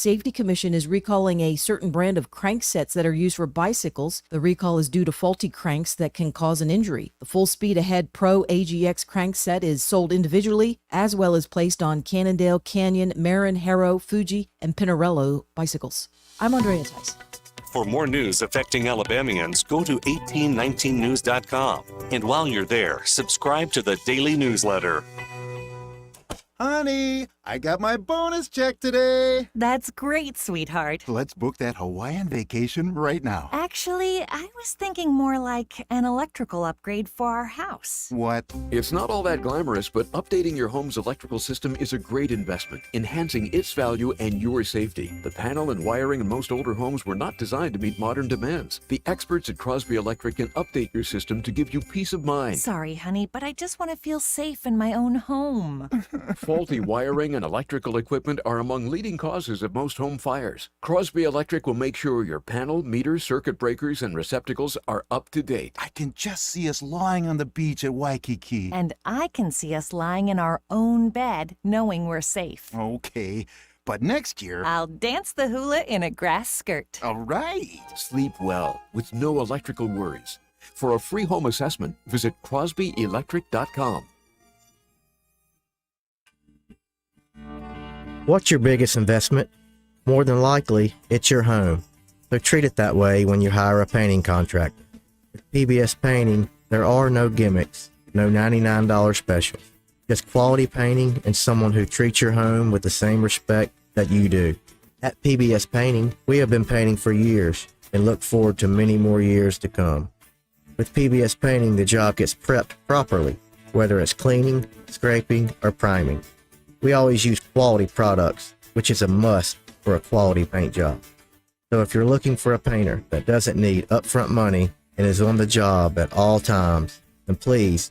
Safety Commission is recalling a certain brand of cranksets that are used for bicycles. The recall is due to faulty cranks that can cause an injury. The Full Speed Ahead Pro AGX crankset is sold individually as well as placed on Cannondale, Canyon, Marin, Harrow, Fuji, and Pinarello bicycles. I'm Andrea Tice. For more news affecting Alabamians, go to 1819news.com. And while you're there, subscribe to the daily newsletter. Honey, I got my bonus check today. That's great, sweetheart. Let's book that Hawaiian vacation right now. Actually, I was thinking more like an electrical upgrade for our house. What? It's not all that glamorous, but updating your home's electrical system is a great investment, enhancing its value and your safety. The panel and wiring in most older homes were not designed to meet modern demands. The experts at Crosby Electric can update your system to give you peace of mind. Sorry, honey, but I just want to feel safe in my own home. Faulty wiring and electrical equipment are among leading causes of most home fires. Crosby Electric will make sure your panel, meter, circuit breakers, and receptacles are up to date. I can just see us lying on the beach at Waikiki. And I can see us lying in our own bed, knowing we're safe. Okay, but next year... I'll dance the hula in a grass skirt. All right. Sleep well with no electrical worries. For a free home assessment, visit crosbyelectric.com. What's your biggest investment? More than likely, it's your home. So treat it that way when you hire a painting contractor. With PBS Painting, there are no gimmicks, no $99 specials. Just quality painting and someone who treats your home with the same respect that you do. At PBS Painting, we have been painting for years and look forward to many more years to come. With PBS Painting, the job gets prepped properly, whether it's cleaning, scraping, or priming. We always use quality products, which is a must for a quality paint job. So if you're looking for a painter that doesn't need upfront money and is on the job at all times, then please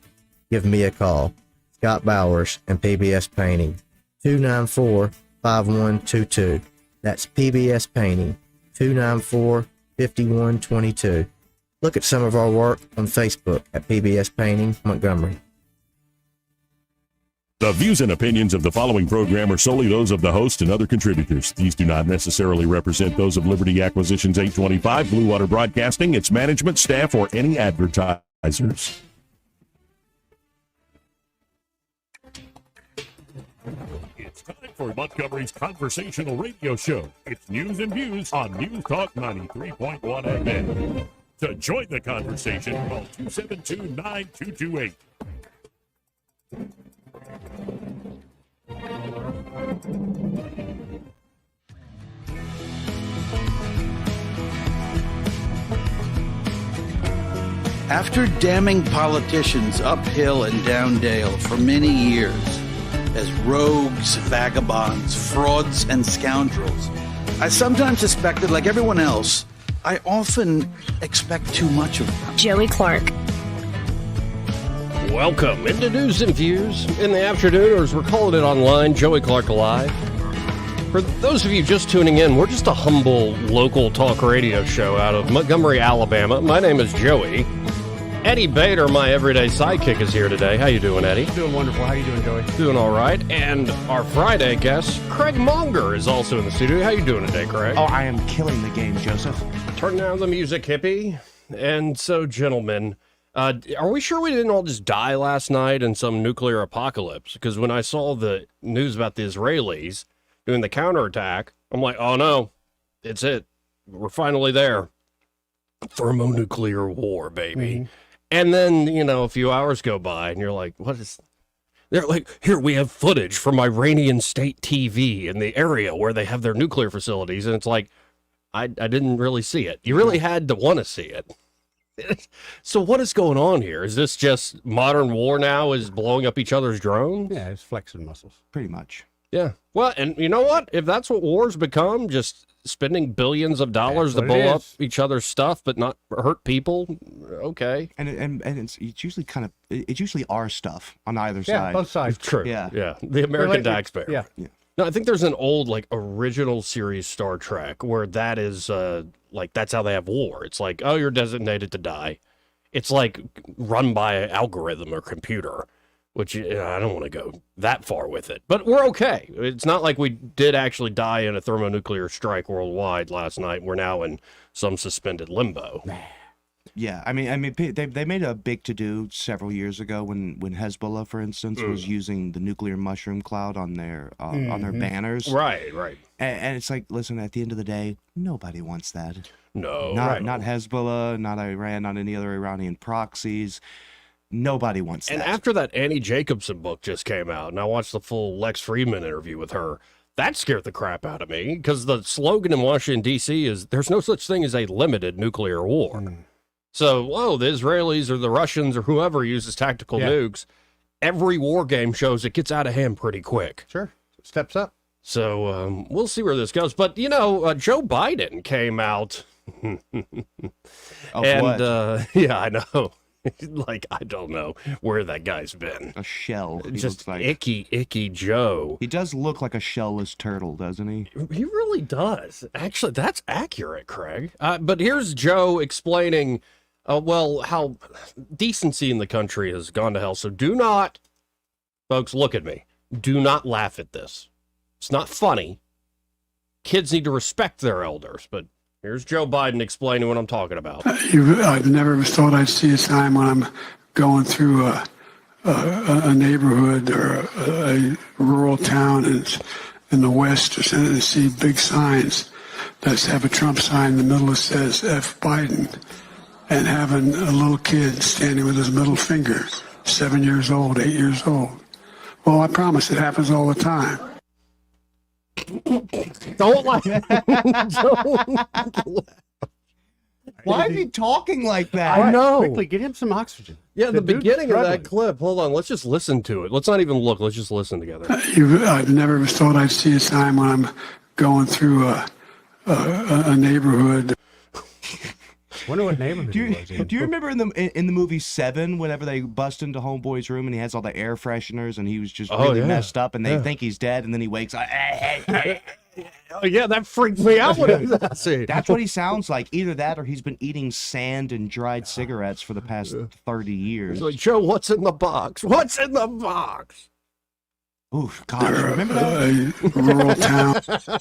give me a call. Scott Bowers and PBS Painting, 294-5122. That's PBS Painting, 294-5122. Look at some of our work on Facebook at PBS Painting Montgomery. The views and opinions of the following program are solely those of the host and other contributors. These do not necessarily represent those of Liberty Acquisitions 825, Blue Water Broadcasting, its management, staff, or any advertisers. It's time for Montgomery's conversational radio show. It's news and views on News Talk 93.1 FM. To join the conversation, call 272-9228. After damning politicians uphill and down dale for many years as rogues, vagabonds, frauds, and scoundrels, I sometimes suspected, like everyone else, I often expect too much of them. Joey Clark. Welcome into News and Views in the afternoon, or as we're calling it online, Joey Clark Live. For those of you just tuning in, we're just a humble local talk radio show out of Montgomery, Alabama. My name is Joey. Eddie Bader, my everyday sidekick, is here today. How you doing, Eddie? Doing wonderful. How you doing, Joey? Doing all right. And our Friday guest, Craig Monger, is also in the studio. How you doing today, Craig? Oh, I am killing the game, Joseph. Turn down the music, hippie. And so, gentlemen, are we sure we didn't all just die last night in some nuclear apocalypse? Because when I saw the news about the Israelis doing the counterattack, I'm like, oh no, it's it. We're finally there. Thermonuclear war, baby. Mm-hmm. And then, you know, a few hours go by and you're like, what is... They're like, here, we have footage from Iranian state TV in the area where they have their nuclear facilities. And it's like, I didn't really see it. You really had to want to see it. So what is going on here? Is this just modern war now is blowing up each other's drones? Yeah, it's flexing muscles, pretty much. Yeah. Well, and you know what? If that's what wars become, just spending billions of dollars to blow up each other's stuff but not hurt people, okay. And it's usually it's usually our stuff on either side. Yeah, both sides. True. Yeah. Yeah. The American taxpayer. Yeah. No, I think there's an old, like, original series Star Trek where that is, like, that's how they have war. It's like, oh, you're designated to die. It's like run by an algorithm or computer. which I don't want to go that far with it. But we're okay. It's not like we did actually die in a thermonuclear strike worldwide last night. We're now in some suspended limbo. Yeah, I mean, they made a big to do several years ago when Hezbollah, for instance, was using the nuclear mushroom cloud on their banners. Right. And it's like, listen, at the end of the day, nobody wants that. No, not Hezbollah, not Iran, not any other Iranian proxies. Nobody wants that. And after that Annie Jacobson book just came out, and I watched the full Lex Friedman interview with her, that scared the crap out of me, because the slogan in Washington, D.C. is, there's no such thing as a limited nuclear war. So, the Israelis or the Russians or whoever uses tactical nukes, every war game shows it gets out of hand pretty quick. Sure. Steps up. So we'll see where this goes. But, Joe Biden came out. What? Yeah, I know. Like, I don't know where that guy's been. A shell. He Just looks like. icky Joe. He does look like a shellless turtle, doesn't he? He really does. Actually, that's accurate, Craig. But here's Joe explaining, how decency in the country has gone to hell. So do not, folks, look at me. Do not laugh at this. It's not funny. Kids need to respect their elders. But here's Joe Biden explaining what I'm talking about. I've never thought I'd see a time when I'm going through a neighborhood or a rural town in the West or something and see big signs that have a Trump sign in the middle that says F. Biden, and having a little kid standing with his middle finger, 7 years old, 8 years old. Well, I promise it happens all the time. Don't laugh. Why is he talking like that? I know. Quickly, get him some oxygen. Yeah, the dude's beginning of that struggling. clip. Hold on. Let's just listen to it. Let's not even look. Let's just listen together. I've never thought I'd see a time when I'm going through a neighborhood. Wonder what neighborhood he was in. Do you remember in the movie Seven, whenever they bust into Homeboy's room and he has all the air fresheners and he was just really messed up and they think he's dead and then he wakes up. Oh, yeah, that freaked me out when I was that scene. That's what he sounds like. Either that or he's been eating sand and dried cigarettes for the past 30 years. It's like, Joe, what's in the box? What's in the box? Ooh, gosh, remember that? A rural town.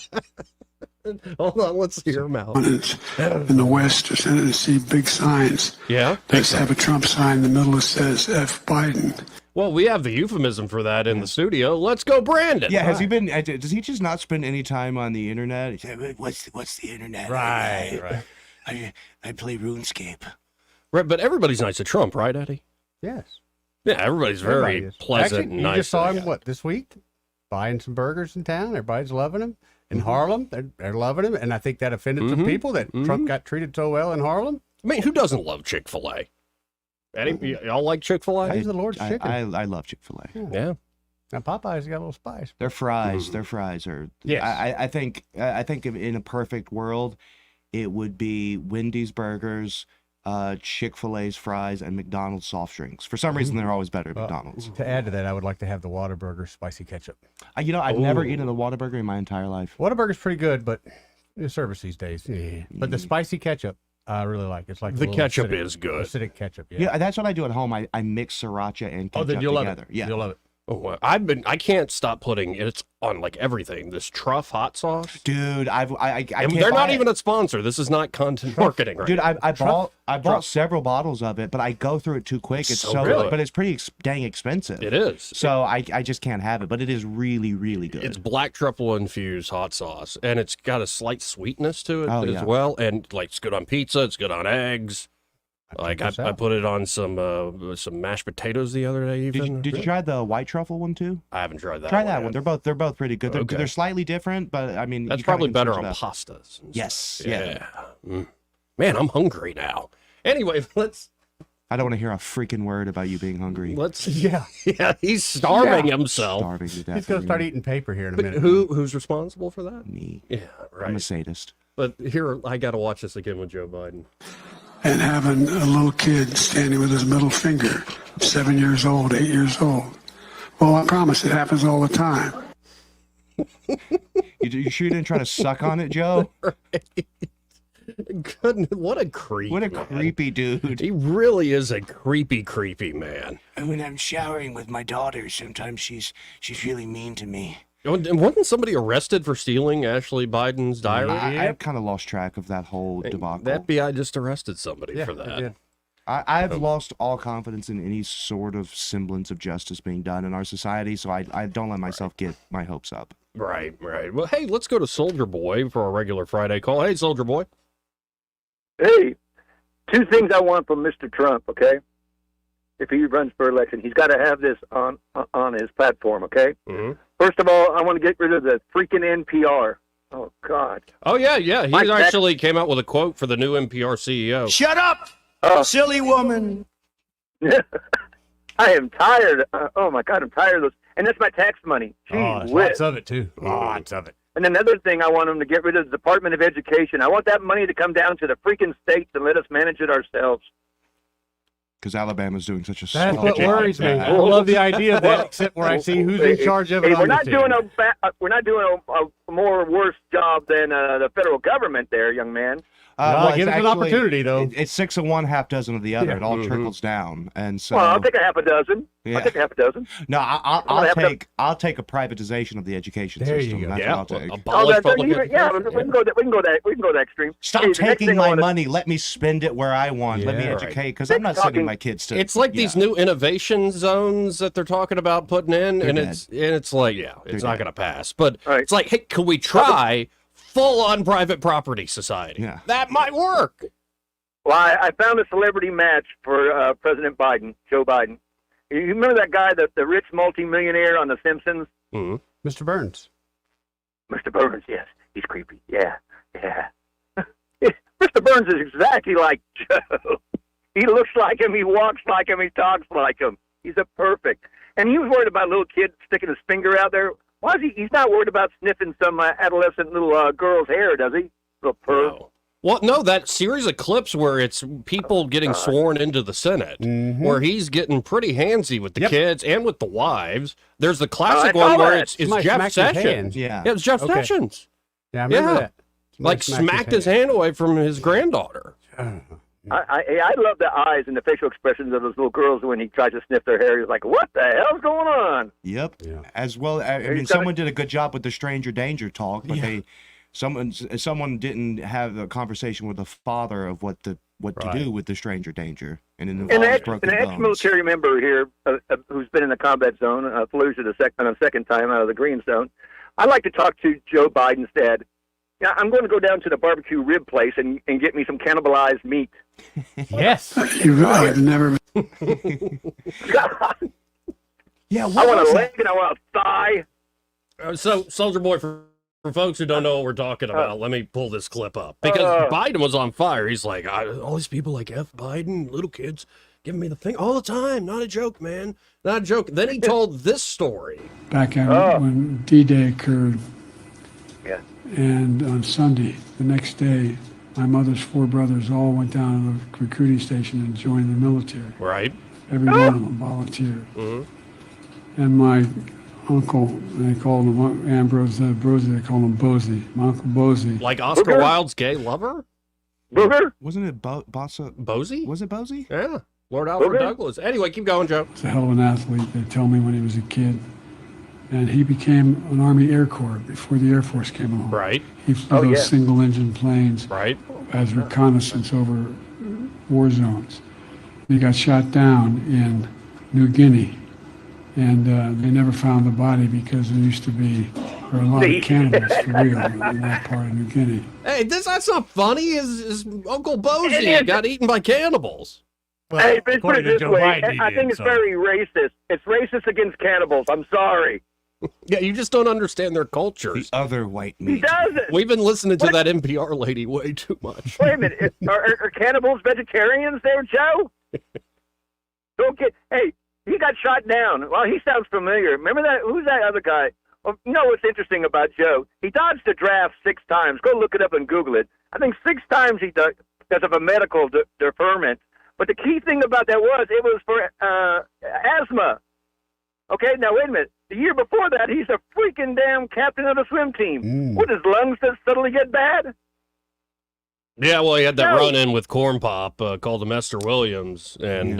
Hold on, let's hear him out. In the West or something and see big signs. Yeah? That have a Trump sign in the middle that says F. Biden. Well, we have the euphemism for that in the studio. Let's go, Brandon. Yeah, has he been? Does he just not spend any time on the internet? He said, What's the internet? Right. I play RuneScape. Right, but everybody's nice to Trump, right, Eddie? Yes. Yeah, everybody's very Everybody is. pleasant Actually, and you nice. just saw to the him, guy. this week? Buying some burgers in town. Everybody's loving him. In Harlem, they're loving him. And I think that offended some people that Trump got treated so well in Harlem. I mean, who doesn't love Chick-fil-A? Eddie, y'all like Chick-fil-A? He's the Lord's chicken. I love Chick-fil-A. Yeah. Now, Popeye's got a little spice. Their fries are. Yes. I think in a perfect world, it would be Wendy's burgers, Chick-fil-A's fries, and McDonald's soft drinks. For some reason, they're always better at McDonald's. To add to that, I would like to have the Whataburger spicy ketchup. I've never eaten a Whataburger in my entire life. Whataburger's pretty good, but the service these days. Yeah. But the spicy ketchup, I really like. It's like The a little ketchup acidic- is good. Acidic ketchup, yeah. Yeah, that's what I do at home. I mix sriracha and ketchup then you'll together. love it. Yeah. You'll love it. Oh, well, I can't stop putting it on like everything. This Truff hot sauce. Dude, I And can't they're buy not it. even a sponsor. This is not content marketing right Dude, now. I bought several bottles of it, but I go through it too quick. It's So so good. good, but it's pretty dang expensive. It is. So I just can't have it, but it is really, really good. It's black truffle infused hot sauce, and it's got a slight sweetness to it Oh, as yeah. well. And like, it's good on pizza. It's good on eggs. Like I put it on some mashed potatoes the other day. Even Did you try the white truffle one too? I haven't tried that. Try that yet. one. They're both pretty good. Okay. They're slightly different, but I mean That's you kinda probably can better switch on it up. pastas. and Yes. stuff. Yeah. Man, I'm hungry now. Anyway, let's I don't want to hear a freaking word about you being hungry. Yeah. Yeah, he's starving himself. Starving to death. He's going to start eating paper here in a But minute. who's responsible for that? Me. Yeah, I'm right. a sadist. But here, I got to watch this again with Joe Biden. And having a little kid standing with his middle finger, 7 years old, 8 years old. Well, I promise it happens all the time. You sure you didn't try to suck on it, Joe? Goodness, what a creep. What a man. creepy dude. He really is a creepy man. When I'm showering with my daughter, sometimes she's really mean to me. Oh, and wasn't somebody arrested for stealing Ashley Biden's diary? I kind of lost track of that whole debacle. The FBI just arrested somebody for that. I've lost all confidence in any sort of semblance of justice being done in our society, so I don't let myself get my hopes up. Right. Well, hey, let's go to Soldier Boy for our regular Friday call. Hey, Soldier Boy. Hey, two things I want from Mr. Trump, okay? If he runs for election, he's got to have this on his platform, okay? Mm-hmm. First of all, I want to get rid of the freaking NPR. Oh, God. Oh, yeah. He Mike actually came out with a quote for the new NPR CEO. Shut up, silly woman. I am tired. Oh, my God, I'm tired of those. And that's my tax money. Gee whiz. Lots of it, too. Lots of it. And another thing I want him to get rid of the Department of Education. I want that money to come down to the freaking states and let us manage it ourselves. Because Alabama's doing such a That's swell what job worries at me. that. I love the idea of that, except where I see who's in charge of it. Hey, on we're the not team. doing we're not doing a more worse job than the federal government there, young man. Well, give it's us an actually- opportunity, though. It's 6 of one, half dozen of the other. Yeah. It all Mm-hmm. trickles down, and so. Well, I'll take a half a dozen. Yeah. I'll take a half a dozen. No, I'll I'll have to- take a privatization of the education There you system. go. That's Yeah, what I'll take. abolish public yeah, education. we can go that extreme. Stop Hey, the next taking thing I my wanna- money. Let me spend it where I want. Let me Yeah. educate, because I'm not sending my kids to. It's like these new innovation zones that they're talking about putting in, They're and dead. it's like, yeah, it's They're not dead. going to pass. But All right. it's like, hey, can we try full-on private property society? Yeah. That might work. Well, I found a celebrity match for President Biden, Joe Biden. You remember that guy, the rich multimillionaire on The Simpsons? Mm-hmm. Mr. Burns. Mr. Burns, yes. He's creepy. Yeah. Mr. Burns is exactly like Joe. He looks like him, he walks like him, he talks like him. He's a perfect. And he was worried about a little kid sticking his finger out there. Why is he? He's not worried about sniffing some adolescent little girl's hair, does he? Little perv. No. Well, no, that series of clips where it's people getting sworn into the Senate, where he's getting pretty handsy with the kids and with the wives. There's the classic I saw one where that. it's Somebody Jeff smacked his hand. Sessions. Yeah. It was Jeff Okay. Sessions. Yeah, I remember Yeah. that. Somebody Like smacked his hand away from his granddaughter. I love the eyes and the facial expressions of those little girls when he tries to sniff their hair. He's like, "What the hell's going on?" Yep. Yeah. As well, I mean, gotta- someone did a good job with the stranger danger talk, but someone didn't have a conversation with the father of what to do with the stranger danger, and it An involves broken bones. ex-military member here who's been in the combat zone, Fallujah on a second time out of the green zone. I'd like to talk to Joe Biden's dad. Yeah, I'm going to go down to the barbecue rib place and get me some cannibalized meat. Yes. I've never. Yeah, I what want was a that? leg and I want a thigh. So, Soldier Boy, for folks who don't know what we're talking about, let me pull this clip up. Because Biden was on fire. He's like, all these people like F. Biden, little kids, giving me the thing all the time. Not a joke, man. Not a joke. Then he told this story. Back when D-Day occurred, Yeah. and on Sunday, the next day, my mother's 4 brothers all went down to the recruiting station and joined the military. Right. Every one of them volunteered. And my uncle, they called him Ambrose Brosey, they called him Bosey. My uncle Bosey. Like Oscar Booger? Wilde's gay lover? Booger? Wasn't it Bossa? Bosey? Was it Bosey? Yeah. Lord Alfred Booger? Douglas. Anyway, keep going, Joe. He's a hell of an athlete, they tell me, when he was a kid. And he became an Army Air Corps before the Air Force came along. Right. He flew Oh, those yeah. single-engine planes Right. as reconnaissance over war zones. He got shot down in New Guinea, and they never found the body because there used to be a lot of cannibals for real in that part of New Guinea. Hey, that's not funny. His Uncle Bosey It is. got eaten by cannibals. Well, Hey, let's put it according to this Joe way. Biden, he I did, think it's so. very racist. It's racist against cannibals. I'm sorry. Yeah, you just don't understand their The cultures. other white He meat. doesn't. We've been listening to What? that NPR lady way too much. Wait a minute. Are cannibals vegetarians there, Joe? Don't get. Hey, he got shot down. Well, he sounds familiar. Remember that? Who's that other guy? Well, you know what's interesting about Joe? He dodged the draft 6 times. Go look it up and Google it. I think 6 times he did because of a medical deferment. But the key thing about that was it was for asthma. Okay, now wait a minute. The year before that, he's a freaking damn captain of the swim team. Would his lungs just suddenly get bad? Yeah, well, he had that No. run-in with Corn Pop, called him Esther Williams, and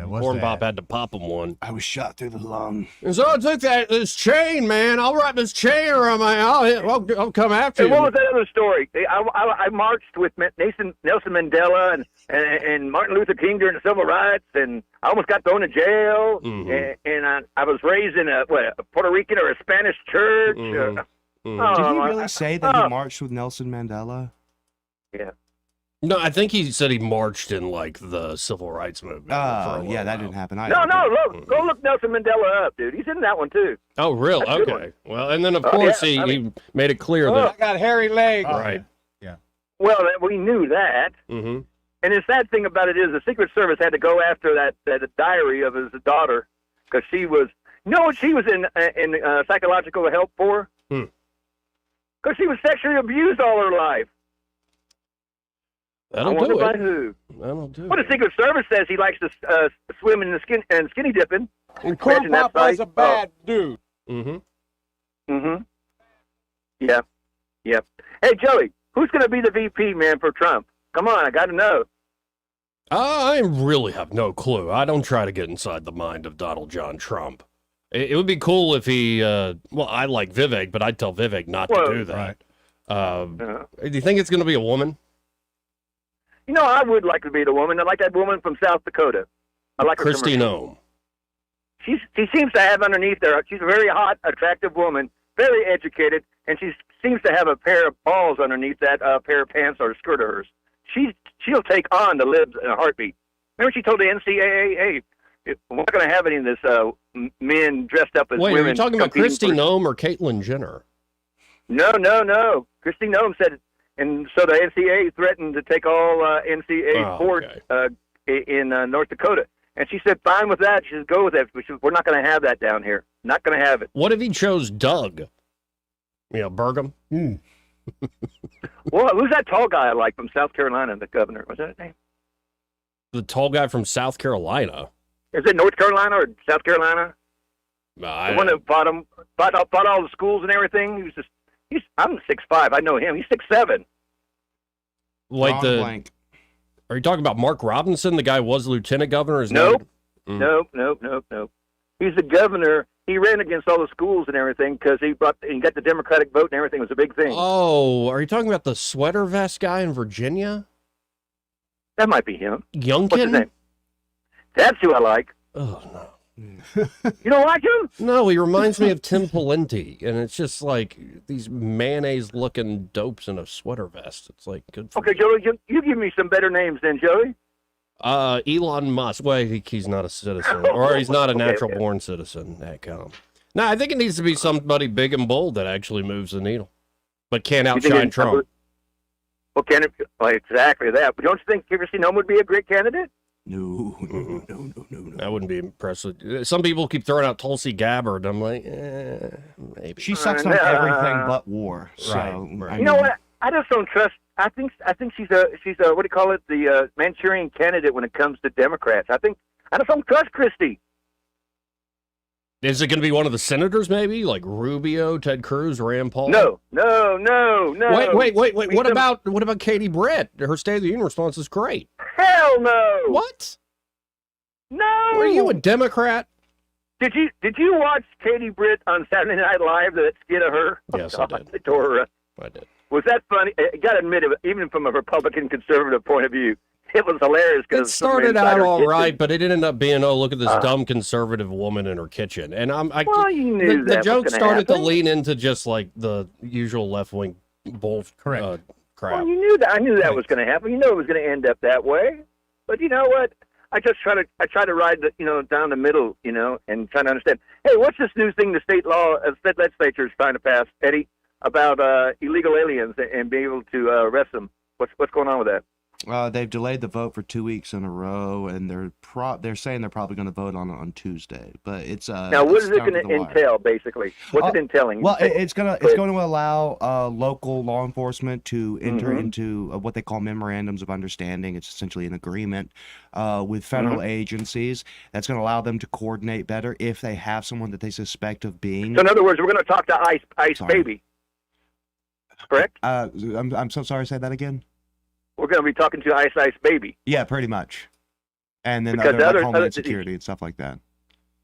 what's Corn that? Pop had to pop him one. I was shot through the lung. And so I took this chain, man. I'll wrap this chain around I'll come after And you. what was that other story? I marched with Nelson Mandela and Martin Luther King during the civil rights, and I almost got thrown in jail. Mhm. And I was raised in a Puerto Rican or a Spanish church. Mhm. Did he Oh, really say that he marched with Nelson Mandela? Yeah. No, I think he said he marched in like the civil rights movement. for a Oh, little yeah, that while. didn't happen either. Go look Nelson Mandela up, dude. He's in that one too. Oh, really? That's a good Okay. Well, and then of Oh, course yeah, he made it clear that got hairy legs. right. Well, we knew that. Mm-hmm. And the sad thing about it is the Secret Service had to go after that diary of his daughter because she was. You know what she was in psychological help for? Hmm. Because she was sexually abused all her life. That'll I wonder do by it. who. That'll do Well, it. the Secret Service says he likes to swim in the skinny dipping. And Corn Imagine that Pop was sight. a bad dude. Mm-hmm. Mm-hmm. Yeah. Yeah. Hey, Joey, who's going to be the VP, man, for Trump? Come on, I got to know. I really have no clue. I don't try to get inside the mind of Donald John Trump. It would be cool if he, well, I like Vivek, but I'd tell Vivek not Well, to do that. Uh-huh. Do you think it's going to be a woman? You know, I would like to be the woman. I like that woman from South Dakota. I like her Christy commercial. Nome. She seems to have underneath there. She's a very hot, attractive woman, very educated, and she seems to have a pair of balls underneath that pair of pants or skirt of hers. She'll take on the libs in a heartbeat. Remember, she told the NCAA, "Hey, we're not going to have any of this men dressed up as Wait, women." are you talking about competing Christy for-" Nome or Caitlyn Jenner? No. Christy Nome said, and so the NCAA threatened to take all NCAA sports in North Dakota. And she said, fine with that. She said, go with it. We're not going to have that down here. Not going to have it. What if he chose Doug? Burgum? Well, who's that tall guy I like from South Carolina, the governor? Was that his name? The tall guy from South Carolina. Is it North Carolina or South Carolina? The one that bought all the schools and everything. He was just, I'm 6'5". I know him. He's 6'7". Like Wrong blank. Are you talking about Mark Robinson? The guy was lieutenant governor? Nope. Nope. Nope. He's the governor. He ran against all the schools and everything because he got the Democratic vote and everything. It was a big thing. Oh, are you talking about the sweater vest guy in Virginia? That might be him. Youngkin? What's his name? That's who I like. Oh, no. You don't like him? No, he reminds me of Tim Pawlenty, and it's just like these mayonnaise-looking dopes in a sweater vest. It's like good for Okay, Joey, you give me some better names then, Joey. Elon Musk. Well, he's not a citizen, or he's not a Okay, natural-born citizen. No, I think it needs to be somebody big and bold that actually moves the needle, but can't You think outshine it- Trump. Well, exactly that. But don't you think Christy Nome would be a great candidate? No. I wouldn't be impressed with. Some people keep throwing out Tulsi Gabbard. I'm like, maybe. She sucks on everything but war. So, Right. You know what? I just don't trust. I think she's a what do you call it? The Manchurian candidate when it comes to Democrats. I just don't trust Christie. Is it going to be one of the senators, maybe like Rubio, Ted Cruz, Rand Paul? No. Wait. What about Katie Britt? Her State of the Union response is great. Hell no. What? No. Were you a Democrat? Did you watch Katie Britt on Saturday Night Live? That skit of her. Yes, I did. They tore her up. I did. Was that funny? I got to admit, even from a Republican conservative point of view, it was hilarious. It started out all right, but it ended up being, oh, look at this dumb conservative woman in her kitchen. And Well, you knew the that joke was gonna started to happen. lean into just like the usual left-wing bull crap. Well, you knew that. I knew that was going to happen. You know it was going to end up that way. But you know what? I try to ride down the middle, and try to understand. Hey, what's this new thing the state legislature is trying to pass, Eddie, about illegal aliens and being able to arrest them? What's going on with that? They've delayed the vote for 2 weeks in a row, and they're saying they're probably going to vote on it on Tuesday. But it's now what it's is it down going to to the wire. entail, basically? What's it entailing? Well, it's going to allow local law enforcement to enter Mhm. into what they call memorandums of understanding. It's essentially an agreement with federal Mhm. agencies that's going to allow them to coordinate better if they have someone that they suspect of being. So in other words, we're going to talk to Ice Sorry. Baby. Correct? I'm so sorry. Say that again. going to be talking to Ice Ice Baby. Yeah, pretty much. And then Because other other- Homeland other- Security and stuff like that.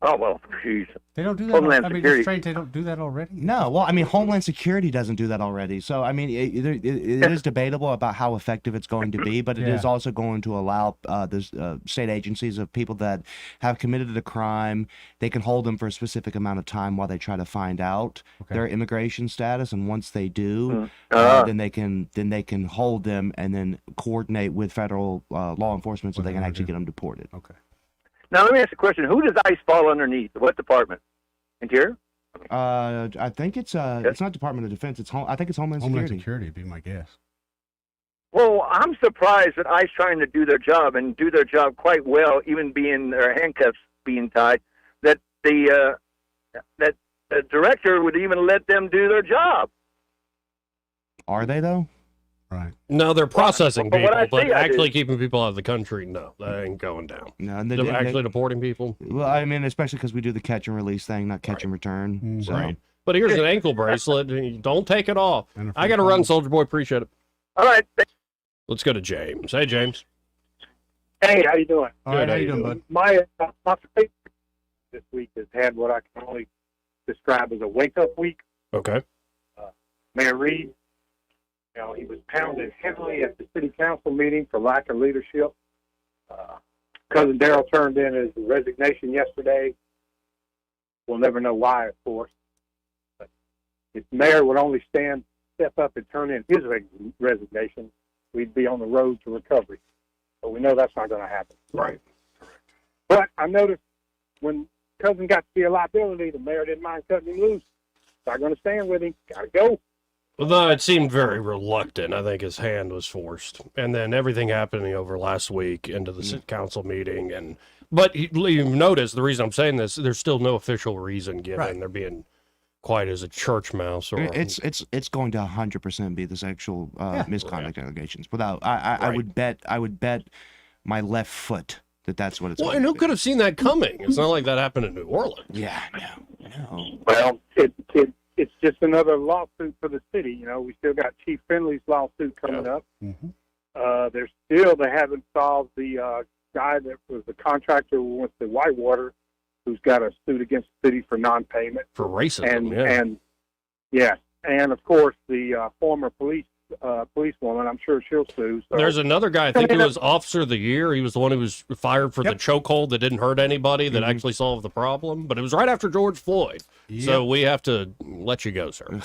Oh, well, jeez. They don't do that. Homeland I mean, Security. it's strange they don't do that already. No, well, I mean, Homeland Security doesn't do that already. So, I mean, it is debatable about how effective it's going to be, but it is Yeah. also going to allow the state agencies of people that have committed a crime, they can hold them for a specific amount of time while they try to find out their immigration status. And once they do, then they can hold them and then coordinate with federal law enforcement so they can actually get them deported. Okay. Now, let me ask a question. Who does ICE fall underneath? What department? Interior? I think it's not Department of Defense. I think it's Homeland Homeland Security. Security would be my guess. Well, I'm surprised that ICE trying to do their job and do their job quite well, even being their handcuffs being tied, that the director would even let them do their job. Are they though? Right. No, they're processing but what people, I but see, I actually do. keeping people out of the country, no, that ain't going down. No, and They're actually deporting people. Well, I mean, especially because we do the catch and release thing, not catch and return. So. Right. But here's an ankle bracelet. Don't take it off. I got to run, Soldier Boy. Appreciate it. All right. Let's go to James. Hey, James. Hey, how you doing? All right, how you doing, bud? My favorite this week has had what I can only describe as a wake-up week. Okay. Mayor Reed, you know, he was pounded heavily at the city council meeting for lack of leadership. Cousin Darrell turned in his resignation yesterday. We'll never know why, of course. But if the mayor would only step up and turn in his resignation, we'd be on the road to recovery. But we know that's not going to happen. Right. But I noticed when Cousin got to be a liability, the mayor didn't mind cutting him loose. Not going to stand with him. Got to go. Although it seemed very reluctant, I think his hand was forced, and then everything happening over last week into the city council meeting, but you've noticed the reason I'm saying this, there's still no official reason given. Right. They're being quiet as a church mouse, or It's going to 100% be the sexual misconduct allegations. Without, I Right. would bet my left foot that's what it's. well, going and to who be. could have seen that coming? It's not like that happened in New Orleans. Yeah, no. Well, it's just another lawsuit for the city. You know, we still got Chief Finley's lawsuit coming up. They haven't solved the guy that was the contractor who went to Whitewater, who's got a suit against the city for non-payment. For racism, and of course the former policewoman. I'm sure she'll sue. So. There's another guy, I think he was Officer of the Year. He was the one who was fired for the chokehold that didn't hurt anybody, that actually solved the problem. But it was right after George Floyd. So we have to let you go, sir.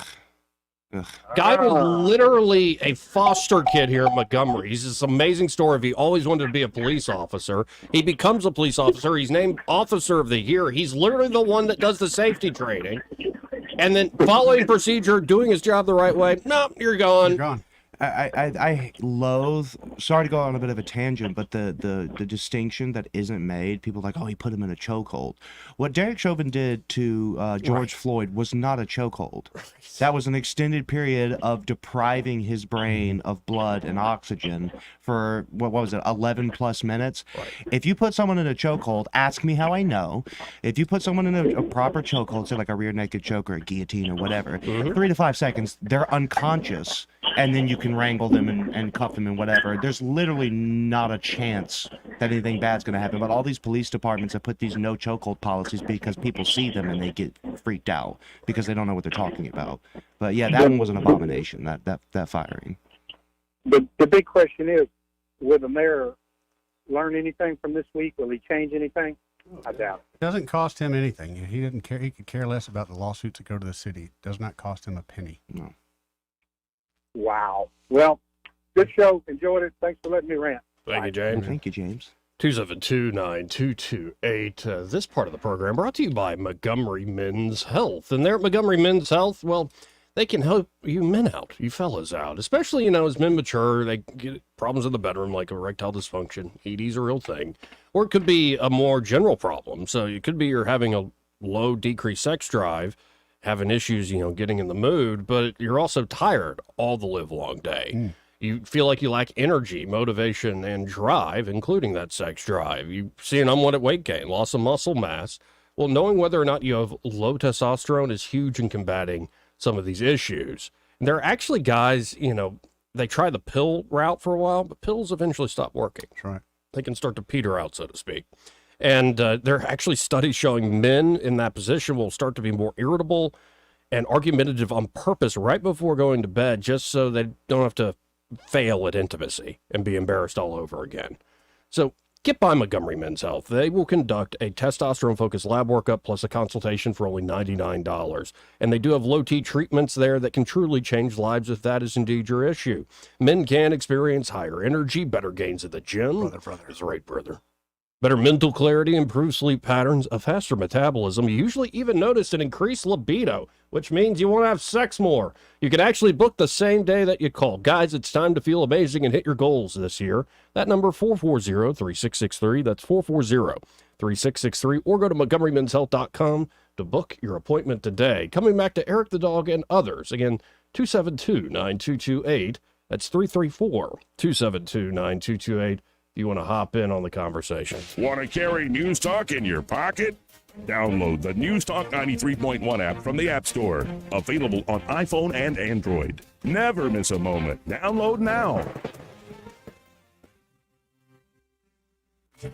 Guy was literally a foster kid here at Montgomery. He's this amazing story of he always wanted to be a police officer. He becomes a police officer. He's named Officer of the Year. He's literally the one that does the safety training. And then following procedure, doing his job the right way. No, you're gone. You're gone. I loathe. Sorry to go on a bit of a tangent, but the distinction that isn't made. People are like, oh, he put him in a chokehold. What Derek Chauvin did to George Floyd was not a chokehold. That was an extended period of depriving his brain of blood and oxygen for what was it, 11 plus minutes. If you put someone in a chokehold, ask me how I know. If you put someone in a proper chokehold, say like a rear naked choke or a guillotine or whatever, 3 to 5 seconds, they're unconscious, and then you can wrangle them and cuff them and whatever. There's literally not a chance that anything bad's going to happen. But all these police departments have put these no chokehold policies because people see them and they get freaked out because they don't know what they're talking about. But yeah, that one was an abomination, that firing. But the big question is, will the mayor learn anything from this week? Will he change anything? I doubt it. It doesn't cost him anything. He didn't care. He could care less about the lawsuits that go to the city. It does not cost him a penny. No. Wow. Well, good show. Enjoyed it. Thanks for letting me rant. Thank you, James. Thank you, James. 272-9228. This part of the program brought to you by Montgomery Men's Health. And there at Montgomery Men's Health, well, they can help you men out, you fellas out. Especially, as men mature, they get problems in the bedroom like erectile dysfunction. ED's a real thing. Or it could be a more general problem. So it could be you're having a low, decreased sex drive, having issues, getting in the mood, but you're also tired all the live long day. You feel like you lack energy, motivation, and drive, including that sex drive. You see an unwanted weight gain, loss of muscle mass. Well, knowing whether or not you have low testosterone is huge in combating some of these issues. And there are actually guys, they try the pill route for a while, but pills eventually stop working. That's right. They can start to peter out, so to speak. And there are actually studies showing men in that position will start to be more irritable and argumentative on purpose right before going to bed, just so they don't have to fail at intimacy and be embarrassed all over again. So get by Montgomery Men's Health. They will conduct a testosterone-focused lab workup plus a consultation for only $99. And they do have low-T treatments there that can truly change lives if that is indeed your issue. Men can experience higher energy, better gains at the gym. Brother. That's right, brother. Better mental clarity, improved sleep patterns, a faster metabolism. You usually even notice an increased libido, which means you want to have sex more. You can actually book the same day that you call. Guys, it's time to feel amazing and hit your goals this year. That number, 440-3663. That's 440-3663. Or go to MontgomeryMen'sHealth.com to book your appointment today. Coming back to Eric the Dog and others. Again, 272-9228. That's 334-272-9228. If you want to hop in on the conversation. Want to carry News Talk in your pocket? Download the News Talk 93.1 app from the App Store. Available on iPhone and Android. Never miss a moment. Download now.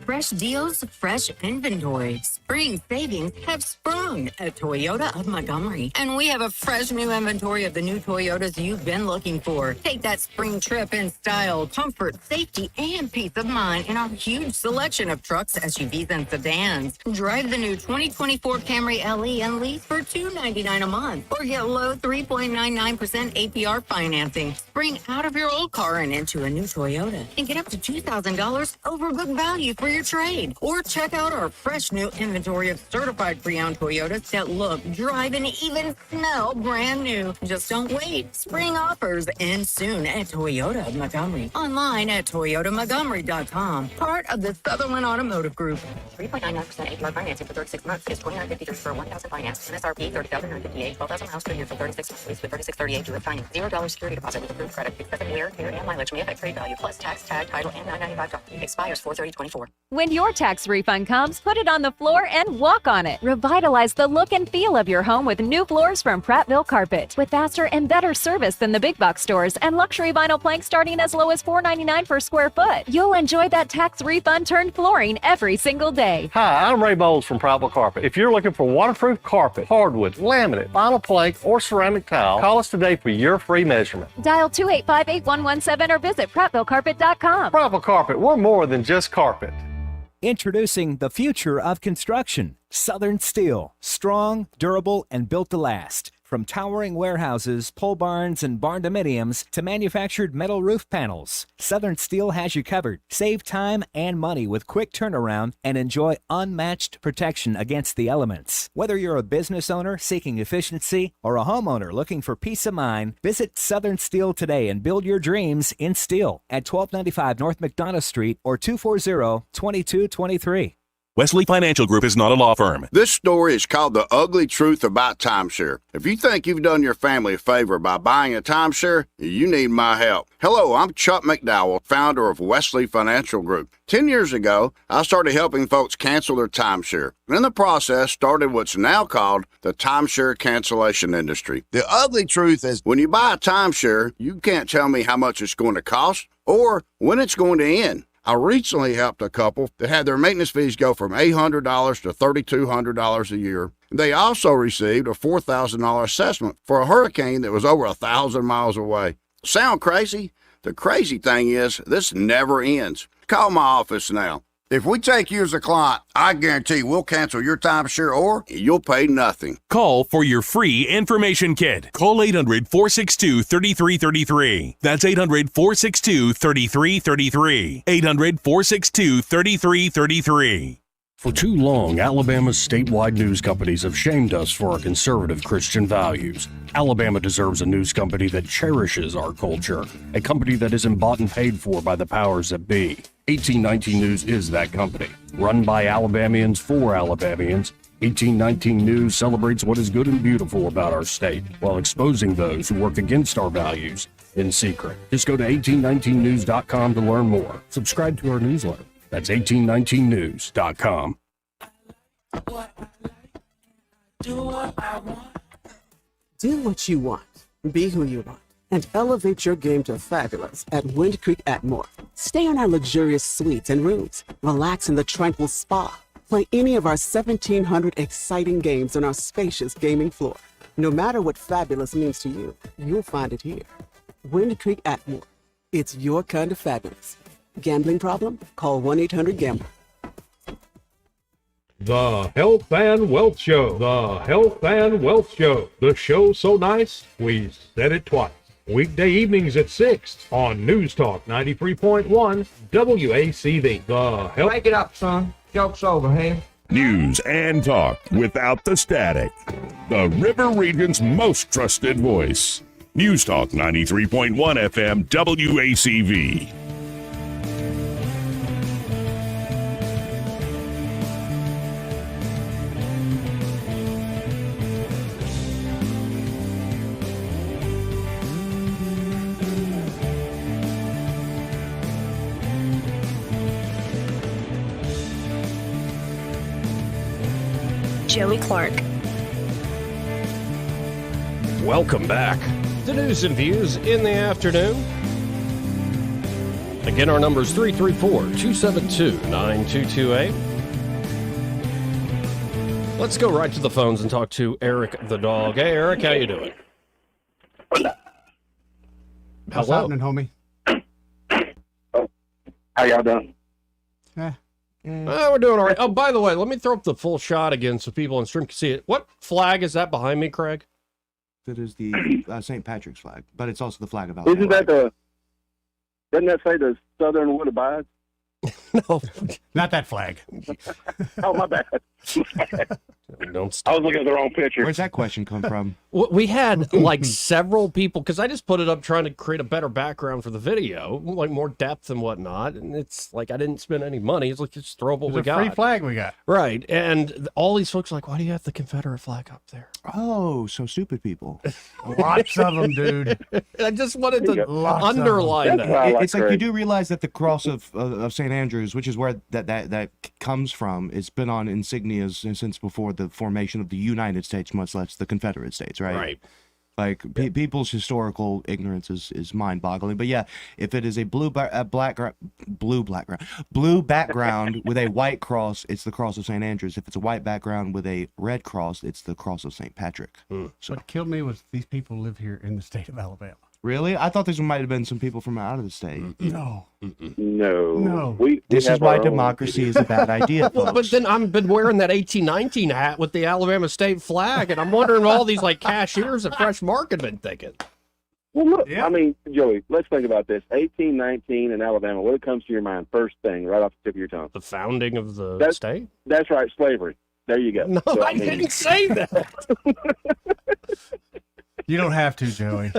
Fresh deals, fresh inventory. Spring savings have sprung at Toyota of Montgomery. And we have a fresh new inventory of the new Toyotas you've been looking for. Take that spring trip in style, comfort, safety, and peace of mind in our huge selection of trucks, SUVs, and sedans. Drive the new 2024 Camry LE and lease for $299 a month. Or get low 3.99% APR financing. Spring out of your old car and into a new Toyota. And get up to $2,000 over book value for your trade. Or check out our fresh new inventory of certified pre-owned Toyotas that look, drive, and even smell brand new. Just don't wait. Spring offers end soon at Toyota of Montgomery. Online at toyotamontgomery.com. Part of the Sutherland Automotive Group. 3.99% APR financing for 36 months is $29.53 for 1,000 finance. MSRP $30,958. 12,000 miles per year for 36 months lease with 3638 direct finance. $0 security deposit with approved credit. Excessive wear, tear, and mileage may affect trade value plus tax, tag, title, and $995. Expires 4/30/24. When your tax refund comes, put it on the floor and walk on it. Revitalize the look and feel of your home with new floors from Prattville Carpet. With faster and better service than the big box stores and luxury vinyl planks starting as low as $4.99 per square foot. You'll enjoy that tax refund turned flooring every single day. Hi, I'm Ray Bowles from Prattville Carpet. If you're looking for waterproof carpet, hardwood, laminate, vinyl plank, or ceramic tile, call us today for your free measurement. Dial 285-8117 or visit PrattvilleCarpet.com. Prattville Carpet, we're more than just carpet. Introducing the future of construction. Southern Steel. Strong, durable, and built to last. From towering warehouses, pole barns, and barn dominiums to manufactured metal roof panels, Southern Steel has you covered. Save time and money with quick turnaround and enjoy unmatched protection against the elements. Whether you're a business owner seeking efficiency or a homeowner looking for peace of mind, visit Southern Steel today and build your dreams in steel at 1295 North McDonough Street or 240-2223. Wesley Financial Group is not a law firm. This story is called The Ugly Truth About Timeshare. If you think you've done your family a favor by buying a timeshare, you need my help. Hello, I'm Chuck McDowell, founder of Wesley Financial Group. 10 years ago, I started helping folks cancel their timeshare. And in the process, started what's now called the timeshare cancellation industry. The ugly truth is when you buy a timeshare, you can't tell me how much it's going to cost or when it's going to end. I recently helped a couple that had their maintenance fees go from $800 to $3,200 a year. They also received a $4,000 assessment for a hurricane that was over 1,000 miles away. Sound crazy? The crazy thing is, this never ends. Call my office now. If we take you as a client, I guarantee we'll cancel your timeshare or you'll pay nothing. Call for your free information kit. Call 800-462-3333. That's 800-462-3333. 800-462-3333. For too long, Alabama's statewide news companies have shamed us for our conservative Christian values. Alabama deserves a news company that cherishes our culture, a company that isn't bought and paid for by the powers that be. 1819 News is that company. Run by Alabamians for Alabamians, 1819 News celebrates what is good and beautiful about our state, while exposing those who work against our values in secret. Just go to 1819news.com to learn more. Subscribe to our newsletter. That's 1819news.com. Do what I want. Do what you want. Be who you want. and elevate your game to fabulous at Wind Creek Atmore. Stay in our luxurious suites and rooms, relax in the tranquil spa, play any of our 1,700 exciting games on our spacious gaming floor. No matter what fabulous means to you, you'll find it here. Wind Creek Atmore. It's your kind of fabulous. Gambling problem? Call 1-800-GAMBLER. The Health and Wealth Show. The Health and Wealth Show. The show so nice, we said it twice. Weekday evenings at 6 on News Talk 93.1 WACV. The Health. Break it up, son. Joke's over, hey? News and talk without the static. The River Region's most trusted voice. News Talk 93.1 FM WACV. Joey Clark. Welcome back to News and Views in the afternoon. Again, our number is 334-272-9228. Let's go right to the phones and talk to Eric the dog. Hey, Eric, how you doing? What's Hello. happening, homie? How y'all doing? We're doing all right. Oh, by the way, let me throw up the full shot again so people on stream can see it. What flag is that behind me, Craig? That is the St. Patrick's flag, but it's also the flag of Isn't Alabama. that doesn't that say the Southern would abide? No, not that flag. Oh, my bad. Don't I was looking at the wrong picture. Where's that question come from? We had like several people, because I just put it up trying to create a better background for the video, like more depth and whatnot. And it's like I didn't spend any money. It's like just throw up what we It's a got. free flag we got. Right. And all these folks are like, why do you have the Confederate flag up there? Oh, so stupid people. Lots of them, dude. I just wanted to Lots of them. underline that. It's like you do realize that the cross of St. Andrews, which is where that comes from, it's been on insignias since before the formation of the United States, much less the Confederate States, right? Right. Like people's historical ignorance is mind-boggling. But yeah, if it is a blue background with a white cross, it's the cross of St. Andrews. If it's a white background with a red cross, it's the cross of St. Patrick. So what killed me was these people live here in the state of Alabama. Really? I thought there might have been some people from out of the state. No. No. This is why democracy is a bad idea, Well, but then I've been wearing that 1819 hat with the Alabama state flag, and I'm wondering what all these like cashiers at Fresh Market have been thinking. Well, look, I mean, Joey, let's think about this. 1819 in Alabama, what comes to your mind first thing, right off the tip of your tongue? The founding of the state? That's right, slavery. There you go. No, So, I didn't say that. You don't have to, Joey.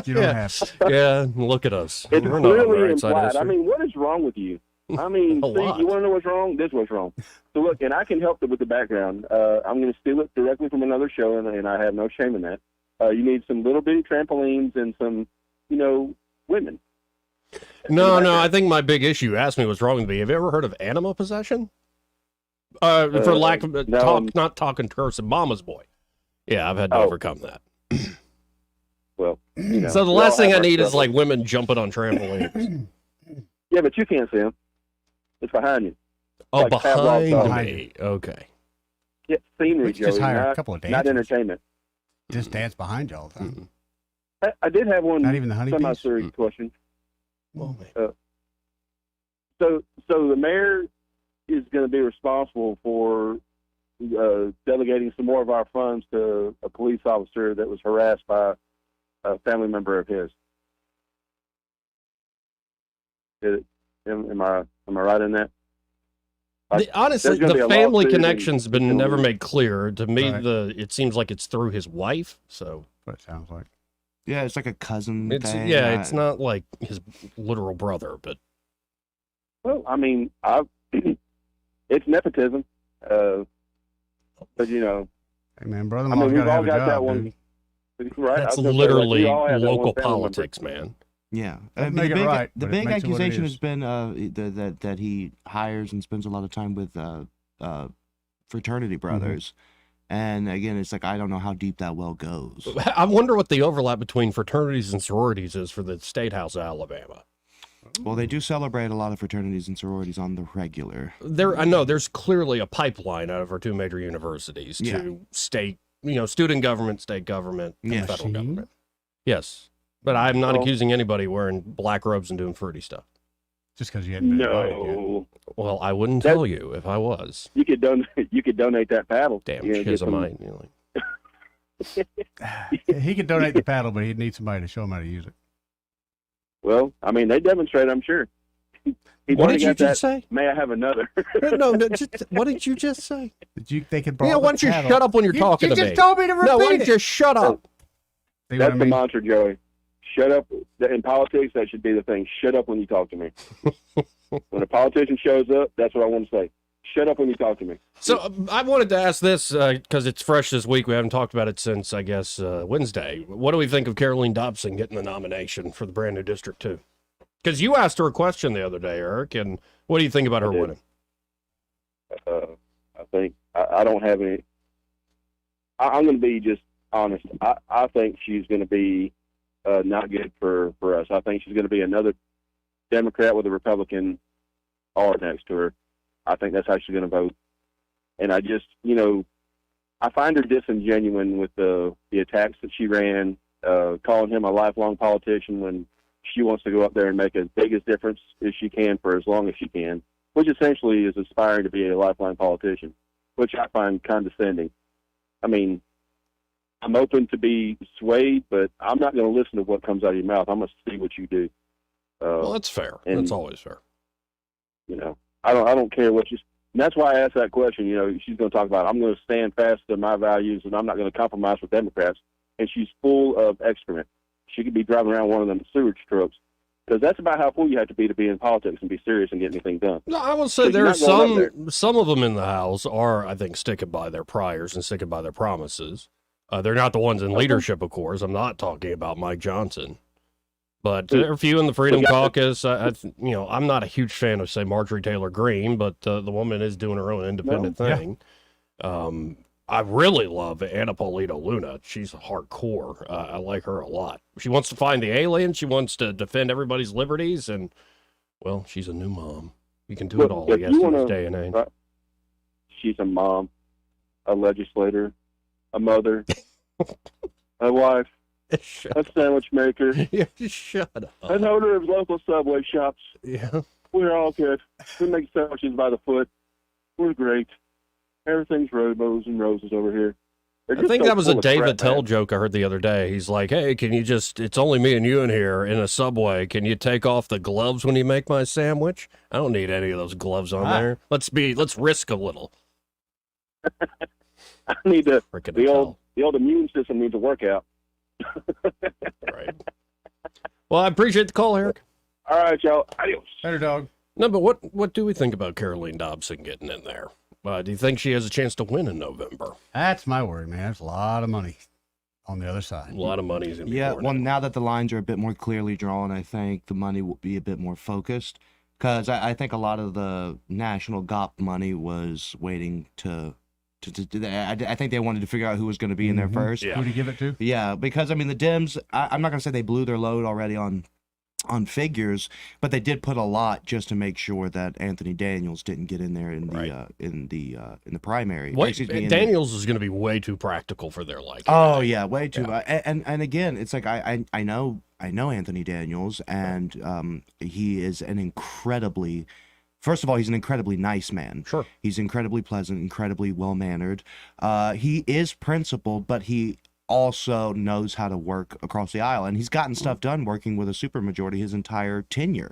You don't have to. Yeah, look at us. It's We're not on the clearly right side of implied. I history. mean, what is wrong with you? I mean, A see, lot. you want to know what's wrong? This is what's wrong. So look, and I can help it with the background. I'm going to steal it directly from another show, and I have no shame in that. You need some little bitty trampolines and some, women. No, I think my big issue, asked me what's wrong with me. Have you ever heard of anima possession? For lack of no. not talking curse, Mama's boy. Yeah, I've had to overcome that. Well, So the last thing I need is like women jumping on trampolines. Yeah, but you can't see them. It's behind you. Oh, Like Pavlov's dog. behind me. Okay. Yeah, scenery, We could just Joey, hire a not, couple of not dancers. entertainment. Just dance behind you all the time. I did have one Not even the honeybees? semi-serious question. Oh, So the mayor is going to be responsible for delegating some more of our funds to a police officer that was harassed by a family member of his. Am I right in that? Honestly, There's gonna be the a family lawsuit connection's been and- never made clear. To me, Right. it seems like it's through his wife. So What it sounds like. Yeah, it's like a cousin it's thing. it's not like his literal brother, but Well, I mean, it's nepotism, but Hey, man, I brother-in-law's mean, we've got to all have a got job, that one. dude. Right? that's I was gonna say, like, literally we all have that one local family member. politics, man. Yeah, Doesn't I mean, make it right, the but it big makes it what it accusation is. has been that he hires and spends a lot of time with fraternity brothers, And again, it's like I don't know how deep that well goes. I wonder what the overlap between fraternities and sororities is for the State House of Alabama. Well, they do celebrate a lot of fraternities and sororities on the regular. I know there's clearly a pipeline out of our two major universities to state, student government, state government, and federal government. Yes, but I'm not accusing anybody wearing black robes and doing fruity stuff. Just because you hadn't been invited yet. No. Well, I wouldn't tell you if I was. You could donate that paddle. Damn You know, get some- Shizamite. He could donate the paddle, but he'd need somebody to show him how to use it. Well, I mean, they demonstrate, I'm sure. What did you just say? May I have another? No, what did you just say? They could Yeah, why don't you shut up when you're talking to me? You just told me to repeat No, why don't it. you just shut up? See what That's I the mean? mantra, Joey. Shut up. In politics, that should be the thing. Shut up when you talk to me. When a politician shows up, that's what I want to say. Shut up when you talk to me. So I wanted to ask this because it's fresh this week. We haven't talked about it since, I guess, Wednesday. What do we think of Caroline Dobson getting the nomination for the brand new District 2? Because you asked her a question the other day, Eric, and what do you think about her winning? I think I don't have any. I'm going to be just honest. I think she's going to be not good for us. I think she's going to be another Democrat with a Republican R next to her. I think that's how she's going to vote. And I just, I find her disingenuous with the attacks that she ran, calling him a lifelong politician when she wants to go up there and make as big a difference as she can for as long as she can, which essentially is aspiring to be a lifelong politician, which I find condescending. I mean, I'm open to be swayed, but I'm not going to listen to what comes out of your mouth. I'm going to see what you do. Well, that's fair. That's always fair. I don't care what you. And that's why I asked that question. She's going to talk about, I'm going to stand fast to my values and I'm not going to compromise with Democrats. And she's full of excrement. She could be driving around one of them sewage trucks. Because that's about how full you have to be in politics and be serious and get anything done. No, I will say So there's you're not going up there. some of them in the House are, I think, sticking by their priors and sticking by their promises. They're not the ones in leadership, of course. I'm not talking about Mike Johnson. But there are a few in the Freedom Caucus. I'm not a huge fan of, say, Marjorie Taylor Greene, but the woman is doing her own independent thing. I really love Anna Paulino Luna. She's hardcore. I like her a lot. She wants to find the alien. She wants to defend everybody's liberties. And, well, she's a new mom. You can do it all, I guess, in this day and age. She's a mom, a legislator, a mother, a wife, a sandwich maker, shut up. an owner of local Subway shops. Yeah. We're all good. We make sandwiches by the foot. We're great. Everything's rainbows and roses over here. They're I just think so that was a full of David crap, Tell man. joke I heard the other day. He's like, hey, can you it's only me and you in here in a Subway. Can you take off the gloves when you make my sandwich? I don't need any of those gloves on there. Let's risk a little. I need the Frickin' old immune system needs a workout. Right. Well, I appreciate the call, Eric. All right, y'all. Adios. Better dog. No, but what do we think about Caroline Dobson getting in there? Do you think she has a chance to win in November? That's my worry, man. There's a lot of money on the other side. A lot of money is going to be Yeah, poured well, in. now that the lines are a bit more clearly drawn, I think the money will be a bit more focused. Because I think a lot of the national GOP money was waiting to I think they wanted to figure out who was going to be in there first. Who to give it to? Yeah, because, I mean, the Dems, I'm not going to say they blew their load already on figures, but they did put a lot just to make sure that Anthony Daniels didn't get in there in the primary. Daniels is going to be way too practical for their liking. Oh yeah, way too. And again, it's like I know Anthony Daniels, and he is an incredibly. First of all, he's an incredibly nice man. Sure. He's incredibly pleasant, incredibly well-mannered. He is principled, but he also knows how to work across the aisle. And he's gotten stuff done working with a supermajority his entire tenure.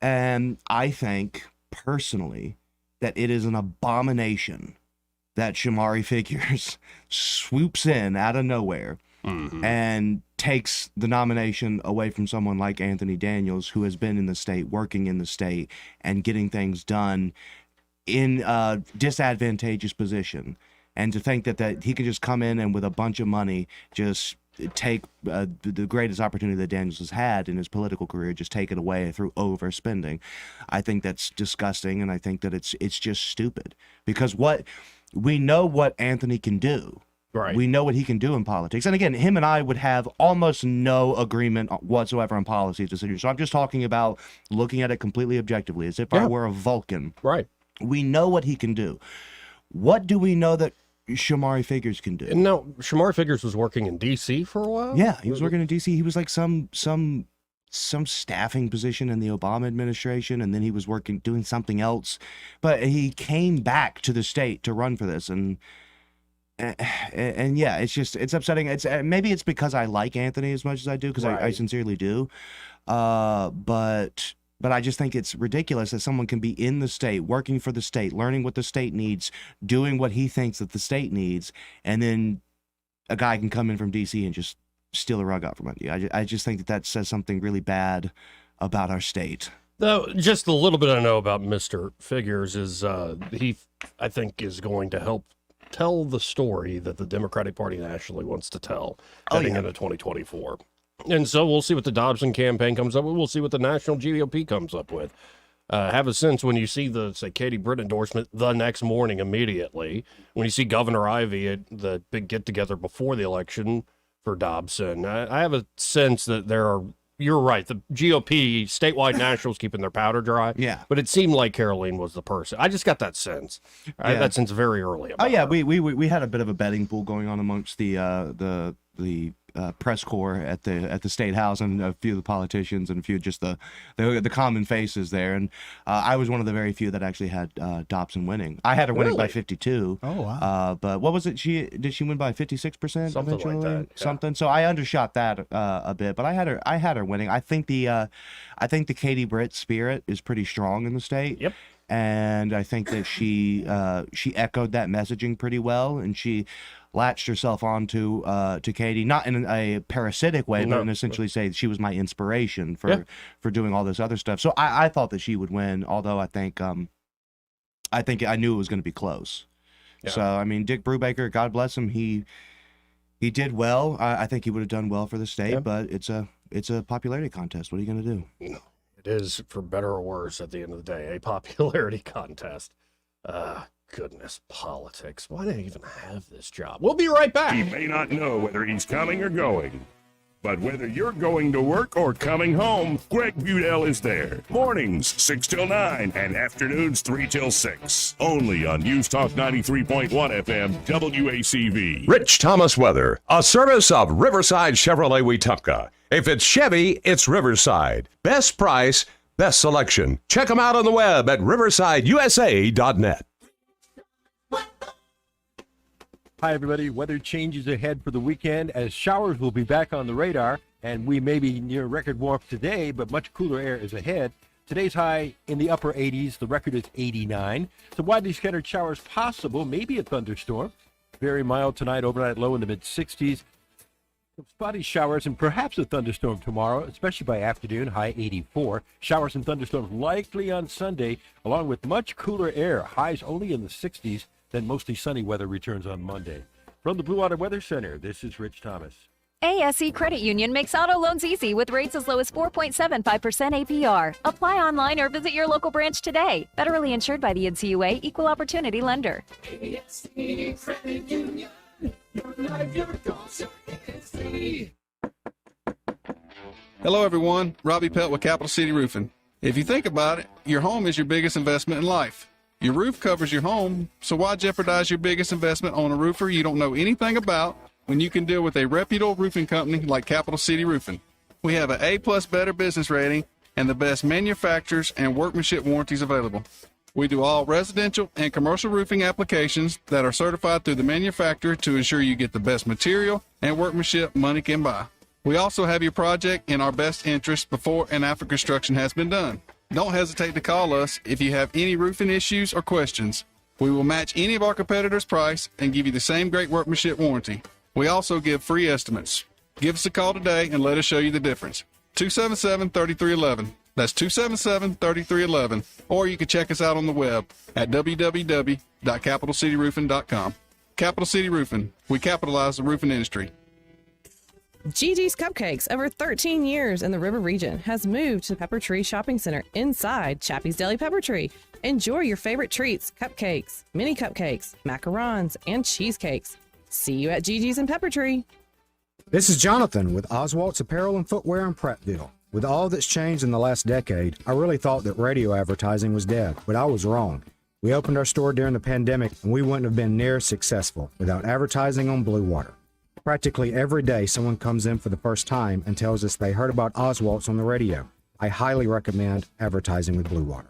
And I think, personally, that it is an abomination that Shamari Figures swoops in out of nowhere and takes the nomination away from someone like Anthony Daniels, who has been in the state, working in the state, and getting things done in a disadvantageous position. And to think that he could just come in and with a bunch of money just take the greatest opportunity that Daniels has had in his political career, just take it away through overspending. I think that's disgusting, and I think that it's just stupid, because we know what Anthony can do. Right. We know what he can do in politics. And again, him and I would have almost no agreement whatsoever on policy decisions. So I'm just talking about looking at it completely objectively, as if I were a Vulcan. Right. We know what he can do. What do we know that Shamari Figures can do? And now, Shamari Figures was working in D.C. for a while? Yeah, he was working in D.C. He was like some staffing position in the Obama administration, and then he was doing something else. But he came back to the state to run for this, and yeah, it's upsetting. Maybe it's because I like Anthony as much as I do, because I sincerely do. But I just think it's ridiculous that someone can be in the state, working for the state, learning what the state needs, doing what he thinks that the state needs, and then a guy can come in from D.C. and just steal the rug out from under you. I just think that says something really bad about our state. Though, just a little bit I know about Mr. Figures is he, I think, is going to help tell the story that the Democratic Party nationally wants to tell heading into 2024. And so we'll see what the Dobson campaign comes up with. We'll see what the national GOP comes up with. Have a sense when you see the, say, Katie Britt endorsement the next morning immediately, when you see Governor Ivey at the big get-together before the election for Dobson, I have a sense that you're right, the GOP statewide nationals keeping their powder dry. Yeah. But it seemed like Caroline was the person. I just got that sense. That sense very early. Oh yeah, we had a bit of a betting pool going on amongst the press corps at the state house, and a few of the politicians, and a few just the common faces there. And I was one of the very few that actually had Dobson winning. I had her winning by 52. Oh wow! But what was it? Did she win by 56%? Something eventually? like that. Yeah. Something. So I undershot that a bit, but I had her winning. I think the Katie Britt spirit is pretty strong in the state. Yep. And I think that she echoed that messaging pretty well, and she latched herself onto to Katie, not in a parasitic way, but essentially say she was my inspiration for doing all this other stuff. So I thought that she would win, although I think I knew it was going to be close. Yeah. So I mean, Dick Brubaker, God bless him, he did well. I think he would have done well for the state, but it's a popularity contest. What are you going to do? It is, for better or worse, at the end of the day, a popularity contest. Goodness, politics. Why do I even have this job? We'll be right back. He may not know whether he's coming or going, but whether you're going to work or coming home, Greg Budell is there. Mornings 6 till 9 and afternoons 3 till 6. Only on News Talk 93.1 FM WACV. Rich Thomas Weather, a service of Riverside Chevrolet Wetumpka. If it's Chevy, it's Riverside. Best price, best selection. Check them out on the web at riversideusa.net. Hi, everybody. Weather changes ahead for the weekend as showers will be back on the radar, and we may be near record warmth today, but much cooler air is ahead. Today's high in the upper 80s. The record is 89. Some widely scattered showers possible, maybe a thunderstorm. Very mild tonight, overnight low in the mid-60s. Some spotty showers and perhaps a thunderstorm tomorrow, especially by afternoon, high 84. Showers and thunderstorms likely on Sunday, along with much cooler air, highs only in the 60s. Then mostly sunny weather returns on Monday. From the Blue Water Weather Center, this is Rich Thomas. ASE Credit Union makes auto loans easy with rates as low as 4.75% APR. Apply online or visit your local branch today. Federally insured by the NCUA, Equal Opportunity Lender. ASE Credit Union. Your life, your goals, your ASE. Hello, everyone. Robbie Pelt with Capital City Roofing. If you think about it, your home is your biggest investment in life. Your roof covers your home, so why jeopardize your biggest investment on a roofer you don't know anything about when you can deal with a reputable roofing company like Capital City Roofing? We have an A+ Better Business rating and the best manufacturers and workmanship warranties available. We do all residential and commercial roofing applications that are certified through the manufacturer to ensure you get the best material and workmanship money can buy. We also have your project in our best interest before and after construction has been done. Don't hesitate to call us if you have any roofing issues or questions. We will match any of our competitors' price and give you the same great workmanship warranty. We also give free estimates. Give us a call today and let us show you the difference. 277-3311. That's 277-3311. Or you can check us out on the web at www.capitalcityroofing.com. Capital City Roofing. We capitalize the roofing industry. Gigi's Cupcakes, over 13 years in the River region, has moved to Pepper Tree Shopping Center inside Chappie's Deli Pepper Tree. Enjoy your favorite treats, cupcakes, mini cupcakes, macarons, and cheesecakes. See you at Gigi's and Pepper Tree. This is Jonathan with Oswald's Apparel and Footwear in Prattville. With all that's changed in the last decade, I really thought that radio advertising was dead, but I was wrong. We opened our store during the pandemic, and we wouldn't have been near as successful without advertising on Blue Water. Practically every day, someone comes in for the first time and tells us they heard about Oswald's on the radio. I highly recommend advertising with Blue Water.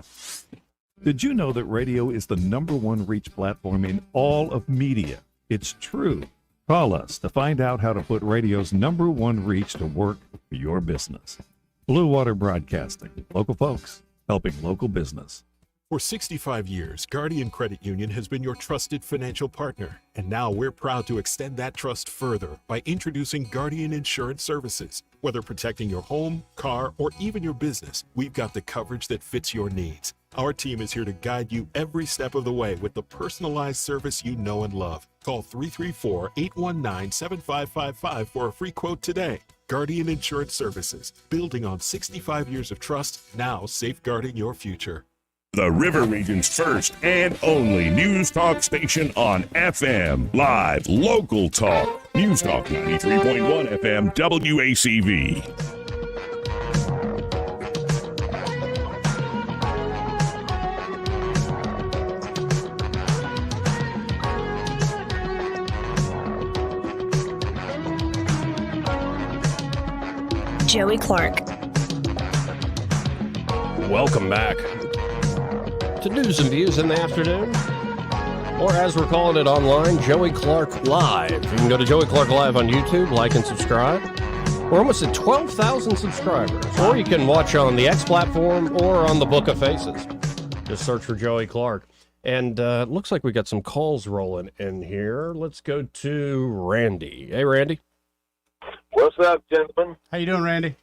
Did you know that radio is the #1 reach platform in all of media? It's true. Call us to find out how to put radio's #1 reach to work for your business. Blue Water Broadcasting. Local folks helping local business. For 65 years, Guardian Credit Union has been your trusted financial partner. And now we're proud to extend that trust further by introducing Guardian Insurance Services. Whether protecting your home, car, or even your business, we've got the coverage that fits your needs. Our team is here to guide you every step of the way with the personalized service you know and love. Call 334-819-7555 for a free quote today. Guardian Insurance Services, building on 65 years of trust, now safeguarding your future. The River Region's first and only news talk station on FM. Live, local talk. News Talk 93.1 FM WACV. Joey Clark. Welcome back to News and Views in the afternoon, or as we're calling it online, Joey Clark Live. You can go to Joey Clark Live on YouTube, like and subscribe. We're almost at 12,000 subscribers, or you can watch on the X platform or on the Book of Faces. Just search for Joey Clark. And it looks like we got some calls rolling in here. Let's go to Randy. Hey, Randy. What's up, gentlemen? How you doing, Randy?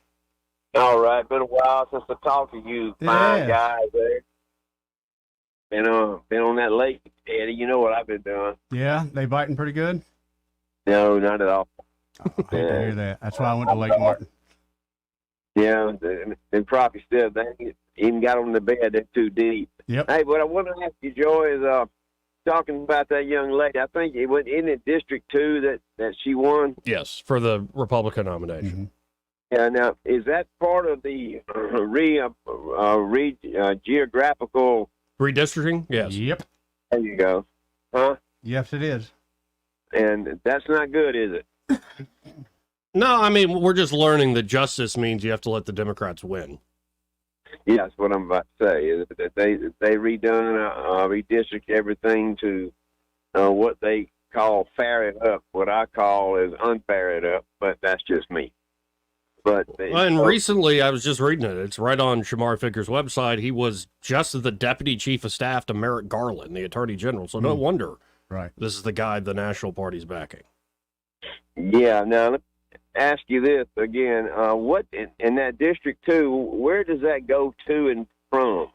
All right. Been a while since I talked to you fine guys there. Been on that lake, Eddie. You know what I've been doing. Yeah, they biting pretty good? No, not at all. I hate to hear that. That's why I went to Lake Martin. Yeah, and probably still, they ain't even got on the bed. They're too deep. Yep. Hey, what I want to ask you, Joy, is talking about that young lady. I think it went in District 2 that she won. Yes, for the Republican nomination. Yeah. Now, is that part of the geographical redistricting? Yes. Yep. There you go. Huh? Yes, it is. And that's not good, is it? No, I mean, we're just learning that justice means you have to let the Democrats win. Yeah, that's what I'm about to say. Is that they redistrict everything to what they call fair it up. What I call is unfair it up, but that's just me. But and recently, I was just reading it. It's right on Shamar Ficker's website. He was just the Deputy Chief of Staff to Merrick Garland, the Attorney General. So no wonder this is the guy the National Party's backing. Yeah. Now, let me ask you this again. What in that District 2, where does that go to and from?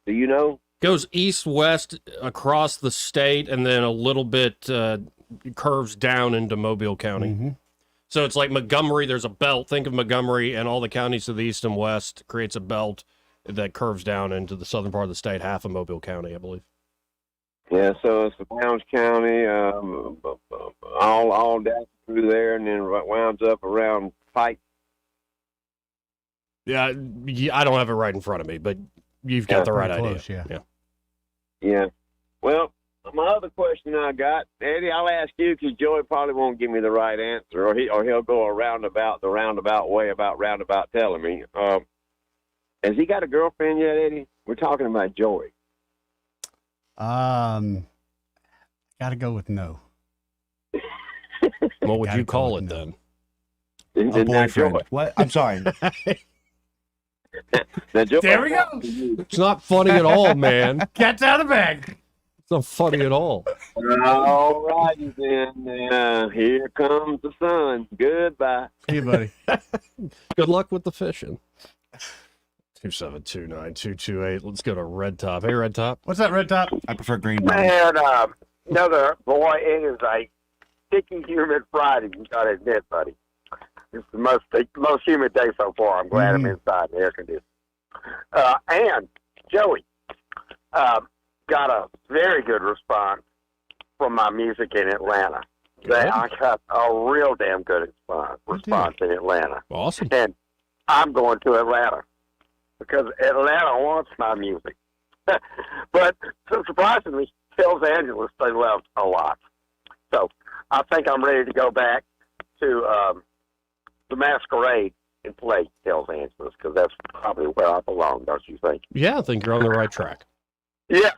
Do you know? Goes east-west across the state and then a little bit curves down into Mobile County. So it's like Montgomery, there's a belt. Think of Montgomery and all the counties to the east and west creates a belt that curves down into the southern part of the state, half of Mobile County, I believe. Yeah, so it's Lowndes County, all down through there, and then winds up around Pike. Yeah, I don't have it right in front of me, but you've got the right idea. Yeah. Well, my other question I got, Eddie, I'll ask you because Joey probably won't give me the right answer, or he'll go the roundabout way about roundabout telling me. Has he got a girlfriend yet, Eddie? We're talking about Joey. Got to go with no. What would you call it then? A boyfriend. What? I'm sorry. There we go. It's not funny at all, man. Cat's out of the bag. It's not funny at all. All righty then. Here comes the sun. Goodbye. See you, buddy. Good luck with the fishing. 2729228. Let's go to Red Top. Hey, Red Top. What's that, Red Top? I prefer green. Man, another boy, it is a sticky humid Friday, you gotta admit, buddy. It's the most humid day so far. I'm glad I'm inside the air conditioning. And Joey got a very good response from my music in Atlanta. I got a real damn good response in Atlanta. Awesome. And I'm going to Atlanta because Atlanta wants my music. But so surprisingly, Los Angeles, they loved a lot. So I think I'm ready to go back to the Masquerade and play Los Angeles because that's probably where I belong, don't you think? Yeah, I think you're on the right track. Yeah.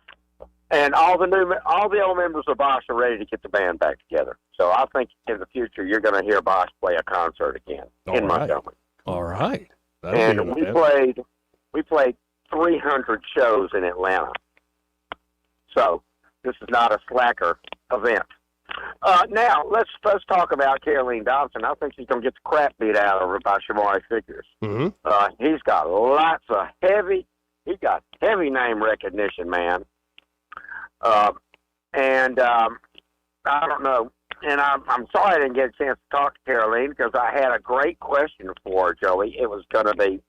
And all the old members of Bosch are ready to get the band back together. So I think in the future you're going to hear Bosch play a concert again in Montgomery. All right. That'll And be an we played 300 shows in Atlanta. So this is not a slacker event. Now let's talk about Caroline Dobson. I think she's going to get the crap beat out of her by Shamari Figures. He's got lots of heavy name recognition, man. And I don't know. And I'm sorry I didn't get a chance to talk to Caroline because I had a great question for her, Joey. It was going to be,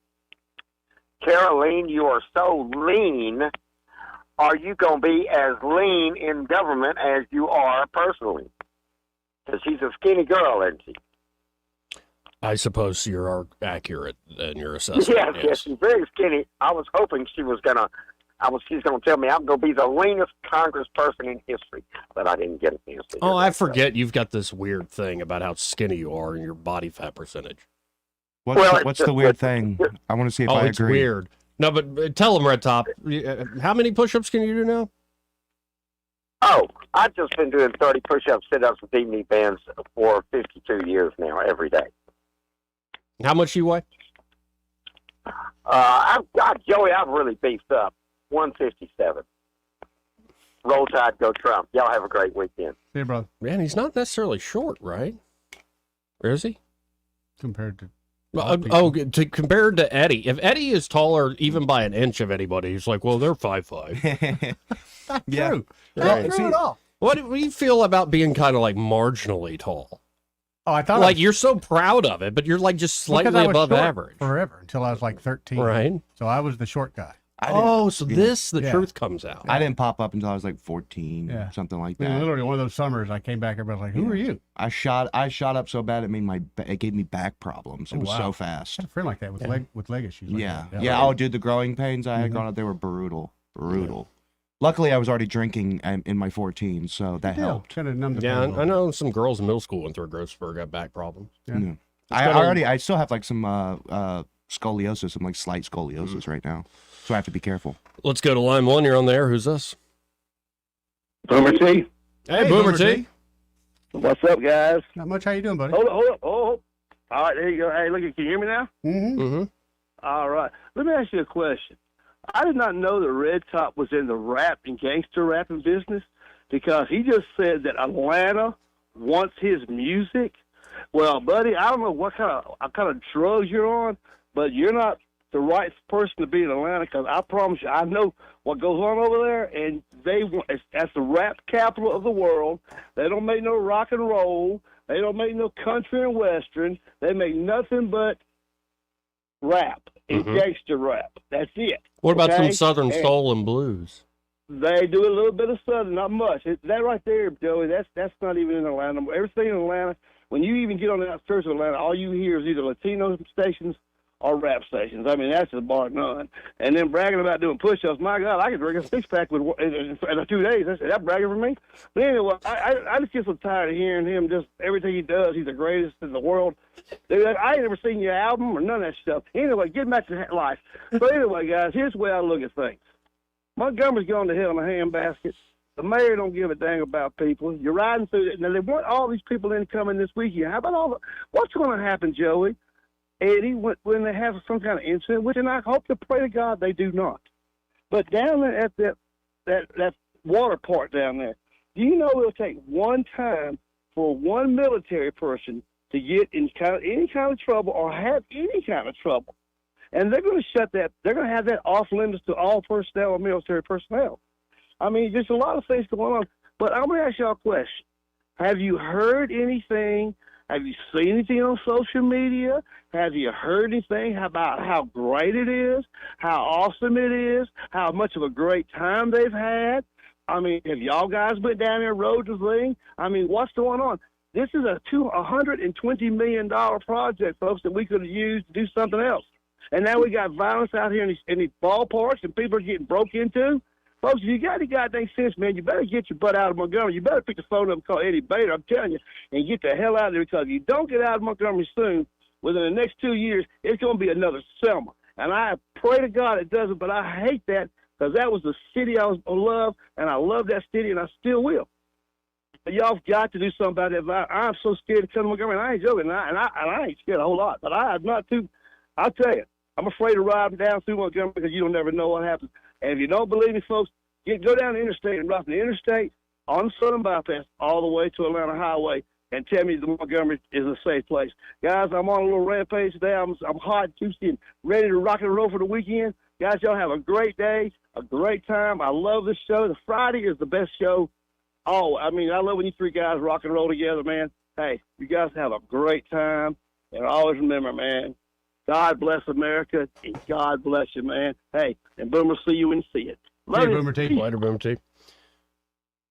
Caroline, you are so lean. Are you going to be as lean in government as you are personally? Because she's a skinny girl, isn't she? I suppose you're accurate in your assessment. Yes, she's very skinny. I was hoping she's going to tell me I'm going to be the leanest congressperson in history, but I didn't get a chance to. Oh, I forget you've got this weird thing about how skinny you are and your body fat percentage. What's the weird thing? I want to see if I it's agree. weird. No, but tell them, Red Top, how many push-ups can you do now? Oh, I've just been doing 30 push-ups, sit-ups, and deep knee bends for 52 years now, every day. How much you weigh? Joey, I've really beefed up. 157. Roll Tide, go Trump. Y'all have a great weekend. See you, brother. Man, he's not necessarily short, right? Or is he? Compared to... compared to Eddie. If Eddie is taller even by an inch of anybody, he's like, well, they're 5'5". Not Yeah. true. Right. Not true at all. What do you feel about being kind of like marginally tall? Oh, I thought Like you're so proud of it, but you're like just because slightly I was above short average. forever until I was like 13. Right. So I was the short guy. The truth comes out. I didn't pop up until I was like 14, Yeah. something like Yeah, that. literally one of those summers I came back, everybody was like, who are you? I shot up so bad it gave me back problems. It Oh, was wow. so fast. I had a friend like that with leg issues. Like Yeah. that. Yeah. Oh, dude, the growing pains I Mm-hmm. had gone up, they were brutal. Luckily, I was already drinking in my 14, so that helped. Kind of numbed the Yeah, pain a little I know some girls in middle school went through a growth spur, got back problems. Yeah. gotta- I still have like some scoliosis, some like slight scoliosis right now, so I have to be careful. Let's go to line one. You're on there. Who's this? Boomer T. Hey, Boomer T. What's up, guys? Not much. How you doing, buddy? Hold up. Oh, all right, there you go. Hey, look, can you hear me now? Mm-hmm. All right. Let me ask you a question. I did not know that Red Top was in the rap and gangster rapping business because he just said that Atlanta wants his music. Well, buddy, I don't know what kind of drugs you're on, but you're not the right person to be in Atlanta because I promise you, I know what goes on over there, and that's the rap capital of the world. They don't make no rock and roll. They don't make no country and western. They make nothing but rap and gangster rap. That's it. What about some okay? Southern And soul and blues? They do a little bit of Southern, not much. That right there, Joey, that's not even in Atlanta. Everything in Atlanta, when you even get on the outskirts of Atlanta, all you hear is either Latino stations or rap stations. I mean, that's just bar none. And then bragging about doing push-ups, my God, I could drink a six-pack in 2 days. That's bragging for me. But anyway, I just get so tired of hearing him just everything he does. He's the greatest in the world. Dude, I ain't never seen your album or none of that stuff. Anyway, get back to life. So anyway, guys, here's the way I look at things. Montgomery's gone to hell in a handbasket. The mayor don't give a dang about people. You're riding through it. Now, they want all these people in coming this weekend. How about what's going to happen, Joey? Eddie, when they have some kind of incident, which, and I hope to pray to God they do not. But down there at that water park down there, do you know it'll take one time for one military person to get in any kind of trouble or have any kind of trouble? And they're going to shut that. They're going to have that off limits to all personnel or military personnel. I mean, there's a lot of things going on. But I'm going to ask y'all a question. Have you heard anything Have you seen anything on social media? Have you heard anything about how great it is, how awesome it is, how much of a great time they've had? I mean, have y'all guys been down there and rode the thing? I mean, what's going on? This is a $120 million project, folks, that we could have used to do something else. And now we got violence out here in these ballparks, and people are getting broke into. Folks, if you got any goddamn sense, man, you better get your butt out of Montgomery. You better pick the phone up and call Eddie Bader, I'm telling you, and get the hell out of there, because if you don't get out of Montgomery soon, within the next 2 years, it's going to be another Selma. And I pray to God it doesn't, but I hate that, because that was the city I love, and I love that city, and I still will. But y'all got to do something about that. I'm so scared to come to Montgomery, and I ain't joking, and I ain't scared a whole lot, but I'm not too. I'll tell you, I'm afraid to ride down through Montgomery because you don't never know what happens. And if you don't believe me, folks, go down the interstate and ride from the interstate on the Southern Bypass all the way to Atlanta Highway and tell me that Montgomery is a safe place. Guys, I'm on a little rampage today. I'm hot and juicy and ready to rock and roll for the weekend. Guys, y'all have a great day, a great time. I love this show. The Friday is the best show. Oh, I mean, I love when you three guys rock and roll together, man. Hey, you guys have a great time. And always remember, man, God bless America, and God bless you, man. Hey, and Boomer, see you when you see it. Love you. Boomer T. Later, Boomer T.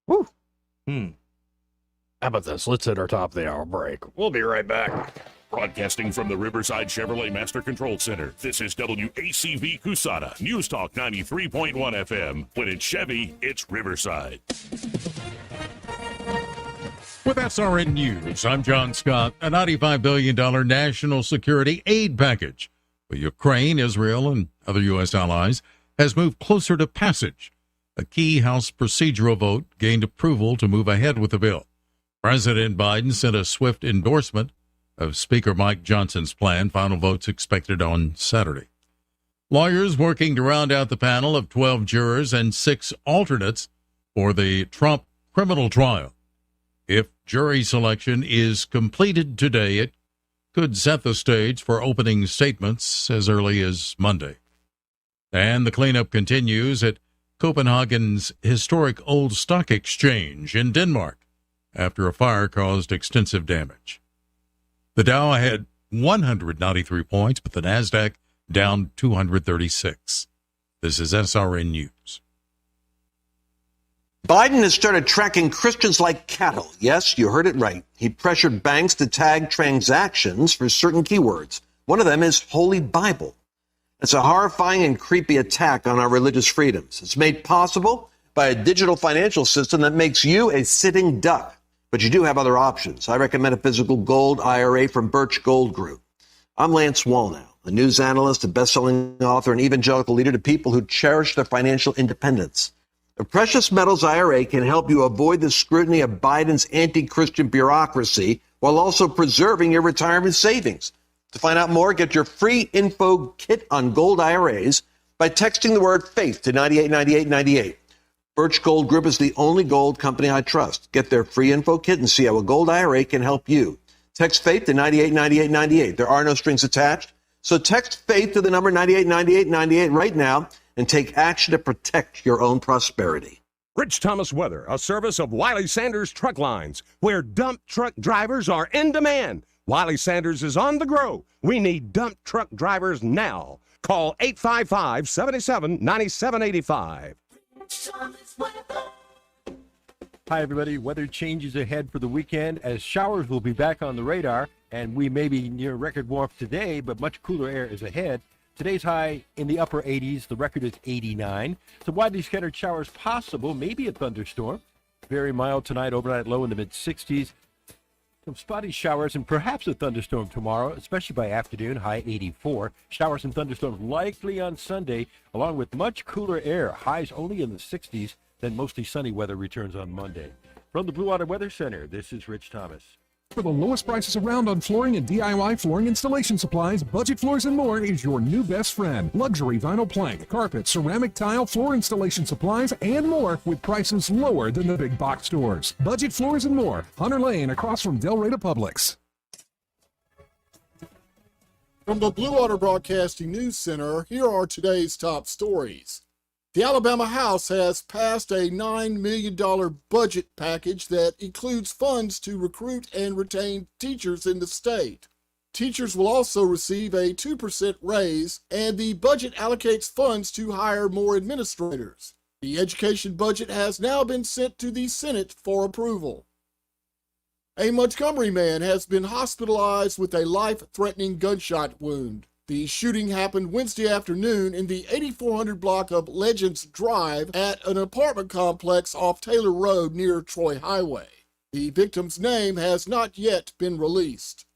Woo. How about this? Let's hit our top of the hour break. We'll be right back. Broadcasting from the Riverside Chevrolet Master Control Center, this is WACV Cusana, News Talk 93.1 FM. When it's Chevy, it's Riverside. With SRN News, I'm John Scott. A $95 billion national security aid package for Ukraine, Israel, and other U.S. allies has moved closer to passage. A key House procedural vote gained approval to move ahead with the bill. President Biden sent a swift endorsement of Speaker Mike Johnson's plan. Final votes expected on Saturday. Lawyers working to round out the panel of 12 jurors and 6 alternates for the Trump criminal trial. If jury selection is completed today, it could set the stage for opening statements as early as Monday. And the cleanup continues at Copenhagen's historic Old Stock Exchange in Denmark after a fire caused extensive damage. The Dow had 193 points, but the Nasdaq down 236. This is SRN News. Biden has started tracking Christians like cattle. Yes, you heard it right. He pressured banks to tag transactions for certain keywords. One of them is Holy Bible. It's a horrifying and creepy attack on our religious freedoms. It's made possible by a digital financial system that makes you a sitting duck. But you do have other options. I recommend a physical gold IRA from Birch Gold Group. I'm Lance Wallnau, a news analyst, a best-selling author, and evangelical leader to people who cherish their financial independence. A precious metals IRA can help you avoid the scrutiny of Biden's anti-Christian bureaucracy while also preserving your retirement savings. To find out more, get your free info kit on gold IRAs by texting the word faith to 989898. Birch Gold Group is the only gold company I trust. Get their free info kit and see how a gold IRA can help you. Text faith to 989898. There are no strings attached. So text faith to the number 989898 right now and take action to protect your own prosperity. Rich Thomas Weather, a service of Wiley Sanders Truck Lines, where dump truck drivers are in demand. Wiley Sanders is on the grow. We need dump truck drivers now. Call 855-77-9785. Hi, everybody. Weather changes ahead for the weekend as showers will be back on the radar, and we may be near record warmth today, but much cooler air is ahead. Today's high in the upper 80s. The record is 89. Some widely scattered showers possible, maybe a thunderstorm. Very mild tonight, overnight low in the mid-60s. Some spotty showers and perhaps a thunderstorm tomorrow, especially by afternoon, high 84. Showers and thunderstorms likely on Sunday, along with much cooler air, highs only in the 60s. Then mostly sunny weather returns on Monday. From the Blue Water Weather Center, this is Rich Thomas. For the lowest prices around on flooring and DIY flooring installation supplies, Budget Floors and More is your new best friend. Luxury vinyl plank, carpet, ceramic tile, floor installation supplies, and more with prices lower than the big box stores. Budget Floors and More, Hunter Lane across from Del Rey to Publix. From the Blue Water Broadcasting News Center, here are today's top stories. The Alabama House has passed a $9 million budget package that includes funds to recruit and retain teachers in the state. Teachers will also receive a 2% raise, and the budget allocates funds to hire more administrators. The education budget has now been sent to the Senate for approval. A Montgomery man has been hospitalized with a life-threatening gunshot wound. The shooting happened Wednesday afternoon in the 8400 block of Legends Drive at an apartment complex off Taylor Road near Troy Highway. The victim's name has not yet been released.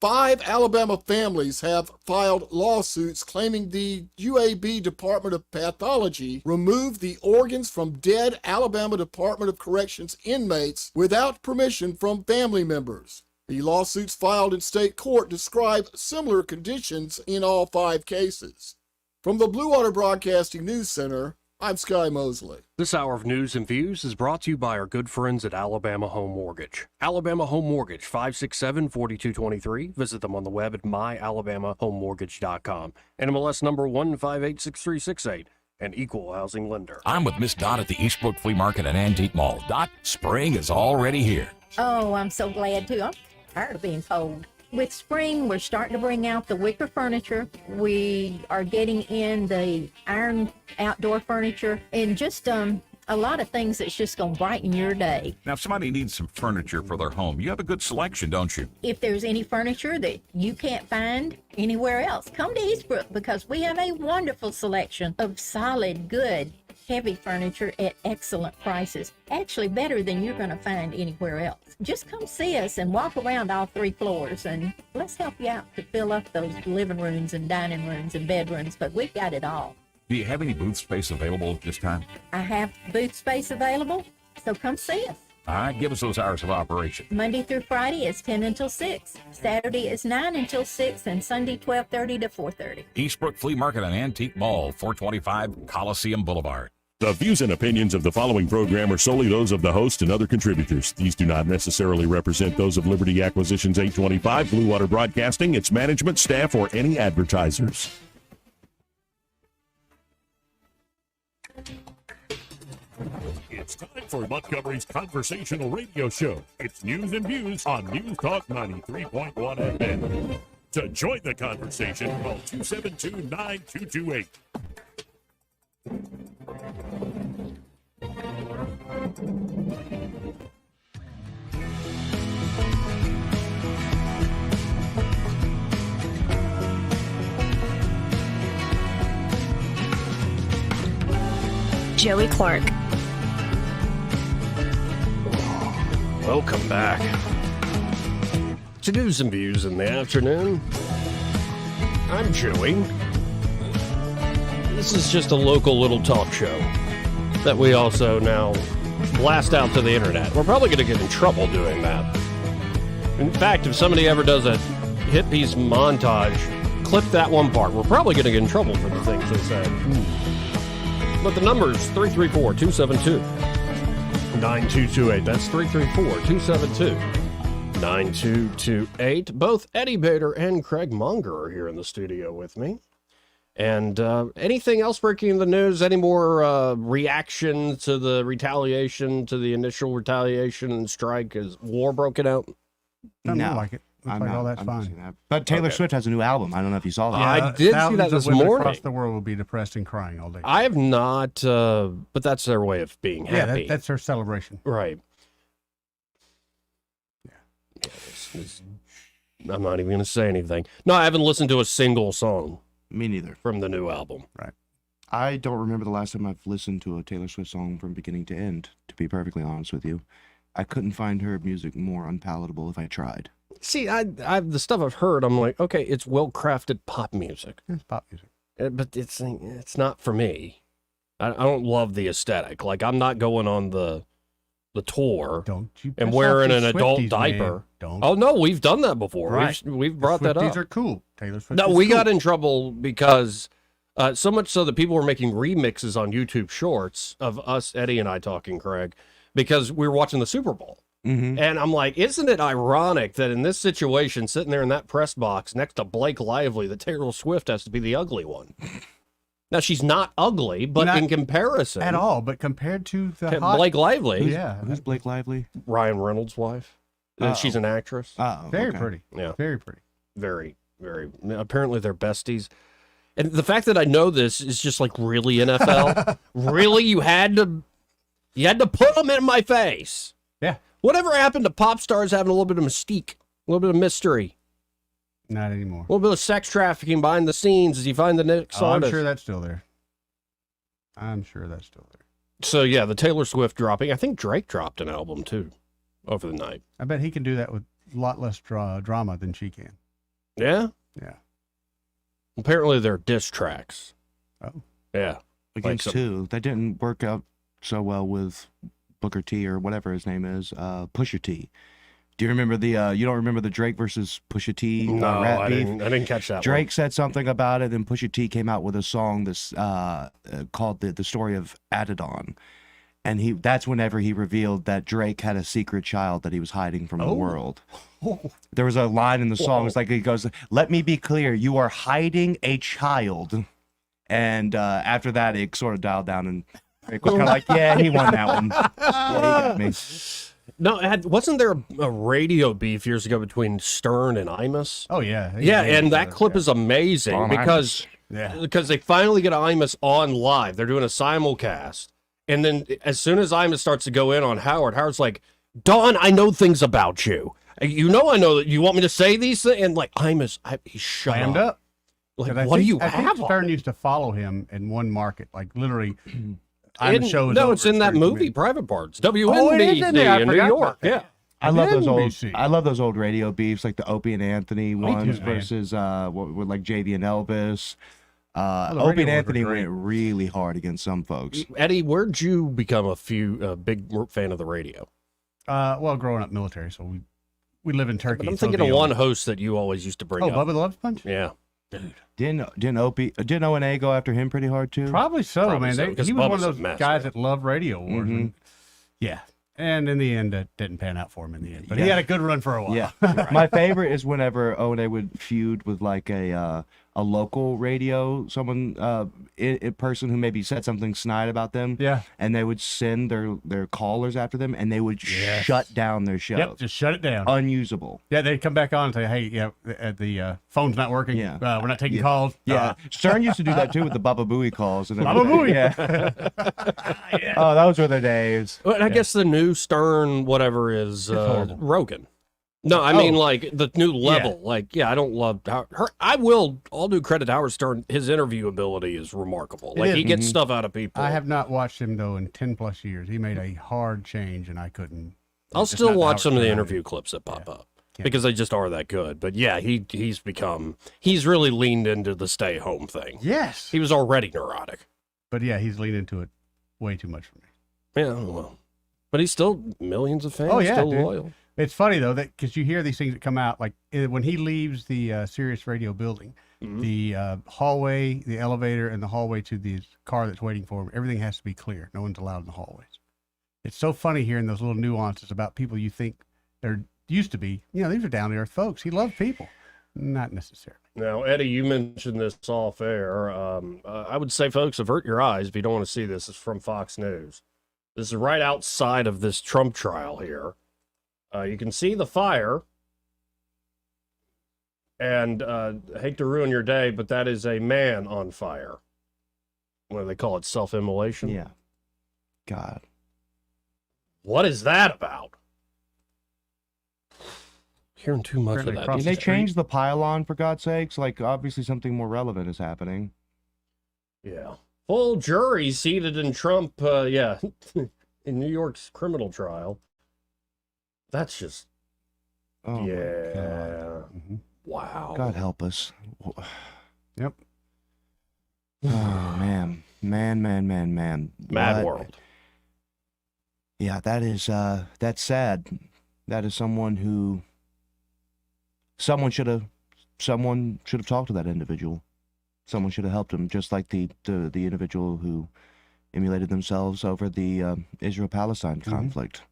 5 Alabama families have filed lawsuits claiming the UAB Department of Pathology removed the organs from dead Alabama Department of Corrections inmates without permission from family members. The lawsuits filed in state court describe similar conditions in all 5 cases. From the Blue Water Broadcasting News Center, I'm Sky Mosley. This hour of news and views is brought to you by our good friends at Alabama Home Mortgage. Alabama Home Mortgage, 567-4223. Visit them on the web at myalabamahomemortgage.com. NMLS number 1586368. An equal housing lender. I'm with Miss Dot at the Eastbrook Flea Market and Antique Mall. Dot, spring is already here. Oh, I'm so glad too. I'm tired of being cold. With spring, we're starting to bring out the wicker furniture. We are getting in the iron outdoor furniture and just a lot of things that's just going to brighten your day. Now, if somebody needs some furniture for their home, you have a good selection, don't you? If there's any furniture that you can't find anywhere else, come to Eastbrook because we have a wonderful selection of solid, good, heavy furniture at excellent prices. Actually, better than you're going to find anywhere else. Just come see us and walk around all 3 floors and let's help you out to fill up those living rooms and dining rooms and bedrooms, but we've got it all. Do you have any booth space available at this time? I have booth space available, so come see us. All right, give us those hours of operation. Monday through Friday is 10 until 6. Saturday is 9 until 6, and Sunday 12:30 to 4:30. Eastbrook Flea Market and Antique Mall, 425 Coliseum Boulevard. The views and opinions of the following program are solely those of the host and other contributors. These do not necessarily represent those of Liberty Acquisitions 825, Blue Water Broadcasting, its management, staff, or any advertisers. It's time for Montgomery's conversational radio show. It's news and views on News Talk 93.1 FM. To join the conversation, call 272-9228. Joey Clark. Welcome back to News and Views in the afternoon. I'm Joey. This is just a local little talk show that we also now blast out to the internet. We're probably going to get in trouble doing that. In fact, if somebody ever does a hippies montage, clip that one part. We're probably going to get in trouble for the things they say. But the number's 334-272-9228. That's 334-272-9228. Both Eddie Bader and Craig Munger are here in the studio with me. And anything else breaking in the news? Any more reaction to the retaliation, to the initial retaliation and strike as war broken out? Doesn't look like it. Looks like all that's fine. That. But Taylor Swift has a new album. I don't know if you saw that. I did see that this morning. Across the world will be depressed and crying all day. I have not, but that's their way of being happy. Yeah, that's their celebration. Right. Yeah, I'm not even going to say anything. No, I haven't listened to a single song. Me neither. From the new album. Right. I don't remember the last time I've listened to a Taylor Swift song from beginning to end, to be perfectly honest with you. I couldn't find her music more unpalatable if I tried. See, the stuff I've heard, I'm like, okay, it's well-crafted pop music. It's pop music. But it's not for me. I don't love the aesthetic. Like, I'm not going on the tour and wearing an adult diaper. Oh, no, we've done that before. Right. We've brought that up. These are cool. Taylor Swift. No, we got in trouble because so much so that people were making remixes on YouTube Shorts of us, Eddie and I talking, Craig, because we were watching the Super Bowl. Mm-hmm. And I'm like, isn't it ironic that in this situation, sitting there in that press box next to Blake Lively, that Taylor Swift has to be the ugly one? Now, she's not ugly, but Not in comparison. at all, but compared to the Blake Lively. Who's Blake Lively? Ryan Reynolds' wife. She's an actress. Very pretty. Yeah. Very pretty. Very, very. Apparently, they're besties. And the fact that I know this is just like really NFL. Really, you had to put them in my face. Yeah. Whatever happened to pop stars having a little bit of mystique, a little bit of mystery, Not anymore. a little bit of sex trafficking behind the scenes as you find the next I'm artist? sure that's still there. I'm sure that's still there. So yeah, the Taylor Swift dropping. I think Drake dropped an album too over the night. I bet he can do that with a lot less drama than she can. Yeah. Yeah. Apparently, they're diss tracks. Oh. Yeah. Against some- who? That didn't work out so well with Booker T or whatever his name is, Pusha T. Do you remember you don't remember the Drake versus Pusha T No, rap I beef? didn't catch that. Drake said something about it, and Pusha T came out with a song called the Story of Adidon. And that's whenever he revealed that Drake had a secret child that he was hiding from the world. There was a line in the song, it's like he goes, "Let me be clear, you are hiding a child." And after that, it sort of dialed down, and Drake was kind of like, "Yeah, he won that one. Yeah, he got me." No, wasn't there a radio beef years ago between Stern and Imus? Oh yeah. Yeah, and that clip is amazing On because Yeah. because they finally get Imus on live. They're doing a simulcast, and then as soon as Imus starts to go in on Howard, Howard's like, "Dawn, I know things about you. You know I know that you want me to say these things." And like Imus, he shut Slammed up. up. Like, 'Cause what do you I have? think Stern used to follow him in one market, like literally. I'm show is no, over, it's in that Stern movie, committed. Private Parts, Oh, it is WNBC in there. I in New forgot York. about that. Yeah. I love NBC. those old radio beefs, like the Opie and Anthony ones too, man. versus with like JV and Elvis. the Opie and radio ones were Anthony great. went really hard against some folks. Eddie, where'd you become a big fan of the radio? Well, growing up military, so we live in Turkey. But I'm so thinking the of one host that you always used to bring Oh, up. Bubba the Love Sponge. Yeah. Didn't O&A go after him pretty hard too? Probably so, Probably man. so, He because was one Bubba's of a those mess, guys man. that loved radio wars. Mhm. And, yeah, and in the end, it didn't pan out for him in the end. But he Yeah. had a good run for a while. Yeah. My favorite is whenever O&A would feud with like a local radio, someone a person who maybe said something snide about them. Yeah. And they would send their callers after them, and they would Yes. shut down their show. Yep, just shut it down. Unusable. Yeah, they'd come back on and say, "Hey, yeah, the phone's not working. Yeah. We're not taking calls." Yeah, Stern used to do that too with the Baba Booey calls. And Baba everything. Booey. Yeah. Oh, those were the days. Well, I guess the new Stern, whatever, is horrible. Rogan. No, I mean like the new level. Like, yeah, I don't love her. I'll do credit to Howard Stern. His interview ability is remarkable. It Like is. he gets stuff out of people. I have not watched him though in 10+ years. He made a hard change, and I couldn't. I'll it's still not watch some of the Howard Stern. interview clips that pop up Yeah. because they just are that good. But yeah, he's really leaned into the stay home thing. Yes, He was already neurotic. but yeah, he's leaned into it way too much for me. Yeah, well, but he's still millions of fans. Oh, yeah, still dude. loyal. It's funny though that because you hear these things that come out like when he leaves the Sirius Radio building, the hallway, the elevator, and the hallway to the car that's waiting for him, everything has to be clear. No one's allowed in the hallways. It's so funny hearing those little nuances about people you think they're used to be. You know, these are down to earth folks. He loved people, not necessarily. Now, Eddie, you mentioned this off air. I would say, folks, avert your eyes if you don't want to see this. It's from Fox News. This is right outside of this Trump trial here. You can see the fire. And I hate to ruin your day, but that is a man on fire. What do they call it? Self-immolation? Yeah. God. What is that about? Hearing too much of that. Can they change the pylon for God's sakes? Like obviously something more relevant is happening. Yeah. Full jury seated in Trump, in New York's criminal trial. That's just, Oh my yeah. God. Wow. God help us. Yep. Oh man. Man. Mad What- world. Yeah, that is that's sad. That is someone should have talked to that individual. Someone should have helped him, just like the individual who emulated themselves over the Israel-Palestine conflict.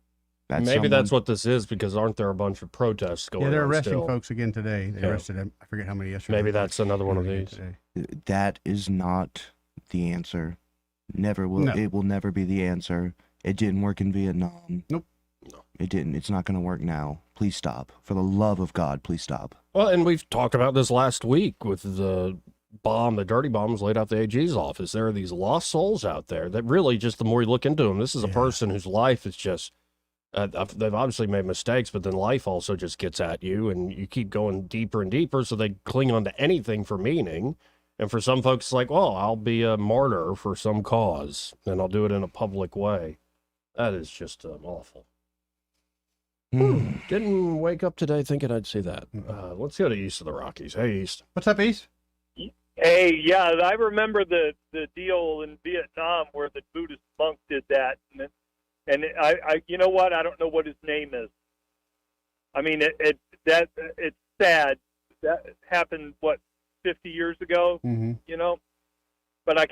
Maybe that's what this is, because aren't there a bunch of protests going on? Yeah, they're arresting still? folks again today. They Yeah. arrested him. I forget how many yesterday. Maybe that's another one of these. That is not the answer. Never will. No. It will never be the answer. It didn't work in Vietnam. Nope. No. It didn't. It's not going to work now. Please stop. For the love of God, please stop. Well, and we've talked about this last week with the dirty bombs laid out the AG's office. There are these lost souls out there that really just, the more you look into them, this is a person whose life is just, they've obviously made mistakes, but then life also just gets at you and you keep going deeper and deeper. So they cling on to anything for meaning. And for some folks, it's like, well, I'll be a martyr for some cause and I'll do it in a public way. That is just awful. Didn't wake up today thinking I'd see that. Let's go to East of the Rockies. Hey, East. What's up, East? Hey, yeah, I remember the deal in Vietnam where the Buddhist monk did that, and I you know what? I don't know what his name is. I mean, it's sad. That happened 50 years ago, you know, but I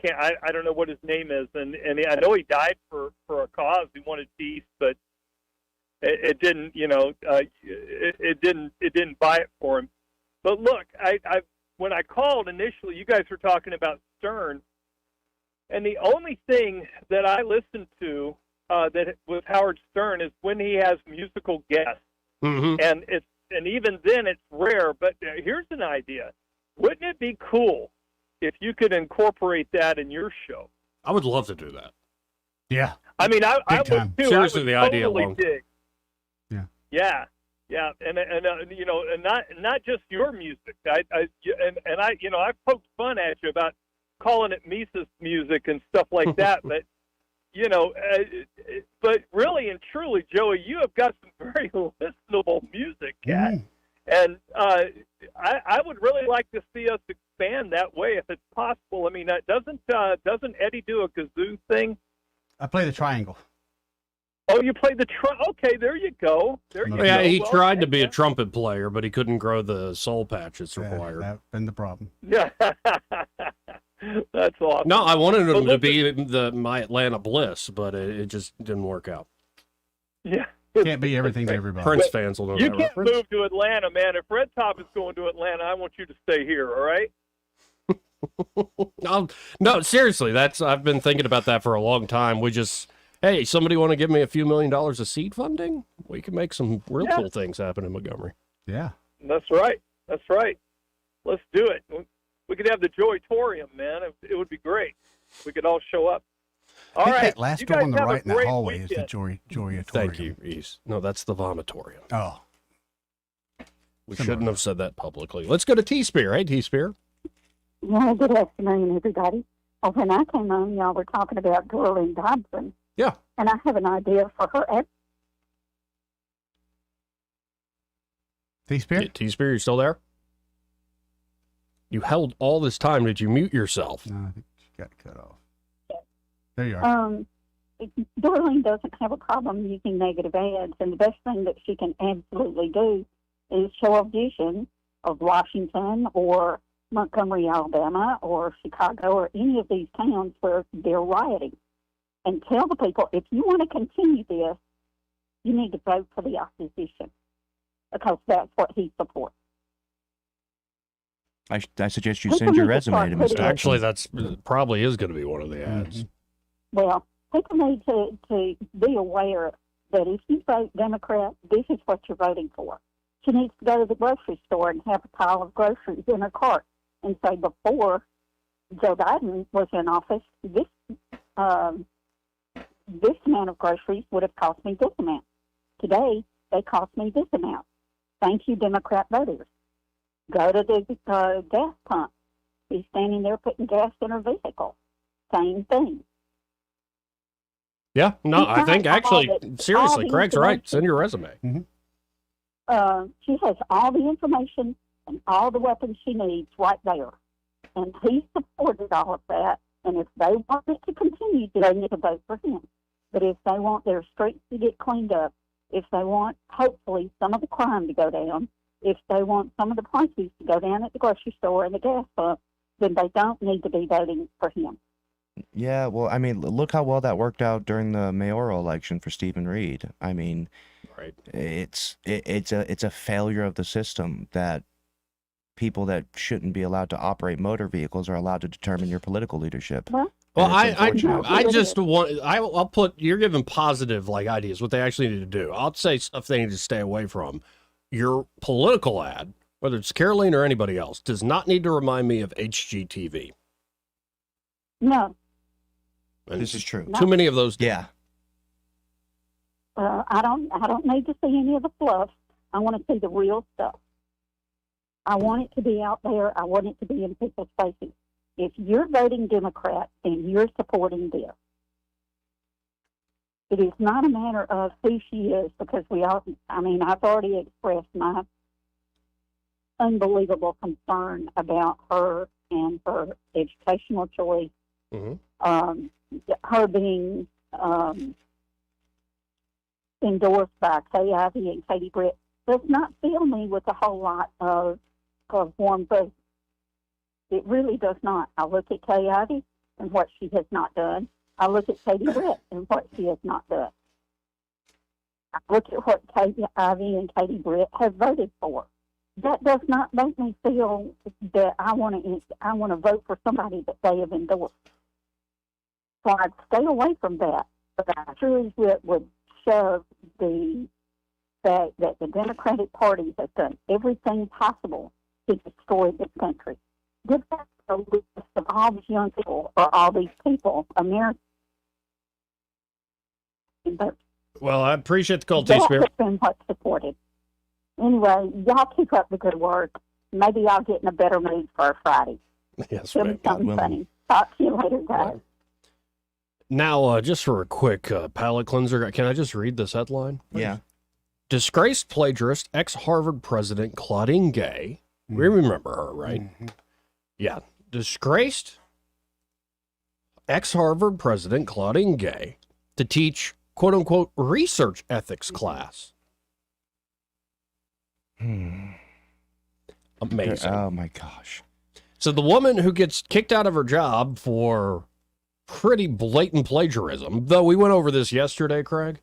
don't know what his name is, and I know he died for a cause. He wanted peace, but it didn't, you know, it didn't buy it for him. But look, when I called initially, you guys were talking about Stern, and the only thing that I listened to that was Howard Stern is when he has musical guests, and even then it's rare. But here's an idea: wouldn't it be cool if you could incorporate that in your show? I would love to do that. Yeah. I mean, I would too. Seriously, I would the idea totally alone. dig. Yeah. Yeah, and you know, and not just your music. I you know, I've poked fun at you about calling it Mises music and stuff like that, but you know, but really and truly, Joey, you have got some very listenable music, cat. And I would really like to see us expand that way if it's possible. I mean, doesn't Eddie do a kazoo thing? I play the triangle. Oh, you play the okay, there you go. There you go. Yeah, he Well, tried to be a trumpet player, but he couldn't grow the soul patch it's required. That's been the problem. Yeah. That's awesome. No, I wanted him Well, to be my Atlanta Bliss, but it just didn't work out. Yeah. Can't be everything to everybody. Prince fans will know You that can't reference. move to Atlanta, man. If Red Top is going to Atlanta, I want you to stay here, all right? No, seriously, I've been thinking about that for a long time. Hey, somebody want to give me a few $1 million of seed funding? We can make some real cool things happen in Montgomery. Yeah. That's right. That's right. Let's do it. We could have the Joytorium, man. It would be great. We could all show up. All right. That last You door guys on the have a right in that great hallway is the weekend. Joyatorium. Thank you, East. No, that's the vomitorium. Oh. We shouldn't have said that publicly. Let's go to T-Spear. Hey, T-Spear. Yeah, good afternoon, everybody. Well, when I came on, y'all were talking about Doreen Dobson. Yeah. And I have an idea for her. T-Spear? T-Spear, you still there? You held all this time. Did you mute yourself? No, I think she got cut off. There you are. Doreen doesn't have a problem using negative ads, and the best thing that she can absolutely do is show a vision of Washington or Montgomery, Alabama, or Chicago, or any of these towns where they're rioting, and tell the people, if you want to continue this, you need to vote for the opposition, because that's what he supports. I suggest you send your resume to Mr. Actually, that's probably is going to be one of the ads. Well, people need to be aware that if you vote Democrat, this is what you're voting for. She needs to go to the grocery store and have a pile of groceries in her cart and say, before Joe Biden was in office, this amount of groceries would have cost me this amount. Today, they cost me this amount. Thank you, Democrat voters. Go to the gas pump. Be standing there putting gas in her vehicle. Same thing. Yeah, no, I think actually, all seriously, the Craig's right. information. Send your resume. She has all the information and all the weapons she needs right there. And he supported all of that. And if they want it to continue, they need to vote for him. But if they want their streets to get cleaned up, if they want, hopefully, some of the crime to go down, if they want some of the prices to go down at the grocery store and the gas pump, then they don't need to be voting for him. Yeah, well, I mean, look how well that worked out during the mayoral election for Stephen Reed. I mean, right? It's a failure of the system that people that shouldn't be allowed to operate motor vehicles are allowed to determine your political leadership. Well, And it's I unfortunate. just want, I'll put, you're giving positive like ideas, what they actually need to do. I'll say stuff they need to stay away from. Your political ad, whether it's Caroline or anybody else, does not need to remind me of HGTV. No. And This is true. Too many of those. Yeah. I don't need to see any of the fluff. I want to see the real stuff. I want it to be out there. I want it to be in people's faces. If you're voting Democrat, then you're supporting this. It is not a matter of who she is, because I've already expressed my unbelievable concern about her and her educational choice. Her being endorsed by Kay Ivey and Katie Britt does not fill me with a whole lot of warm fuzzies. It really does not. I look at Kay Ivey and what she has not done. I look at Katie Britt and what she has not done. I look at what Katie Ivey and Katie Britt have voted for. That does not make me feel that I want to vote for somebody that they have endorsed. So I'd stay away from that. But I sure would shove the fact that the Democratic Party has done everything possible to destroy this country. Give that a list of all these young people, or all these people, Americans. Well, I appreciate the call, That T-Spirit. has been what's supported. Anyway, y'all keep up the good work. Maybe I'll get in a better mood for a Friday. Yes, Tell me something funny. Talk to you later, guys. Now, just for a quick palate cleanser, can I just read this headline? Yeah. Disgraced plagiarist, ex-Harvard president Claudine Gay. We remember her, right? Yeah. Disgraced ex-Harvard president Claudine Gay to teach, quote-unquote, research ethics class. Amazing. Oh, my gosh. So the woman who gets kicked out of her job for pretty blatant plagiarism, though we went over this yesterday, Craig,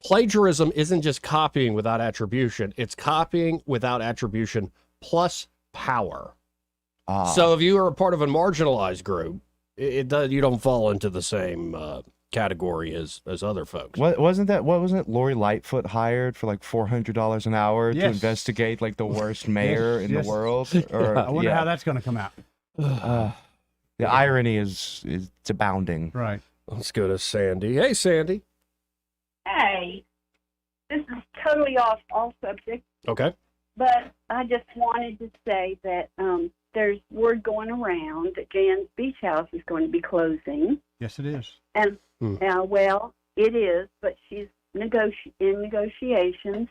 plagiarism isn't just copying without attribution. It's copying without attribution plus power. So if you are a part of a marginalized group, you don't fall into the same category as other folks. What wasn't Lori Lightfoot hired for like $400 an hour to Yes. investigate like the worst mayor in the world? Or, I wonder how that's going to come out. The irony is it's abounding. Right. Let's go to Sandy. Hey, Sandy. Hey, this is totally off subject, Okay. but I just wanted to say that there's word going around that Jan's Beach House is going to be closing. Yes, it is. And well, it is, but she's in negotiations,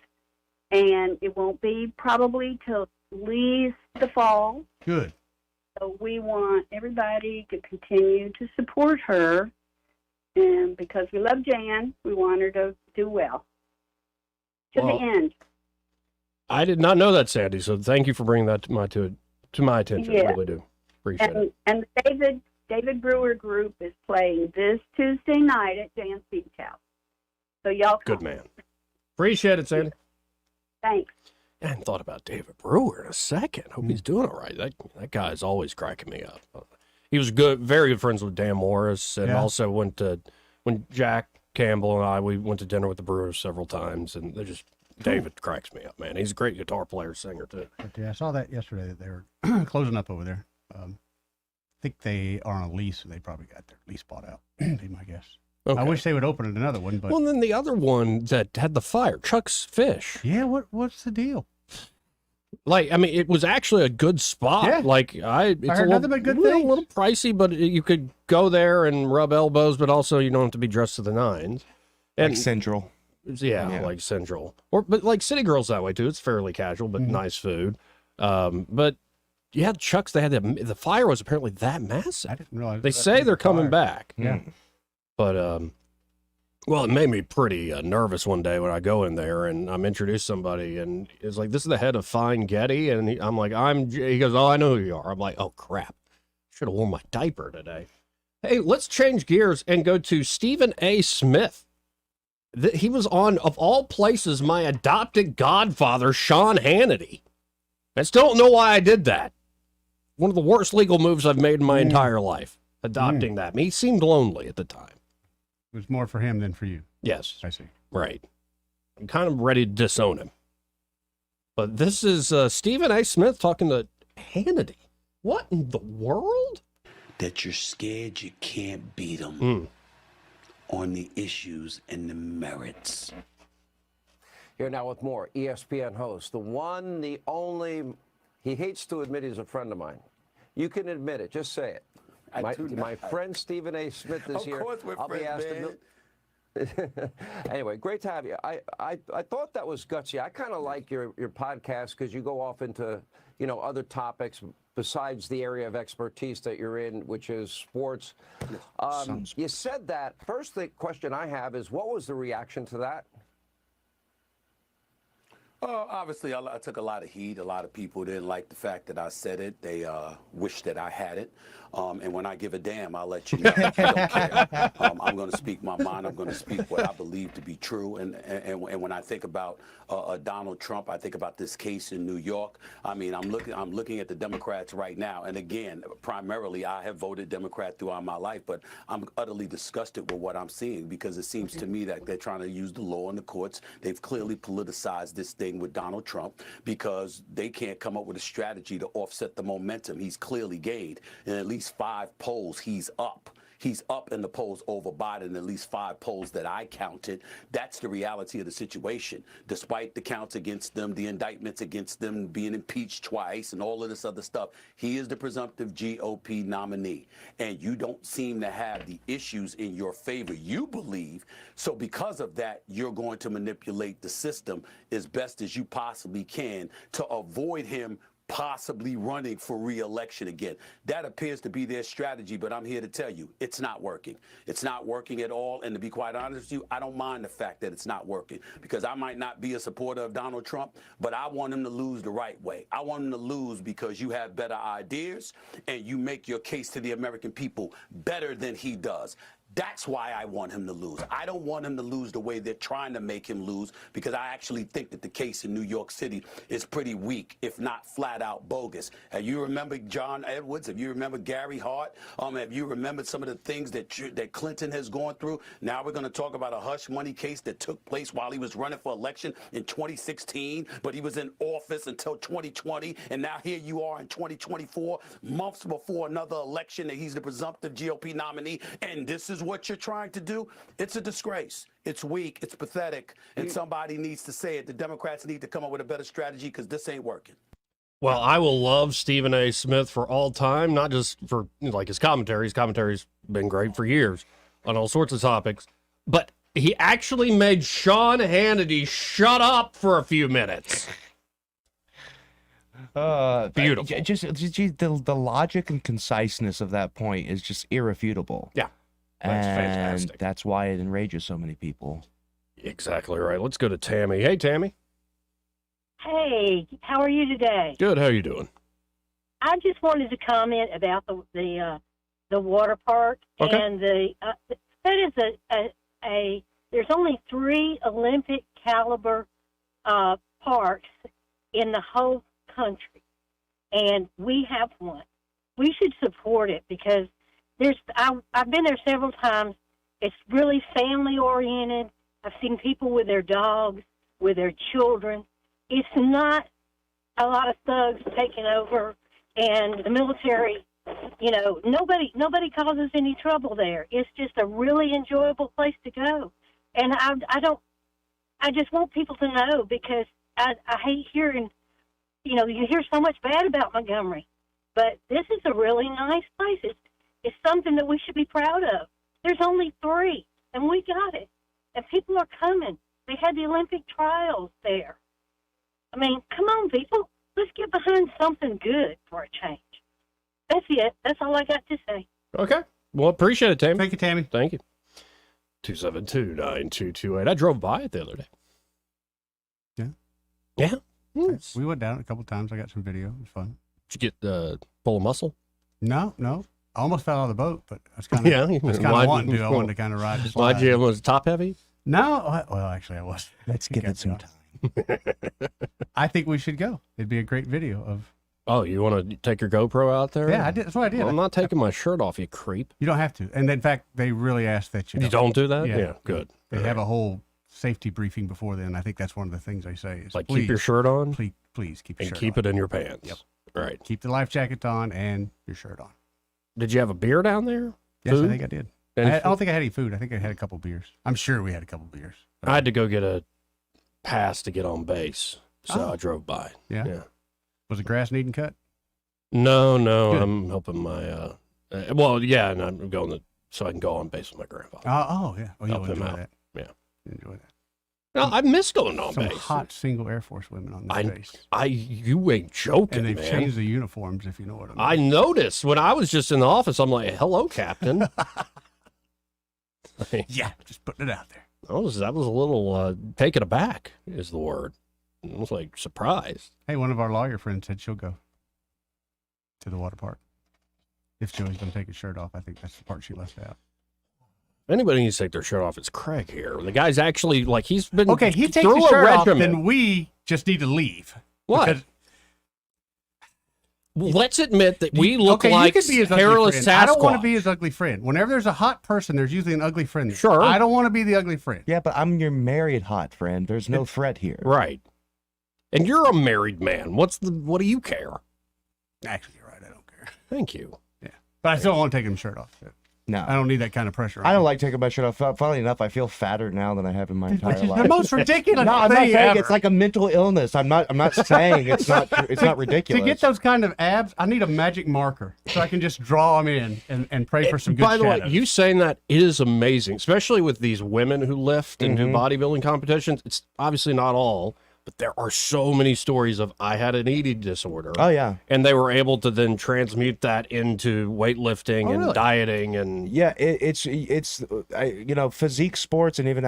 and it won't be probably till at least the fall. Good. So we want everybody to continue to support her, and because we love Jan, we want her to do well to Well, the end. I did not know that, Sandy, so thank you for bringing that to my attention. I Yeah. really do. Appreciate it. And the David Brewer group is playing this Tuesday night at Jan's Beach House. So y'all come. Good man. Appreciate it, Sandy. Thanks. I hadn't thought about David Brewer in a second. Hope he's doing all right. That guy is always cracking me up. He was very good friends with Dan Morris, and also when Jack Campbell and we went to dinner with the Brewers several times, and David cracks me up, man. He's a great guitar player, singer too. But yeah, I saw that yesterday that they were closing up over there. I think they are on a lease, so they probably got their lease bought out. Be my guess. Okay. I wish they would open another one, but Well, then the other one that had the fire, Chuck's Fish. yeah, what's the deal? Like, I mean, it was actually a good spot. Yeah. Like, it's heard a nothing but good a things. little pricey, but you could go there and rub elbows, but also you don't have to be dressed to the nines. Like Central. Yeah, like Central. But like City Girls that way too. It's fairly casual, but nice food. But yeah, Chuck's, they had the fire was apparently that massive. I didn't realize. They that say was they're a coming fire. back. Yeah. But well, it made me pretty nervous one day when I go in there and I'm introduced to somebody and it's like, this is the head of Fine Getty, and I'm like, he goes, oh, I know who you are. I'm like, oh crap, should have worn my diaper today. Hey, let's change gears and go to Stephen A. Smith. He was on, of all places, my adopted godfather, Sean Hannity. I still don't know why I did that. One of the worst legal moves I've made in my entire life, adopting that. He seemed lonely at the time. It was more for him than for you. Yes. I see. Right. I'm kind of ready to disown him. But this is Stephen A. Smith talking to Hannity. What in the world? That you're scared you can't beat them on the issues and the merits. Here now with more. ESPN host, the one, the only, he hates to admit he's a friend of mine. You can admit it. Just say it. My friend Stephen A. Smith is here. Of course we're I'll be asked to Anyway, great to have you. I thought that was gutsy. I kind of like your podcast because you go off into, other topics besides the area of expertise that you're in, which is sports. You said that. First, the question I have is, what was the reaction to that? Obviously, I took a lot of heat. A lot of people didn't like the fact that I said it. They wish that I had it. And when I give a damn, I'll let you know. I don't care. I'm going to speak my mind. I'm going to speak what I believe to be true. And when I think about Donald Trump, I think about this case in New York. I mean, I'm looking at the Democrats right now. And again, primarily, I have voted Democrat throughout my life, but I'm utterly disgusted with what I'm seeing because it seems to me that they're trying to use the law in the courts. They've clearly politicized this thing with Donald Trump because they can't come up with a strategy to offset the momentum he's clearly gained. In at least 5 polls, he's up. He's up in the polls over Biden, at least 5 polls that I counted. That's the reality of the situation. Despite the counts against them, the indictments against them, being impeached twice and all of this other stuff, he is the presumptive GOP nominee. And you don't seem to have the issues in your favor you believe. So because of that, you're going to manipulate the system as best as you possibly can to avoid him possibly running for re-election again. That appears to be their strategy, but I'm here to tell you, it's not working. It's not working at all, and to be quite honest with you, I don't mind the fact that it's not working, because I might not be a supporter of Donald Trump, but I want him to lose the right way. I want him to lose because you have better ideas, and you make your case to the American people better than he does. That's why I want him to lose. I don't want him to lose the way they're trying to make him lose, because I actually think that the case in New York City is pretty weak, if not flat out bogus. Have you remembered John Edwards? Have you remembered Gary Hart? Have you remembered some of the things that Clinton has gone through? Now we're going to talk about a hush money case that took place while he was running for election in 2016, but he was in office until 2020, and now here you are in 2024, months before another election, that he's the presumptive GOP nominee, and this is what you're trying to do. It's a disgrace. It's weak. It's pathetic. And somebody needs to say it. The Democrats need to come up with a better strategy, because this ain't working. Well, I will love Stephen A. Smith for all time, not just for like his commentary. His commentary's been great for years on all sorts of topics. But he actually made Sean Hannity shut up for a few minutes. Beautiful. Just the logic and conciseness of that point is just irrefutable. Yeah. That's fantastic. That's why it enrages so many people. Exactly right. Let's go to Tammy. Hey, Tammy. Hey, how are you today? Good. How are you doing? I just wanted to comment about the water park, Okay. and that is a there's only 3 Olympic caliber parks in the whole country, and we have one. We should support it, because I've been there several times. It's really family oriented. I've seen people with their dogs, with their children. It's not a lot of thugs taking over, and the military. Nobody causes any trouble there. It's just a really enjoyable place to go, and I just want people to know, because I hate hearing, you hear so much bad about Montgomery, but this is a really nice place. It's something that we should be proud of. There's only 3, and we got it. And people are coming. They had the Olympic trials there. I mean, come on, people. Let's get behind something good for a change. That's it. That's all I got to say. Okay. Well, appreciate it, Tammy. Thank you, Tammy. Thank you. 272-9228. I drove by it the other day. Yeah. Yeah. We went down a couple times. I got some video. It was fun. Did you get full of muscle? No. I almost fell out of the boat, but I was kind of wanting to. I wanted to kind of ride the slide. Why'd you? Was it top heavy? No. Well, actually, I was. Let's give it some time. I think we should go. It'd be a great video of. Oh, you want to take your GoPro out there? Yeah, I did. That's what I did. Well, I'm not taking my shirt off, you creep. You don't have to. And in fact, they really ask that you. You don't do that? Yeah, good. They have a whole safety briefing before then. I think that's one of the things they say is like keep your shirt on. Please keep your and shirt keep on. it in your pants. Yep. Right. Keep the life jacket on and your shirt on. Did you have a beer down there? Yes, Food? I think I did. I don't think I had any food. I think I had a couple beers. I'm sure we had a couple beers. I had to go get a pass to get on base, so I drove by. Yeah. Was the grass needing cut? No, Good. I'm helping my. Well, yeah, and I'm going so I can go on base with my grandfather. Oh, yeah. Oh, Help you'll him enjoy out. that. Yeah. You enjoy that. No, I miss going on Some base. hot single Air Force women on this base. You ain't joking, And they've man. changed the uniforms, if you know what I mean. I noticed when I was just in the office. I'm like, "Hello, Captain." Yeah, just putting it out there. That was a little taken aback, is the word. I was like surprised. Hey, one of our lawyer friends said she'll go to the water park. If Joey's going to take his shirt off, I think that's the part she left out. If anybody needs to take their shirt off, it's Craig here. The guy's actually like he's been Okay, he takes through his a shirt off, regimen. then we just need to leave. What? Because Let's admit that we look okay, like you could be his ugly hairless friend. Sasquatch. I don't want to be his ugly friend. Whenever there's a hot person, there's usually an ugly friend there. Sure. I don't want to be the ugly friend. Yeah, but I'm your married hot friend. There's no threat here. Right. And you're a married man. What do you care? Actually, you're right. I don't care. Thank you. Yeah. But I still don't want to take his shirt off. No. I don't need that kind of pressure on I don't me. like taking my shirt off. Funnily enough, I feel fatter now than I have in my entire Which is life. the most ridiculous No, I'm not thing saying ever. it's like a mental illness. I'm not saying it's not ridiculous. To get those kind of abs, I need a magic marker so I can just draw them in and pray for some good By the way, shadows. you saying that is amazing, especially with these women who lift and do bodybuilding competitions. It's obviously not all, but there are so many stories of I had an eating disorder. Oh, yeah. And they were able to then transmute that into weightlifting and really? dieting and Yeah, it's physique sports and even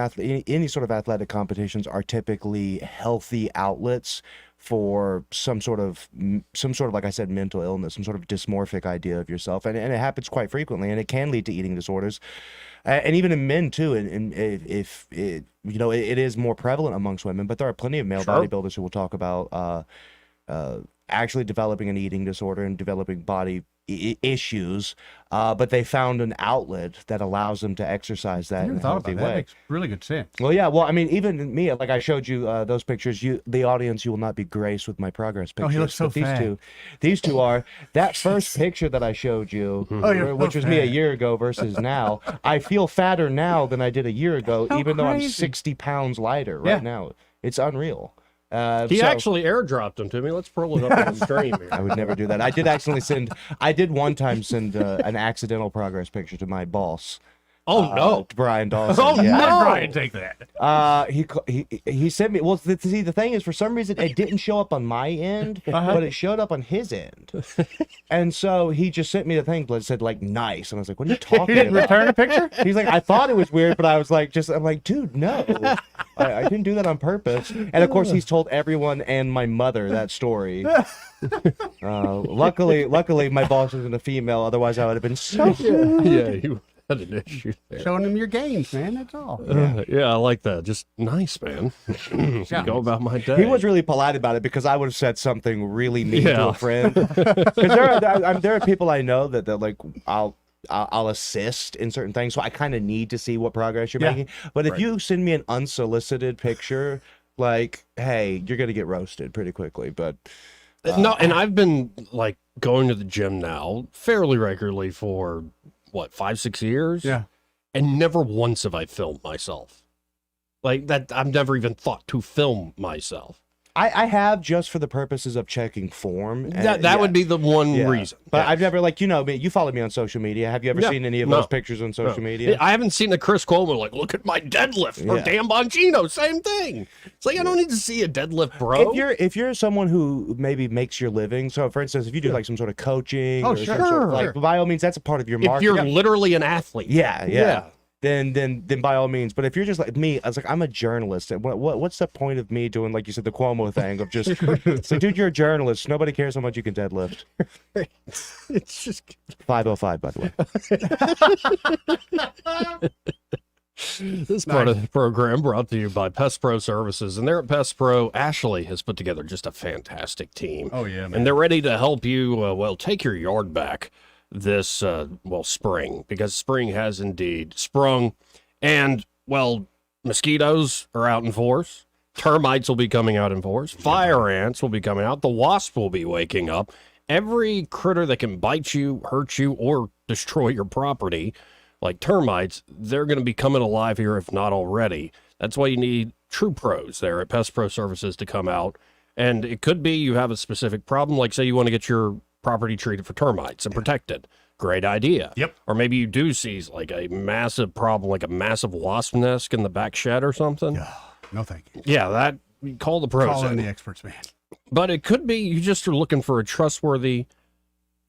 any sort of athletic competitions are typically healthy outlets for some sort of like I said, mental illness, some sort of dysmorphic idea of yourself, and it happens quite frequently, and it can lead to eating disorders, and even in men too. And if it is more prevalent amongst women, but there are plenty of male Sure. bodybuilders who will talk about actually developing an eating disorder and developing body issues, but they found an outlet that allows them to exercise that I in never a thought healthy about that. That way. makes really good sense. Well, yeah. Well, I mean, even me, like I showed you those pictures. The audience, you will not be graced with my progress pictures. Oh, he looks so but these fat. these two are that first picture that I showed you, Oh, you're which so was me a fat. year ago versus now. I feel fatter now than I did a year ago, How even though I'm crazy. 60 pounds lighter right Yeah. now. It's unreal. he So- actually airdropped them to me. Let's pull it up on the stream here. I would never do that. I did one time send an accidental progress picture to my boss. Oh no, Brian Dawson. Oh, yeah. no. Brian, take that. He sent me. Well, see, the thing is, for some reason, it didn't show up on my end, but it showed up on his end. And so he just sent me the thing that said like "nice," and I was like, "What are you talking He didn't about?" return a picture? He's like, "I thought it was weird, but I was like, I'm like, dude, no, I didn't do that on purpose." And of course, he's told everyone and my mother that story. Luckily, my boss isn't a female. Otherwise, I would have been so. Yeah, you had an issue there. Showing them your games, man. That's all. Yeah, I like that. Just nice, man. Go about my day. He was really polite about it because I would have said something really mean to Yeah. a friend. Because there are people I know that like I'll assist in certain things, so I kind of need to see what progress you're Yeah. making. But if Right. you send me an unsolicited picture, like, hey, you're gonna get roasted pretty quickly. But No, and I've been like going to the gym now fairly regularly for what 5-6 years. Yeah. And never once have I filmed myself. Like that, I've never even thought to film myself. I have just for the purposes of checking form. and- That yeah. would be the one Yeah. reason. But Yeah. I've never you follow me on social media. Have you ever Yeah. seen any of No. those pictures on social No. media? I haven't seen the Chris Coleman like, look at my deadlift or Yeah. Dan Bongino, same thing. It's like I don't need to see a deadlift, bro. If you're someone who maybe makes your living, so for instance, if you do like some sort of coaching, Oh, or sure. some sort of, like Sure. by all means, that's a part of your If market. you're literally an athlete. yeah. Then by all means. But if you're just like me, I was like, I'm a journalist. And what's the point of me doing, like you said, the Cuomo thing of just it's like, dude, you're a journalist. Nobody cares how much you can deadlift. It's just 505, by the way. This part of the program brought to you by Pest Pro Services. And there at Pest Pro, Ashley has put together just a fantastic team. Oh, yeah, man. And they're ready to help you, take your yard back this, spring, because spring has indeed sprung. And, mosquitoes are out in force. Termites will be coming out in force. Fire ants will be coming out. The wasp will be waking up. Every critter that can bite you, hurt you, or destroy your property, like termites, they're going to be coming alive here, if not already. That's why you need true pros there at Pest Pro Services to come out. And it could be you have a specific problem, like say you want to get your property treated for termites and protected. Great idea. Yep. Or maybe you do see like a massive problem, like a massive wasp nest in the back shed or something. No, thank you. Yeah, call the pros. Call in in. the experts, man. But it could be you just are looking for a trustworthy,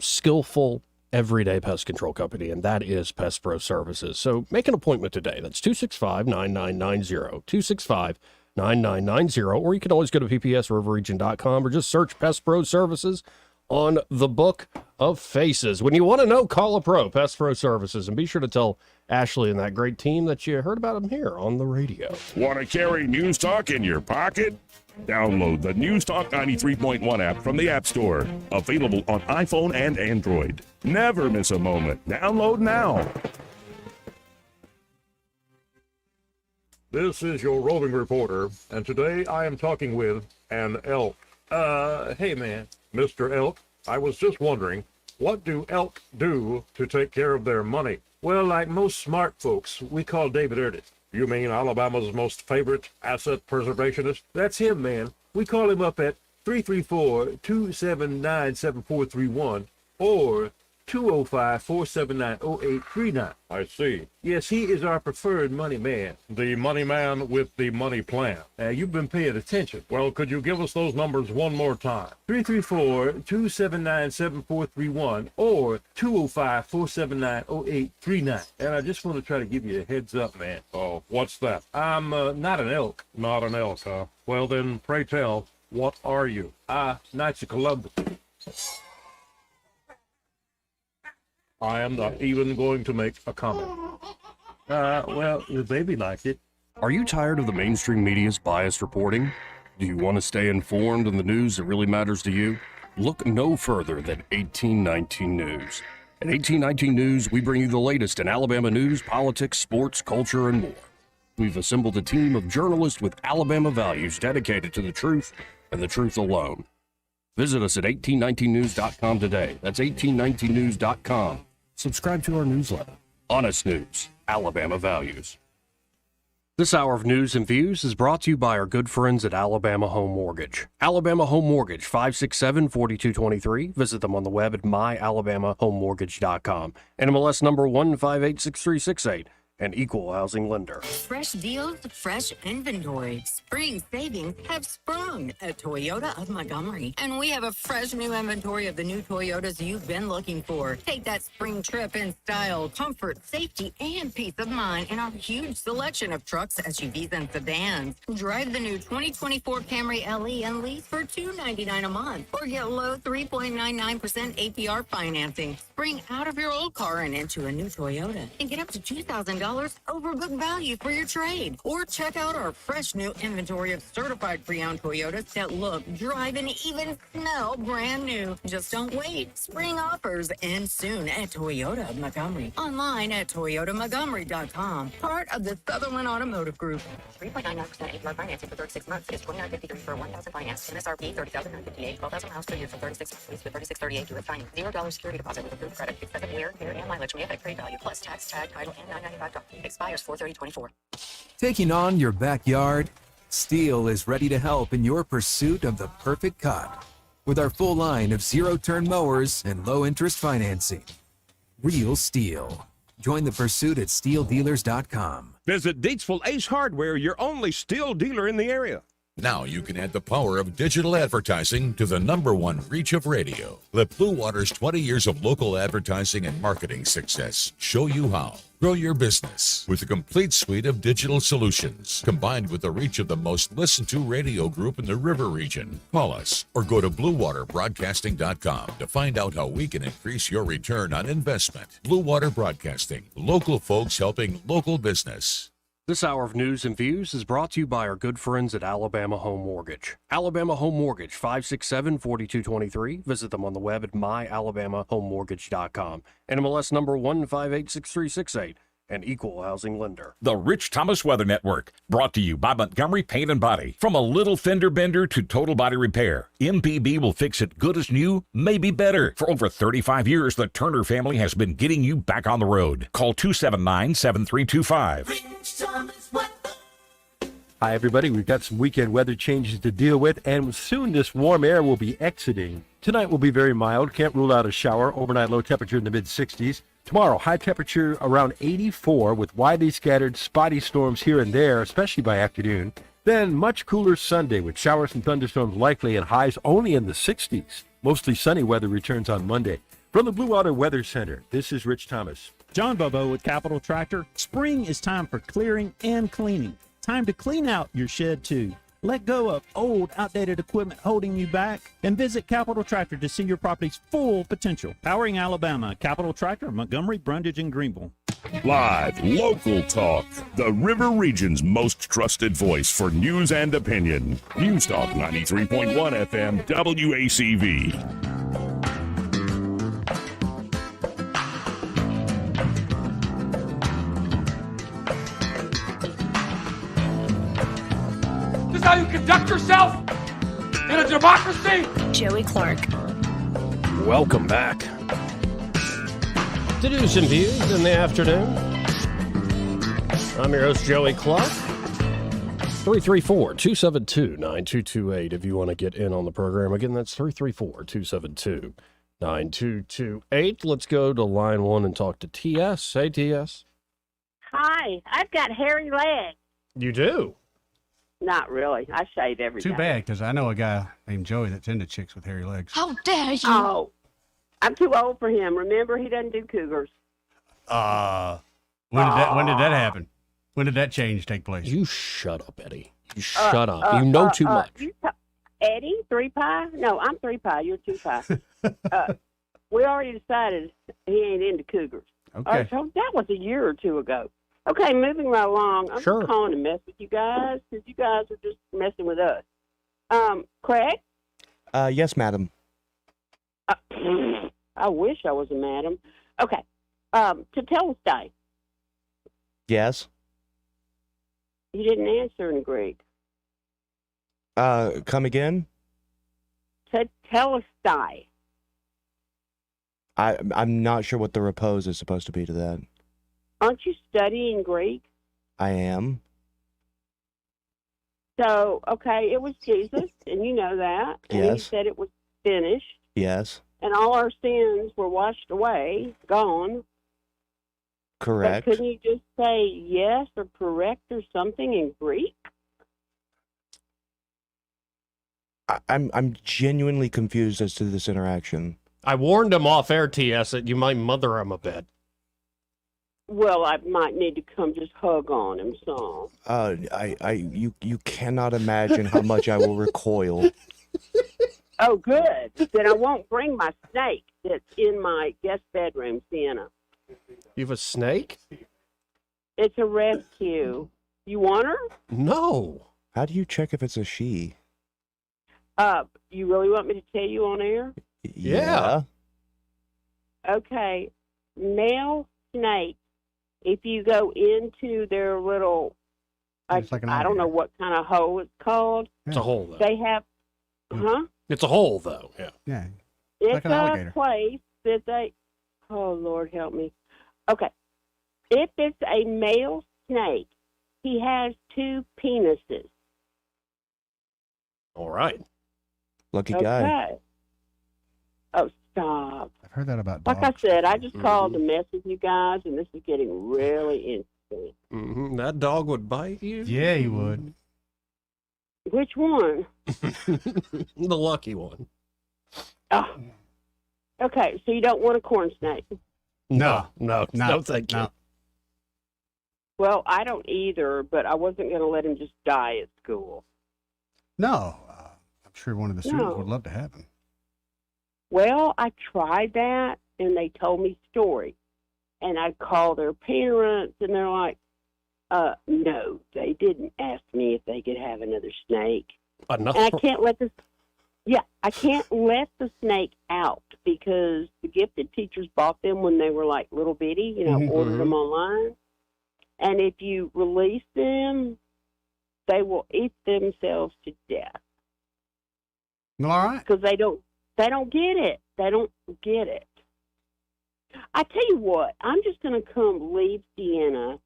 skillful, everyday pest control company, and that is Pest Pro Services. So make an appointment today. That's 265-9990, 265-9990, or you can always go to ppsriverregion.com or just search Pest Pro Services on the Book of Faces. When you want to know, call a pro, Pest Pro Services, and be sure to tell Ashley and that great team that you heard about them here on the radio. Want to carry News Talk in your pocket? Download the News Talk 93.1 app from the App Store. Available on iPhone and Android. Never miss a moment. Download now. This is your roving reporter, and today I am talking with an elk. Hey man, Mr. Elk, I was just wondering, what do elk do to take care of their money? Well, like most smart folks, we call David Erdit. You mean Alabama's most favorite asset preservationist? That's him, man. We call him up at 334-279-7431 or 205-479-0839. I see. Yes, he is our preferred money man. The money man with the money plan. You've been paying attention. Well, could you give us those numbers one more time? 334-279-7431 or 205-479-0839. And I just want to try to give you a heads up, man. Oh, what's that? I'm not an elk. Not an elk, huh? Well, then, pray tell, what are you? Knights of Columbus. I am not even going to make a comment. Well, the baby liked it. Are you tired of the mainstream media's biased reporting? Do you want to stay informed on the news that really matters to you? Look no further than 1819 News. At 1819 News, we bring you the latest in Alabama news, politics, sports, culture, and more. We've assembled a team of journalists with Alabama values dedicated to the truth and the truth alone. Visit us at 1819news.com today. That's 1819news.com. Subscribe to our newsletter. Honest News, Alabama Values. This hour of news and views is brought to you by our good friends at Alabama Home Mortgage. Alabama Home Mortgage, 567-4223. Visit them on the web at myalabamahomemortgage.com. NMLS number 1586368. An equal housing lender. Fresh deals, fresh inventory. Spring savings have sprung at Toyota of Montgomery. And we have a fresh new inventory of the new Toyotas you've been looking for. Take that spring trip in style, comfort, safety, and peace of mind in our huge selection of trucks, SUVs, and sedans. Drive the new 2024 Camry LE and lease for $299 a month. Or get low 3.99% APR financing. Spring out of your old car and into a new Toyota. And get up to $2,000 over book value for your trade. Or check out our fresh new inventory of certified pre-owned Toyotas that look, drive, and even smell brand new. Just don't wait. Spring offers end soon at Toyota of Montgomery. Online at toyotamontgomery.com. Part of the Sutherland Automotive Group. 3.99% APR financing for 36 months is $29.53 for 1,000 finance. MSRP $30,958. 12,000 miles per year for 36 months with 3638 US finance. $0 security deposit with approved credit. Excessive wear, tear, and mileage may affect trade value. Plus tax, tag, title, and $995. Expires 4/30/24. Taking on your backyard? Steel is ready to help in your pursuit of the perfect cut. With our full line of zero-turn mowers and low-interest financing. Real Steel. Join the pursuit at steeldealers.com. Visit Deatsville Ace Hardware, your only steel dealer in the area. Now you can add the power of digital advertising to the #1 reach of radio. Let Blue Water's 20 years of local advertising and marketing success show you how. Grow your business with a complete suite of digital solutions, combined with the reach of the most listened to radio group in the River region. Call us or go to BlueWaterBroadcasting.com to find out how we can increase your return on investment. Blue Water Broadcasting, local folks helping local business. This hour of news and views is brought to you by our good friends at Alabama Home Mortgage. Alabama Home Mortgage, 567-4223. Visit them on the web at myalabamahomemortgage.com. NMLS number 1586368. An equal housing lender. The Rich Thomas Weather Network, brought to you by Montgomery Paint and Body. From a little fender bender to total body repair, MPB will fix it good as new, maybe better. For over 35 years, the Turner family has been getting you back on the road. Call 279-7325. Rich Thomas Weather. Hi, everybody. We've got some weekend weather changes to deal with, and soon this warm air will be exiting. Tonight will be very mild. Can't rule out a shower. Overnight low temperature in the mid-60s. Tomorrow, high temperature around 84 with widely scattered spotty storms here and there, especially by afternoon. Then much cooler Sunday with showers and thunderstorms likely and highs only in the 60s. Mostly sunny weather returns on Monday. From the Blue Water Weather Center, this is Rich Thomas. John Bobo with Capital Tractor. Spring is time for clearing and cleaning. Time to clean out your shed too. Let go of old, outdated equipment holding you back and visit Capital Tractor to see your property's full potential. Powering Alabama, Capital Tractor, Montgomery, Brundage, and Greenville. Live, local talk. The River Region's most trusted voice for news and opinion. News Talk 93.1 FM, WACV. How you conduct yourself in a democracy? Joey Clark. Welcome back to News and Views in the afternoon. I'm your host, Joey Clark. 334-272-9228 if you want to get in on the program. Again, that's 334-272-9228. Let's go to line one and talk to TS. Hey, TS. Hi, I've got hairy legs. You do? Not really. I shave every day. Too bad, because I know a guy named Joey that's into chicks with hairy legs. How dare you? Oh, I'm too old for him. Remember, he doesn't do cougars. When did that happen? When did that change take place? You shut up, Eddie. You shut up. You know too much. Eddie, 3 Pie? No, I'm 3 Pie. You're 2 Pie. We already decided he ain't into cougars. Okay. So that was a year or two ago. Okay, moving right along. I'm Sure. just calling to mess with you guys because you guys are just messing with us. Craig? Yes, madam. I wish I was a madam. Okay. Tetelestai. Yes. You didn't answer in Greek. Come again? Tetelestai. I'm not sure what the repose is supposed to be to that. Aren't you studying Greek? I am. So, okay, it was Jesus, and you know that. And Yes. he said it was finished, Yes. and all our sins were washed away, gone. Correct. But couldn't you just say yes or correct or something in Greek? I'm genuinely confused as to this interaction. I warned him off air, TS, that you might mother him a bit. Well, I might need to come just hug on him some. You cannot imagine how much I will recoil. Oh, good. Then I won't bring my snake that's in my guest bedroom, Sienna. You have a snake? It's a rescue. You want her? No. How do you check if it's a she? You really want me to tell you on air? Yeah. Okay. Male snake, if you go into their little, I don't know what kind of hole it's called. It's a hole, though. They have, huh? It's a hole, though. Yeah. Yeah. It's like an a alligator. place that they, oh, Lord help me. Okay. If it's a male snake, he has 2 penises. All right. Lucky Okay. guy. Oh, stop. I've heard that about dogs. Like I said, I just called to mess with you guys, and this is getting really interesting. Mm-hmm. That dog would bite you? Yeah, he would. Which one? The lucky one. Oh. Okay, so you don't want a corn snake? No, thank you. No. Well, I don't either, but I wasn't going to let him just die at school. No. I'm sure one of the students No. would love to have him. Well, I tried that, and they told me stories. And I called their parents, and they're like, No, they didn't ask me if they could have another snake. Enough. And I can't let I can't let the snake out because the gifted teachers bought them when they were like little bitty, ordered them online. And if you release them, they will eat themselves to death. Well, all right. Because they don't get it. They don't get it. I tell you what, I'm just going to come leave Sienna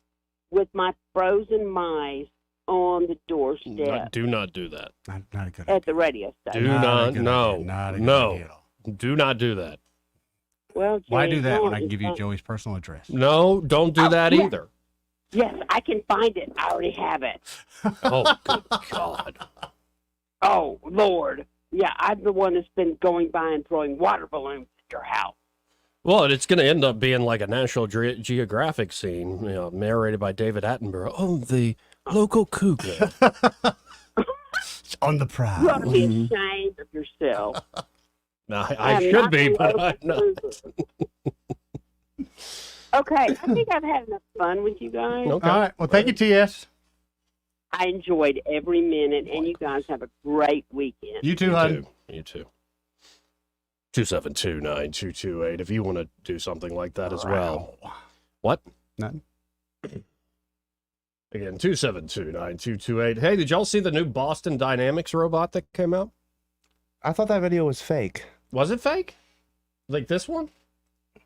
with my frozen mice on the doorstep Do not do that. Not a good at the radio station. Do not. good No. idea. Not a good No. idea at all. Do not do that. Well, Why Jay, do that when I on, can give you uh, Joey's personal address? No, don't do that yeah. either. Yes, I can find it. I already have it. Oh, good God. Oh, Lord. Yeah, I'm the one that's been going by and throwing water balloons at your house. Well, it's going to end up being like a National Geographic scene, narrated by David Attenborough. Oh, the local cougar. On the prowl. You ought to be ashamed of yourself. No, I I am should not be, the but local I'm not. Okay, I think I've had enough fun with you guys. Okay. All right. Well, thank you, TS. I enjoyed every minute, and you guys have a great weekend. You too, hon. You too. 272-9228 if you want to do something like that as well. What? Nothing. Again, 272-9228. Hey, did y'all see the new Boston Dynamics robot that came out? I thought that video was fake. Was it fake? Like this one? Is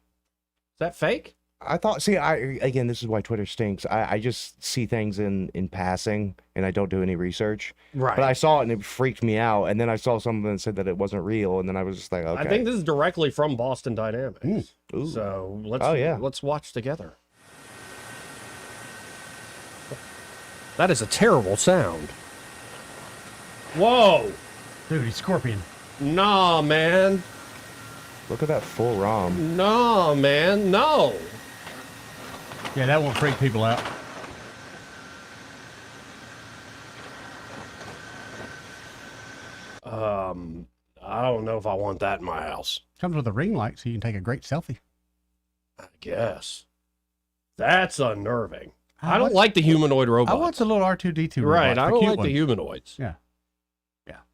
that fake? I thought, again, this is why Twitter stinks. I just see things in passing and I don't do any research. Right. But I saw it and it freaked me out. And then I saw something that said that it wasn't real. And then I was just like, okay. I think this is directly from Boston Dynamics. So let's watch together. That is a terrible sound. Whoa. Dude, he's Scorpion. Nah, man. Look at that full ROM. Nah, man. No. Yeah, that won't freak people out. I don't know if I want that in my house. Comes with a ring light so you can take a great selfie. I guess. That's unnerving. I don't like the humanoid robots. I want the little R2-D2 Right, robots, I the don't cute like ones. the humanoids. Yeah.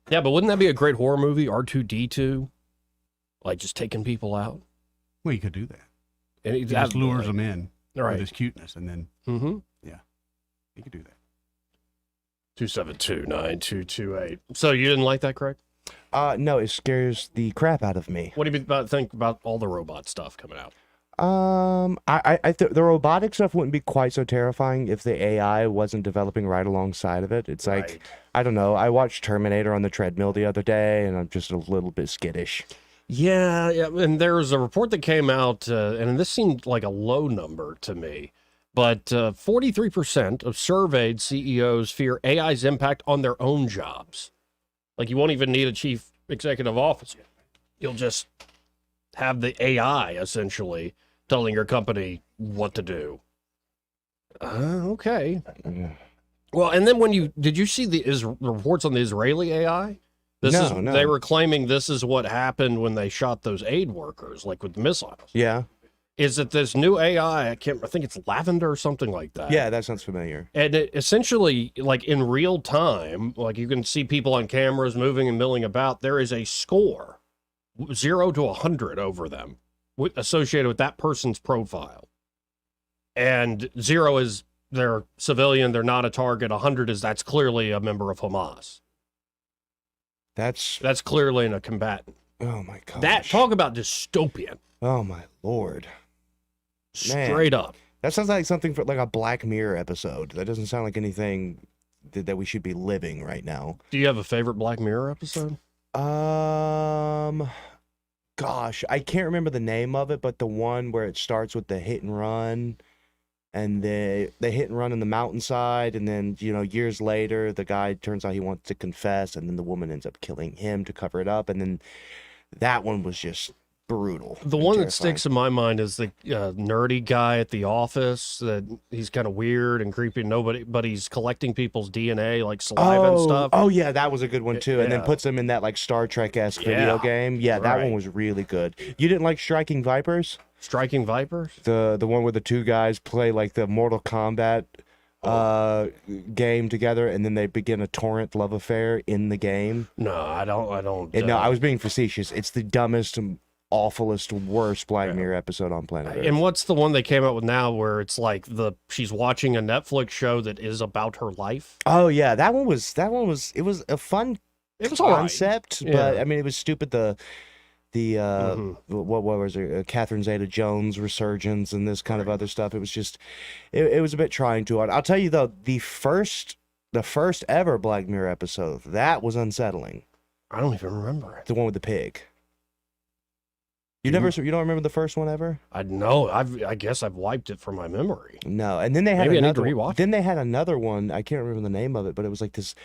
Yeah, but wouldn't that be a great horror movie? R2-D2? Like just taking people out? Well, you could do that. And He just lures them in Right. with his cuteness, and then yeah, you could do that. 272-9228. So you didn't like that, Craig? No, it scares the crap out of me. What do you think about all the robot stuff coming out? The robotic stuff wouldn't be quite so terrifying if the AI wasn't developing right alongside of it. It's like, I don't know. I watched Terminator on the treadmill the other day, and I'm just a little bit skittish. Yeah, and there was a report that came out, and this seemed like a low number to me, but 43% of surveyed CEOs fear AI's impact on their own jobs. Like you won't even need a chief executive officer. You'll just have the AI essentially telling your company what to do. Okay. Well, and then did you see the reports on the Israeli AI? No. They were claiming this is what happened when they shot those aid workers, like with missiles. Yeah. Is that this new AI? I think it's Lavender or something like that. Yeah, that sounds familiar. And it essentially, like in real time, like you can see people on cameras moving and milling about. There is a score, 0 to 100 over them, associated with that person's profile. And 0 is they're civilian, they're not a target. 100 is that's clearly a member of Hamas. That's clearly a combatant. Oh my god. That talk about dystopian. Oh my lord. Man, Straight up. That sounds like something for like a Black Mirror episode. That doesn't sound like anything that we should be living right now. Do you have a favorite Black Mirror episode? Gosh, I can't remember the name of it, but the one where it starts with the hit and run, and they hit and run in the mountainside, and then years later the guy turns out he wants to confess, and then the woman ends up killing him to cover it up, and then that one was just brutal. The one that sticks in my mind is the nerdy guy at the office. That he's kind of weird and creepy. But he's collecting people's DNA, like saliva and stuff. Oh yeah, that was a good one too. And then Yeah. puts them in that like Star Trek-esque video Yeah, game. Yeah, that one right. was really good. You didn't like Striking Vipers? Striking Vipers? The one where the two guys play like the Mortal Kombat game together, and then they begin a torrent love affair in the game. No, I don't. And no, I was being facetious. It's the dumbest, awfulest, worst Black Mirror episode on planet Earth. And what's the one they came out with now where it's like she's watching a Netflix show that is about her life? Oh yeah, that one was it was a fun concept, all right. but Yeah. I mean it was stupid. What was it? Catherine Zeta-Jones resurgence and this kind of other stuff. It was just it was a bit trying to. I'll tell you though, the first ever Black Mirror episode, that was unsettling. I don't even remember it. The one with the pig. You don't remember the first one ever? I know. I guess I've wiped it from my memory. No, and then they had Maybe I need to another. rewatch Then they had another one. I can't remember the name of it, but it was like this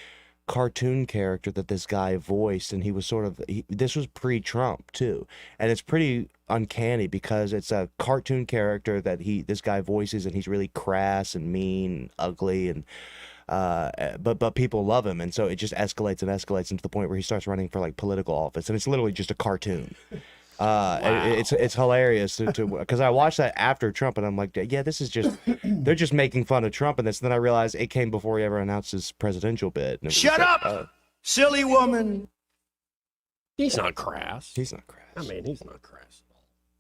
cartoon character that this guy voiced, and he was sort of. This was pre-Trump too, and it's pretty uncanny because it's a cartoon character that this guy voices, and he's really crass and mean, and ugly, and. But people love him, and so it just escalates and escalates into the point where he starts running for like political office, and it's literally just a cartoon. It's hilarious to because I watched that after Trump, and I'm like, yeah, this is just they're just making fun of Trump in this. And then I realized it came before he ever announced his presidential bid. And it was Shut like, up, silly woman. He's not crass. He's not crass. I mean, he's not crass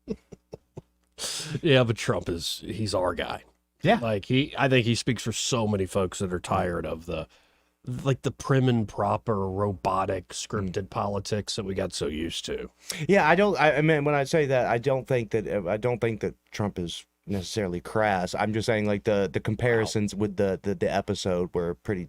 at all. Yeah, but Trump he's our guy. Yeah. Like I think he speaks for so many folks that are tired of the prim and proper robotic scripted politics that we got so used to. Yeah, I mean, when I say that, I don't think that Trump is necessarily crass. I'm just saying like the comparisons with the episode were pretty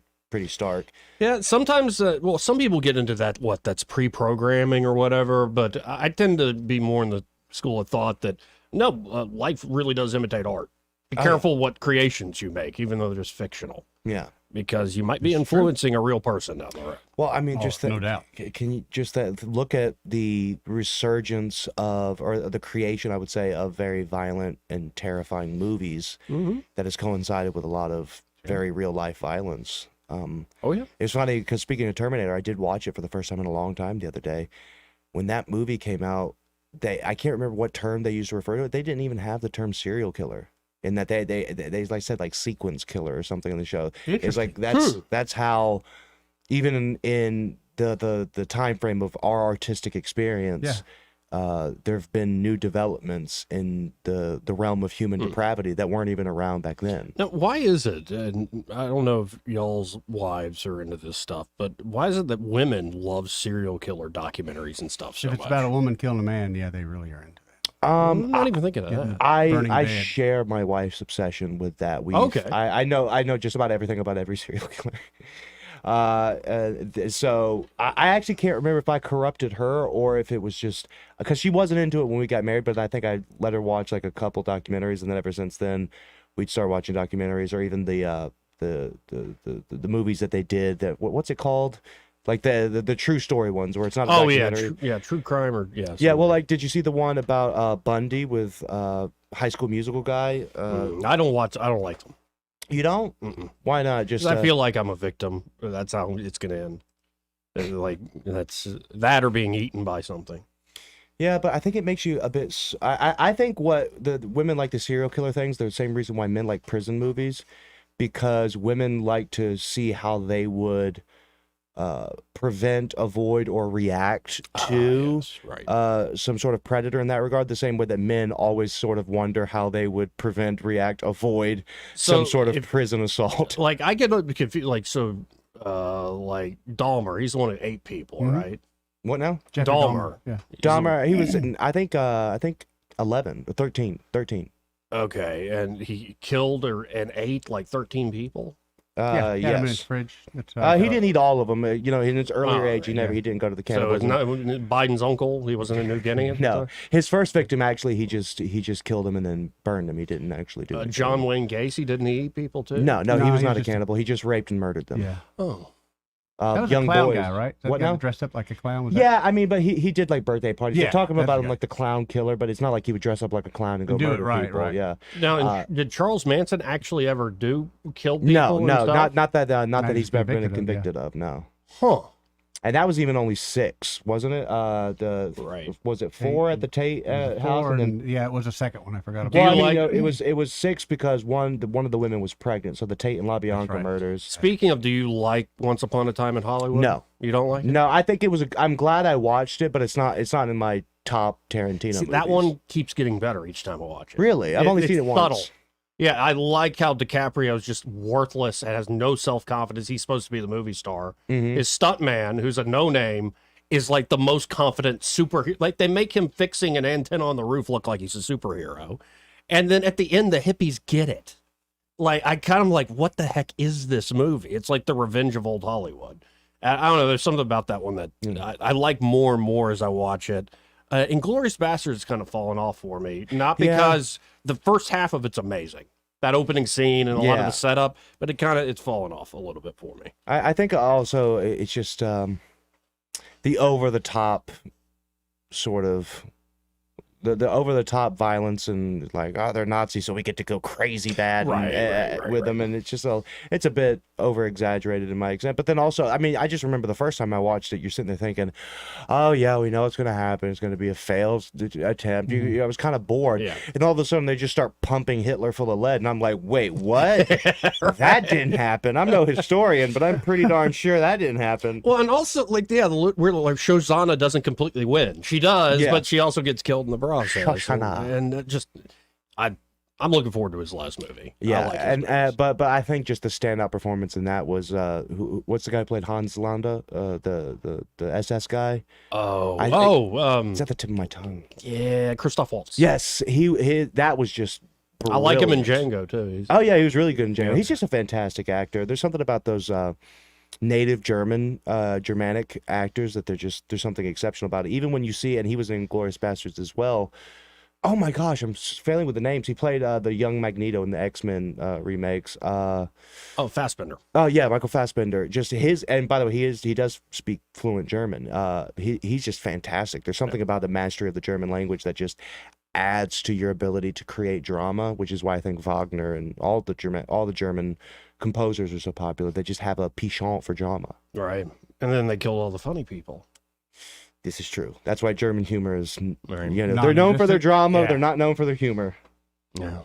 stark. Yeah, sometimes some people get into that's pre-programming or whatever, but I tend to be more in the school of thought that no, life really does imitate art. Be careful what creations you make, even though they're just fictional. Yeah. Because you might be influencing a real person down the road. Well, I mean, no doubt. Can you just look at the resurgence or the creation, I would say, of very violent and terrifying movies that has coincided with a lot of very real life violence. Oh yeah, it's funny because speaking of Terminator, I did watch it for the first time in a long time the other day. When that movie came out, I can't remember what term they used to refer to it. They didn't even have the term serial killer. In that they like said like sequence killer or something in the show. It's like that's how even in the time frame of our artistic experience, there have been new developments in the realm of human depravity that weren't even around back then. Now, why is it? And I don't know if y'all's wives are into this stuff, but why is it that women love serial killer documentaries and stuff so If it's much? about a woman killing a man, yeah, they really are into it. I'm not even thinking of that. I share my wife's obsession with that. Okay. I know just about everything about every serial killer. So I actually can't remember if I corrupted her or if it was just because she wasn't into it when we got married, but I think I let her watch like a couple documentaries, and then ever since then we'd start watching documentaries or even the movies that they did that what's it called? Like the true story ones where it's not a documentary. True crime or Yeah, well, like, did you see the one about Bundy with High School Musical guy? I don't like them. You don't? Why not? Just I feel like I'm a victim. That's how it's gonna end. Like that's that or being eaten by something. Yeah, but I think it makes you a bit. I think what the women like the serial killer things. The same reason why men like prison movies, because women like to see how they would. Prevent, avoid, or react to some sort of predator in that regard, the same way that men always sort of wonder how they would prevent, react, avoid some sort of prison assault. Like I get confused. Like like Dahmer, he's the one who ate people, right? What now? Jeffrey Dahmer. Yeah. Dahmer, he was in, I think 11 or 13. Okay, and he killed and ate like 13 people. Had him in his Yes. fridge. He didn't eat all of them. In his earlier age, he didn't go to the So it's cannibalism. not Biden's uncle. He wasn't in New Guinea. At the No, time? his first victim actually he just killed him and then burned him. He didn't actually do anything. John Wayne Gacy, didn't he eat people too? No, he was not a cannibal. He just raped and murdered them. Yeah. Oh. That was Young a clown boys. guy, right? That What guy now? dressed up like a clown? Was Yeah, I mean, but he did like birthday parties. Yeah, They're talking that's about the him guy. like the clown killer, but it's not like he would dress up like a clown and go Do it murder right, people. right. Yeah. Now, did Charles Manson actually ever kill people? No, and stuff? not that he's Not ever been convicted of, convicted of. No. Huh. And that was even only 6, wasn't it? Was it 4 at the Tate house? Four, And and then, yeah, it was a second one. I forgot about. well, I you mean, like- no, it was 6 because one of the women was pregnant. So the Tate and LaBianca murders. Speaking of, do you like Once Upon a Time in Hollywood? No. You don't like it? No, I think it was. I'm glad I watched it, but it's not in my top Tarantino. See, that movies. one keeps getting better each time I watch it. Really? I've only seen it's it once. subtle. Yeah, I like how DiCaprio's just worthless and has no self-confidence. He's supposed to be the movie star. Mhm. His stuntman, who's a no-name, is like the most confident superhero. Like, they make him fixing an antenna on the roof look like he's a superhero. And then at the end, the hippies get it. Like, I kind of like, what the heck is this movie? It's like the Revenge of Old Hollywood. I don't know. There's something about that one that I like more and more as I watch it. Inglourious Basterds kind of fallen off for me. Not because the first half of it's amazing. That opening scene and a lot of the setup, but it's fallen off a little bit for me. I think also it's just the over the top sort of the over the top violence and like, oh, they're Nazis, so we get to go crazy bad with them, and it's just it's a bit over exaggerated in my example. But then also, I mean, I just remember the first time I watched it, you're sitting there thinking, oh yeah, we know it's going to happen. It's going to be a failed attempt. I was kind of bored, and all of a sudden they just start pumping Hitler full of lead, and I'm like, wait, what? That didn't happen. I'm no historian, but I'm pretty darn sure that didn't happen. Well, and also like we're like Shosanna doesn't completely win. She does, but she also gets killed in the process. And I'm looking forward to his last movie. Yeah, I like but I think just the standout performance in that was what's the guy who played Hans Landa, the SS guy? It's at the tip of my tongue. Yeah, Christoph Waltz. Yes, he that was just. I like him in brilliant. Django too. Oh yeah, he was really good in Django. Yeah. He's just a fantastic actor. There's something about those native Germanic actors that there's something exceptional about it. Even when you see, and he was in Glorious Bastards as well. Oh my gosh, I'm failing with the names. He played the young Magneto in the X-Men remakes. Fassbender. Oh yeah, Michael Fassbender. Just his, and by the way, he does speak fluent German. He's just fantastic. There's something about the mastery of the German language that just adds to your ability to create drama, which is why I think Wagner and all the German composers are so popular. They just have a penchant for drama. Right, and then they killed all the funny people. This is true. That's why German humor is, they're known for their drama. Yeah. They're not known for their humor. Yeah.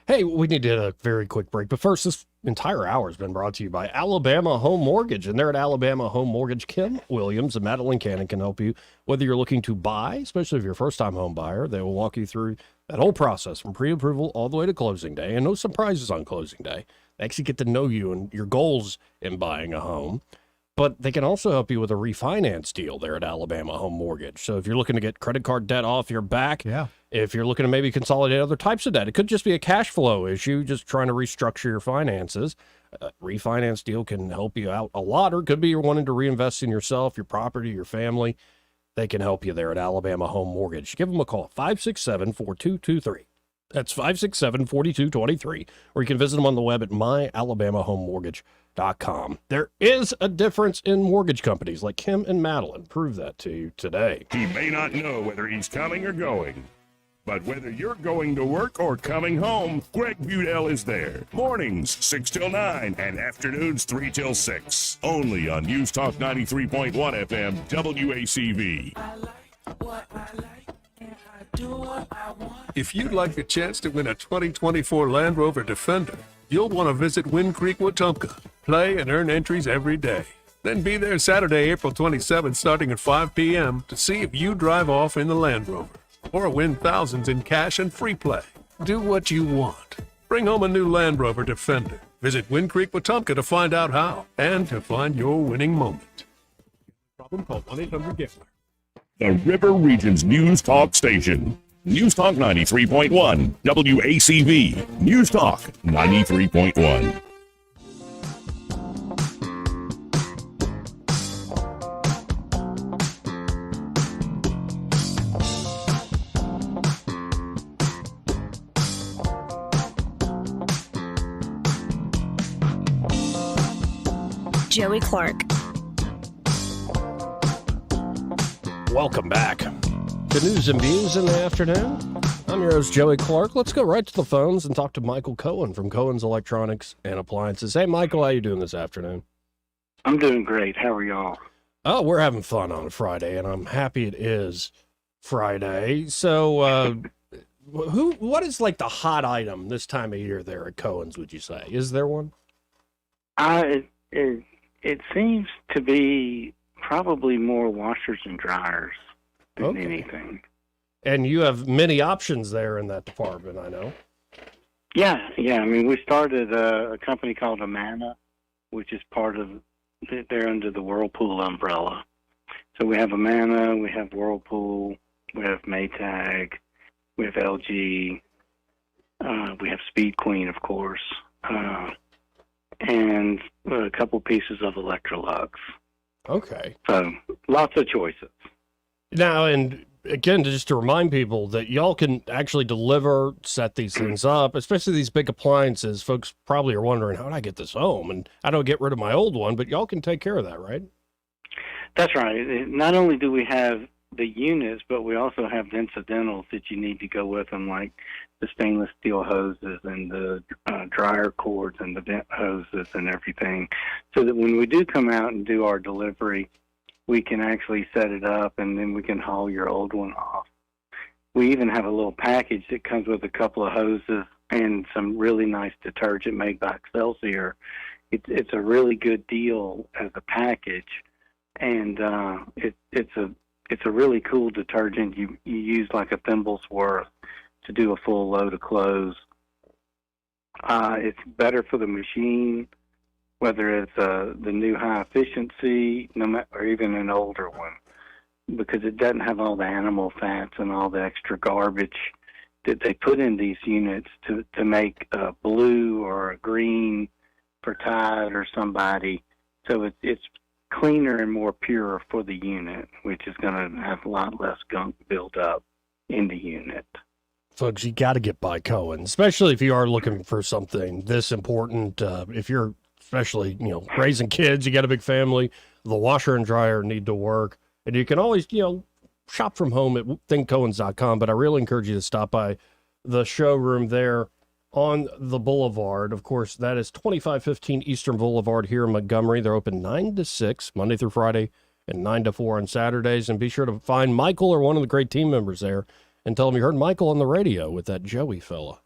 Hey, we need to hit a very quick break. But first, this entire hour has been brought to you by Alabama Home Mortgage. And they're at Alabama Home Mortgage. Kim Williams and Madeline Cannon can help you. Whether you're looking to buy, especially if you're a first-time home buyer, they will walk you through that whole process from pre-approval all the way to closing day. And no surprises on closing day. They actually get to know you and your goals in buying a home. But they can also help you with a refinance deal there at Alabama Home Mortgage. So if you're looking to get credit card debt off your back, if you're looking to maybe consolidate other types of debt, it could just be a cash flow issue, just trying to restructure your finances. A refinance deal can help you out a lot, or it could be you're wanting to reinvest in yourself, your property, your family. They can help you there at Alabama Home Mortgage. Give them a call, 567-4223. That's 567-4223. Or you can visit them on the web at myalabamahomemortgage.com. There is a difference in mortgage companies like Kim and Madeline. Prove that to you today. He may not know whether he's coming or going, but whether you're going to work or coming home, Greg Budell is there. Mornings 6 till 9 and afternoons 3 till 6. Only on News Talk 93.1 FM WACV. If you'd like a chance to win a 2024 Land Rover Defender, you'll want to visit Wind Creek, Wetumpka. Play and earn entries every day. Then be there Saturday, April 27th, starting at 5 p.m. to see if you drive off in the Land Rover or win thousands in cash and free play. Do what you want. Bring home a new Land Rover Defender. Visit Wind Creek, Wetumpka to find out how and to find your winning moment. Problem, call 1-800-GAMBLER. The River Region's News Talk station. News Talk 93.1 WACV. News Talk 93.1. Joey Clark. Welcome back to News and Views in the afternoon. I'm your host, Joey Clark. Let's go right to the phones and talk to Michael Cohen from Cohen's Electronics and Appliances. Hey, Michael, how you doing this afternoon? I'm doing great. How are y'all? Oh, we're having fun on a Friday, and I'm happy it is Friday. So, what is like the hot item this time of year there at Cohen's, would you say? Is there one? It seems to be probably more washers and dryers than anything. And you have many options there in that department, I know. Yeah. I mean, we started a company called Amana, which is part of, they're under the Whirlpool umbrella. So we have Amana, we have Whirlpool, we have Maytag, we have LG, we have Speed Queen, of course, and a couple pieces of Electrolux. Okay. So lots of choices. Now, and again, just to remind people that y'all can actually deliver, set these things up, especially these big appliances. Folks probably are wondering, how do I get this home? And I don't get rid of my old one, but y'all can take care of that, right? That's right. Not only do we have the units, but we also have the incidentals that you need to go with them, like the stainless steel hoses and the dryer cords and the vent hoses and everything, so that when we do come out and do our delivery, we can actually set it up and then we can haul your old one off. We even have a little package that comes with a couple of hoses and some really nice detergent made by Excelsior. It's a really good deal as a package, and it's a really cool detergent. You use like a thimble's worth to do a full load of clothes. It's better for the machine, whether it's the new high efficiency, or even an older one, because it doesn't have all the animal fats and all the extra garbage that they put in these units to make a blue or a green for Tide or somebody. So it's cleaner and more pure for the unit, which is going to have a lot less gunk built up in the unit. Folks, you got to get by Cohen, especially if you are looking for something this important. If you're especially, raising kids, you got a big family, the washer and dryer need to work. And you can always, shop from home at thinkcohens.com, but I really encourage you to stop by the showroom there on the Boulevard. Of course, that is 2515 Eastern Boulevard here in Montgomery. They're open 9 to 6, Monday through Friday, and 9 to 4 on Saturdays. And be sure to find Michael or one of the great team members there and tell them you heard Michael on the radio with that Joey fella.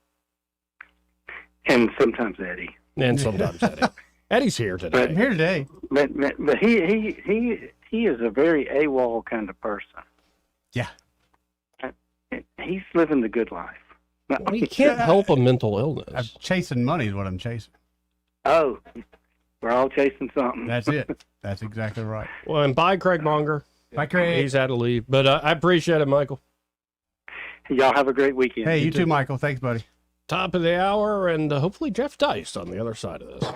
And sometimes Eddie. And sometimes Eddie. Eddie's here today. I'm here today. But he is a very AWOL kind of person. Yeah. He's living the good life. Well, he can't help a mental illness. I'm chasing money is what I'm chasing. Oh, we're all chasing something. That's it. That's exactly right. Well, and bye, Craig Monger. Bye, Craig. He's had to leave, but I appreciate it, Michael. Y'all have a great weekend. Hey, you too, Michael. Thanks, buddy. Top of the hour, and hopefully Jeff Dice on the other side of this.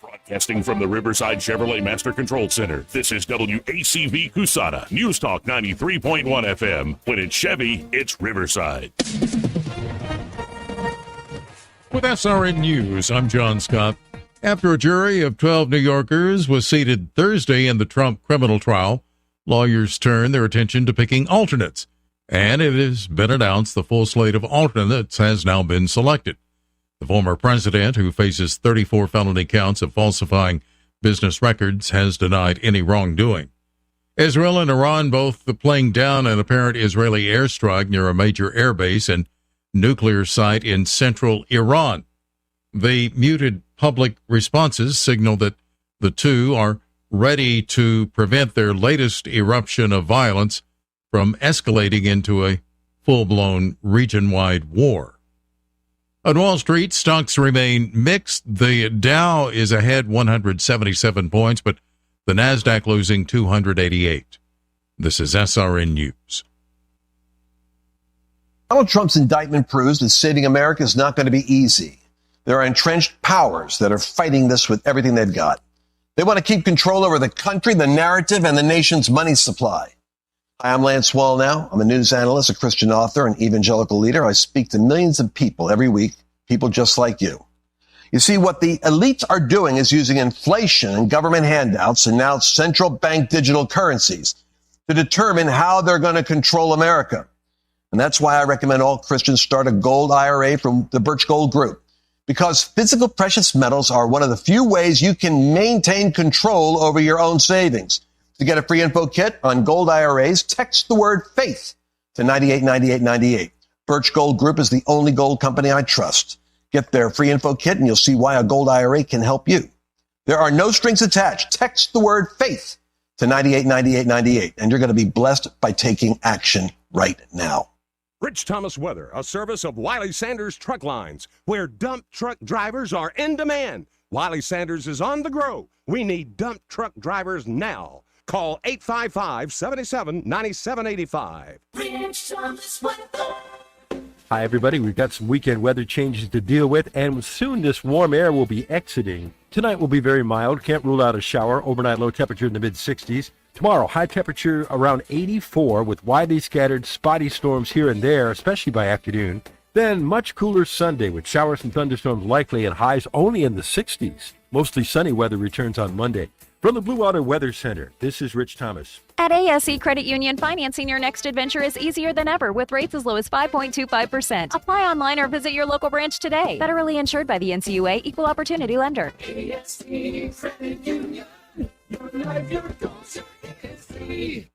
Broadcasting from the Riverside Chevrolet Master Control Center, this is WACV Cusana, News Talk 93.1 FM. When it's Chevy, it's Riverside. With SRN News, I'm John Scott. After a jury of 12 New Yorkers was seated Thursday in the Trump criminal trial, lawyers turned their attention to picking alternates, and it has been announced the full slate of alternates has now been selected. The former president, who faces 34 felony counts of falsifying business records, has denied any wrongdoing. Israel and Iran both playing down an apparent Israeli airstrike near a major airbase and nuclear site in central Iran. The muted public responses signal that the two are ready to prevent their latest eruption of violence from escalating into a full-blown region-wide war. On Wall Street, stocks remain mixed. The Dow is ahead 177 points, but the Nasdaq losing 288. This is SRN News. Donald Trump's indictment proves that saving America is not going to be easy. There are entrenched powers that are fighting this with everything they've got. They want to keep control over the country, the narrative, and the nation's money supply. Hi, I'm Lance Wallnau. I'm a news analyst, a Christian author, an evangelical leader. I speak to millions of people every week, people just like you. You see, what the elites are doing is using inflation and government handouts and now central bank digital currencies to determine how they're going to control America. And that's why I recommend all Christians start a gold IRA from the Birch Gold Group, because physical precious metals are one of the few ways you can maintain control over your own savings. To get a free info kit on gold IRAs, text the word FAITH to 989898. Birch Gold Group is the only gold company I trust. Get their free info kit and you'll see why a gold IRA can help you. There are no strings attached. Text the word FAITH to 989898 and you're going to be blessed by taking action right now. Rich Thomas Weather, a service of Wiley Sanders Truck Lines, where dump truck drivers are in demand. Wiley Sanders is on the grow. We need dump truck drivers now. Call 855-77-9785. Rich Thomas Weather. Hi, everybody. We've got some weekend weather changes to deal with, and soon this warm air will be exiting. Tonight will be very mild. Can't rule out a shower. Overnight low temperature in the mid-60s. Tomorrow, high temperature around 84 with widely scattered spotty storms here and there, especially by afternoon. Then much cooler Sunday with showers and thunderstorms likely and highs only in the 60s. Mostly sunny weather returns on Monday. From the Blue Water Weather Center, this is Rich Thomas. At ASE Credit Union, financing your next adventure is easier than ever with rates as low as 5.25%. Apply online or visit your local branch today. Federally insured by the NCUA, Equal Opportunity Lender. ASE Credit Union. Your life, your goals, your ASE.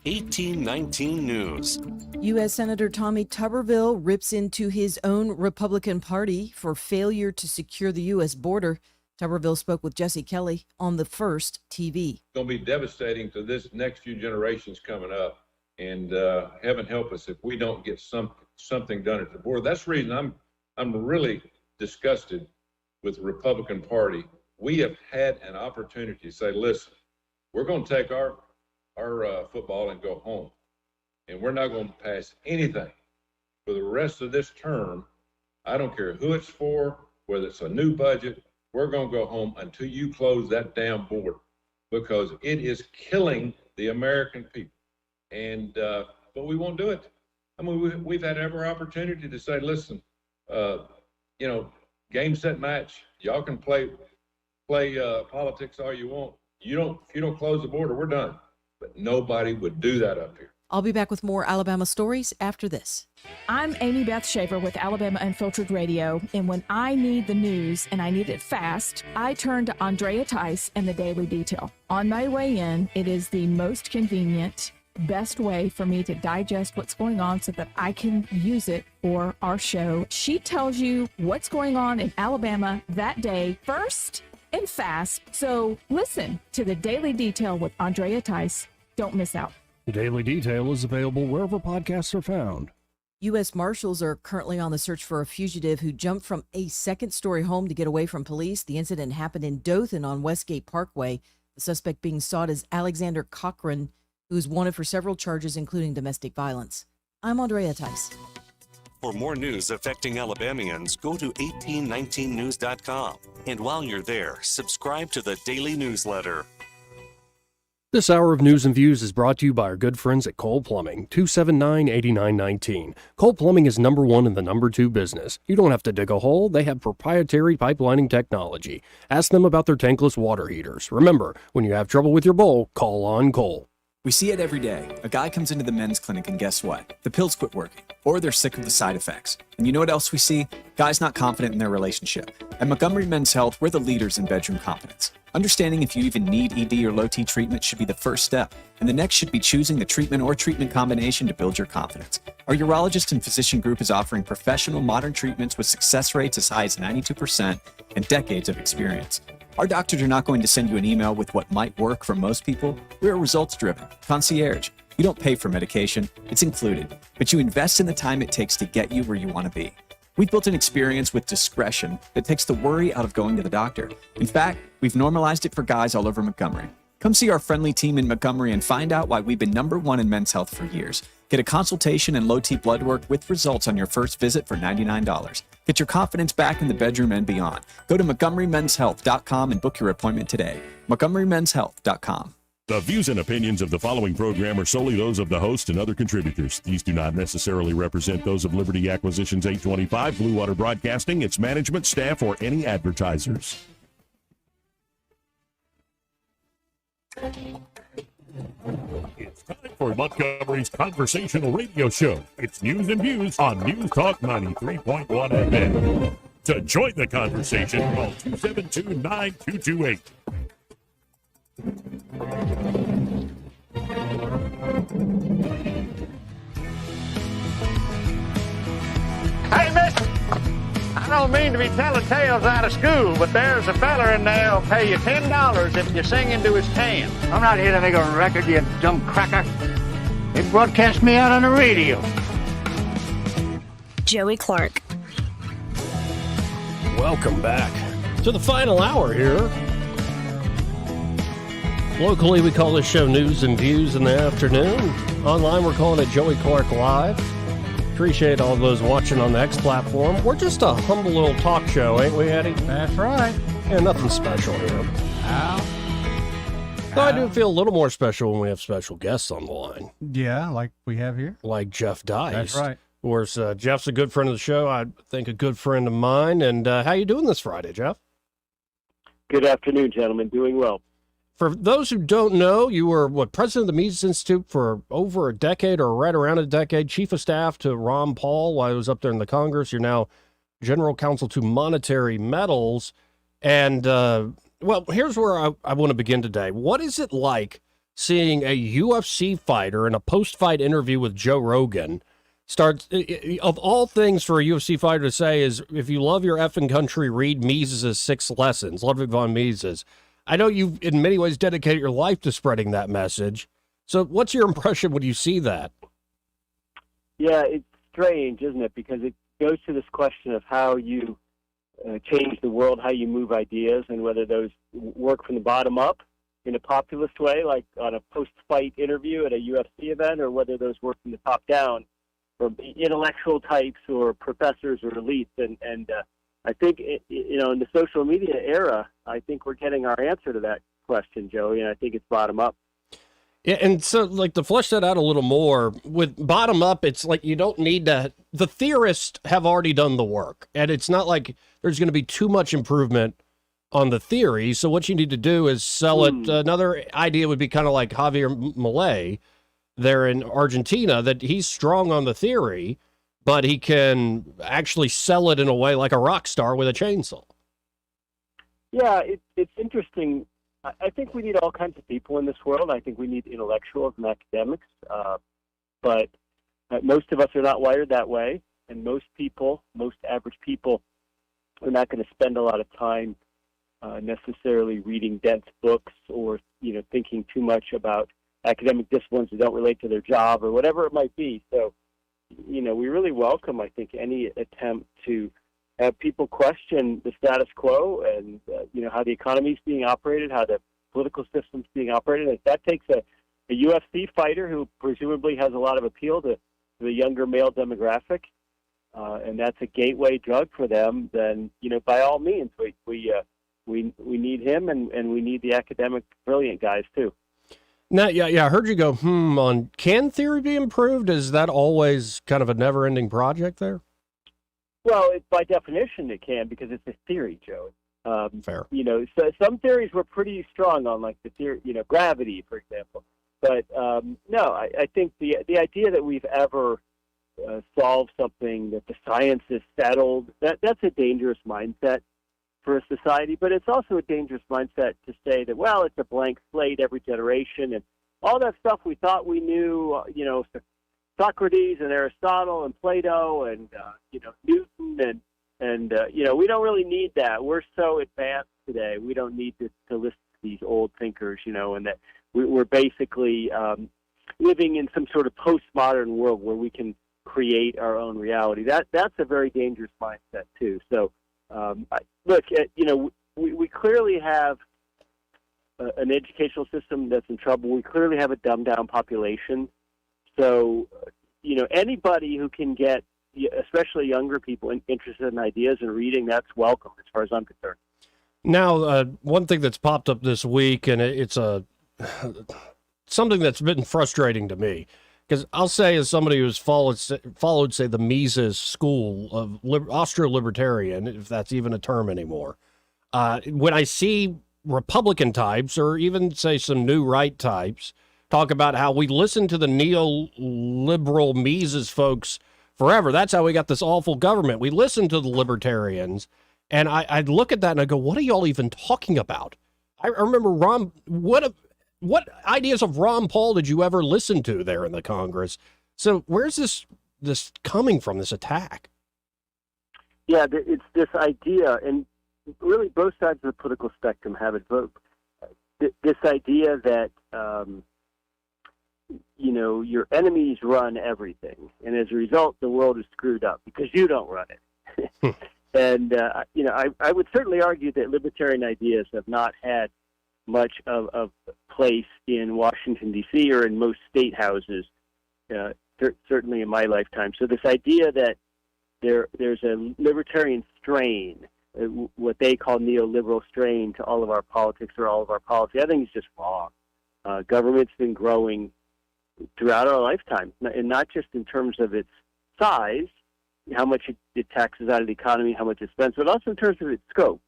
1819 News. U.S. Senator Tommy Tuberville rips into his own Republican Party for failure to secure the U.S. border. Tuberville spoke with Jesse Kelly on The First TV. It's going to be devastating to this next few generations coming up, and heaven help us if we don't get something done at the border. That's the reason I'm really disgusted with the Republican Party. We have had an opportunity to say, listen, we're going to take our football and go home, and we're not going to pass anything for the rest of this term. I don't care who it's for, whether it's a new budget. We're going to go home until you close that damn border, because it is killing the American people. And but we won't do it. I mean, we've had every opportunity to say, listen, game, set, match. Y'all can play politics all you want. If you don't close the border, we're done. But nobody would do that up here. I'll be back with more Alabama stories after this. I'm Amy Beth Schaefer with Alabama Unfiltered Radio, and when I need the news and I need it fast, I turn to Andrea Tice and the Daily Detail. On my way in, it is the most convenient, best way for me to digest what's going on so that I can use it for our show. She tells you what's going on in Alabama that day first and fast. So listen to the Daily Detail with Andrea Tice. Don't miss out. The Daily Detail is available wherever podcasts are found. U.S. Marshals are currently on the search for a fugitive who jumped from a second-story home to get away from police. The incident happened in Dothan on Westgate Parkway. The suspect being sought is Alexander Cochran, who is wanted for several charges, including domestic violence. I'm Andrea Tice. For more news affecting Alabamians, go to 1819news.com. And while you're there, subscribe to the daily newsletter. This hour of news and views is brought to you by our good friends at Cole Plumbing, 279-8919. Cole Plumbing is number one in the number two business. You don't have to dig a hole. They have proprietary pipelining technology. Ask them about their tankless water heaters. Remember, when you have trouble with your bowl, call on Cole. We see it every day. A guy comes into the men's clinic and guess what? The pills quit working, or they're sick of the side effects. And you know what else we see? Guys not confident in their relationship. At Montgomery Men's Health, we're the leaders in bedroom confidence. Understanding if you even need ED or low T treatment should be the first step, and the next should be choosing the treatment or treatment combination to build your confidence. Our urologist and physician group is offering professional modern treatments with success rates as high as 92% and decades of experience. Our doctors are not going to send you an email with what might work for most people. We're results-driven, concierge. You don't pay for medication, it's included, but you invest in the time it takes to get you where you want to be. We've built an experience with discretion that takes the worry out of going to the doctor. In fact, we've normalized it for guys all over Montgomery. Come see our friendly team in Montgomery and find out why we've been number one in men's health for years. Get a consultation and low T blood work with results on your first visit for $99. Get your confidence back in the bedroom and beyond. Go to MontgomeryMen'sHealth.com and book your appointment today. MontgomeryMen'sHealth.com. The views and opinions of the following program are solely those of the host and other contributors. These do not necessarily represent those of Liberty Acquisitions 825, Blue Water Broadcasting, its management, staff, or any advertisers. It's time for Montgomery's conversational radio show. It's news and views on News Talk 93.1 FM. To join the conversation, call 272-9228. Hey, mister, I don't mean to be telling tales out of school, but there's a feller in there who'll pay you $10 if you sing into his can. I'm not here to make a record, you dumb cracker. They broadcast me out on the radio. Joey Clark. Welcome back to the final hour here. Locally, we call this show News and Views in the afternoon. Online, we're calling it Joey Clark Live. Appreciate all those watching on the X platform. We're just a humble little talk show, ain't we, Eddie? That's right. Yeah, nothing special here. Though I do feel a little more special when we have special guests on the line. Yeah, like we have here. Like Jeff Dice. That's right. Of course, Jeff's a good friend of the show. I think a good friend of mine. And how you doing this Friday, Jeff? Good afternoon, gentlemen. Doing well. For those who don't know, you were, president of the Mises Institute for over a decade or right around a decade, chief of staff to Ron Paul while he was up there in the Congress. You're now general counsel to Monetary Metals. And, here's where I want to begin today. What is it like seeing a UFC fighter in a post-fight interview with Joe Rogan start, of all things for a UFC fighter to say is, if you love your effing country, read Mises' 6 Lessons, Ludwig von Mises. I know you've, in many ways, dedicated your life to spreading that message. So what's your impression when you see that? Yeah, it's strange, isn't it? Because it goes to this question of how you change the world, how you move ideas, and whether those work from the bottom up in a populist way, like on a post-fight interview at a UFC event, or whether those work from the top down for intellectual types or professors or elites. And I think, in the social media era, I think we're getting our answer to that question, Joey, and I think it's bottom up. Yeah, and so, to flesh that out a little more, with bottom up, it's like you don't need to, the theorists have already done the work, and it's not like there's going to be too much improvement on the theory, so what you need to do is sell it. Another idea would be kind of like Javier Milei there in Argentina, that he's strong on the theory, but he can actually sell it in a way like a rock star with a chainsaw. Yeah, it's interesting. I think we need all kinds of people in this world. I think we need intellectuals and academics, but most of us are not wired that way, and most average people, are not going to spend a lot of time necessarily reading dense books or thinking too much about academic disciplines that don't relate to their job or whatever it might be. So, we really welcome, I think, any attempt to have people question the status quo and, how the economy is being operated, how the political system is being operated. If that takes a UFC fighter who presumably has a lot of appeal to the younger male demographic, and that's a gateway drug for them, then, by all means, we need him, and we need the academic brilliant guys too. Now, yeah, I heard you go, on can theory be improved? Is that always kind of a never-ending project there? Well, by definition it can, because it's a theory, Joe. Fair. So some theories were pretty strong on, like the theory, gravity, for example. But no, I think the idea that we've ever solved something, that the science is settled, that's a dangerous mindset for a society. But it's also a dangerous mindset to say that, well, it's a blank slate every generation, and all that stuff we thought we knew, Socrates and Aristotle and Plato and Newton and we don't really need that. We're so advanced today. We don't need to listen to these old thinkers, and that we're basically living in some sort of postmodern world where we can create our own reality. That's a very dangerous mindset too. So look, we clearly have an educational system that's in trouble. We clearly have a dumbed down population. So, anybody who can get, especially younger people, interested in ideas and reading, that's welcome as far as I'm concerned. Now, one thing that's popped up this week, and it's something that's been frustrating to me, because I'll say, as somebody who's followed, say, the Mises school of Austro-libertarian, if that's even a term anymore, when I see Republican types, or even, say, some new right types, talk about how we listen to the neoliberal Mises folks forever. That's how we got this awful government. We listen to the libertarians. And I look at that and I go, what are y'all even talking about? I remember what ideas of Ron Paul did you ever listen to there in the Congress? So where's this coming from, this attack? Yeah, it's this idea, and really both sides of the political spectrum have it. But this idea that your enemies run everything, and as a result, the world is screwed up because you don't run it. And I would certainly argue that libertarian ideas have not had much of place in Washington D.C. or in most state houses, certainly in my lifetime. So this idea that there's a libertarian strain, what they call neoliberal strain, to all of our politics or all of our policy, I think is just wrong. Government's been growing throughout our lifetime, and not just in terms of its size, how much it taxes out of the economy, how much it spends, but also in terms of its scope.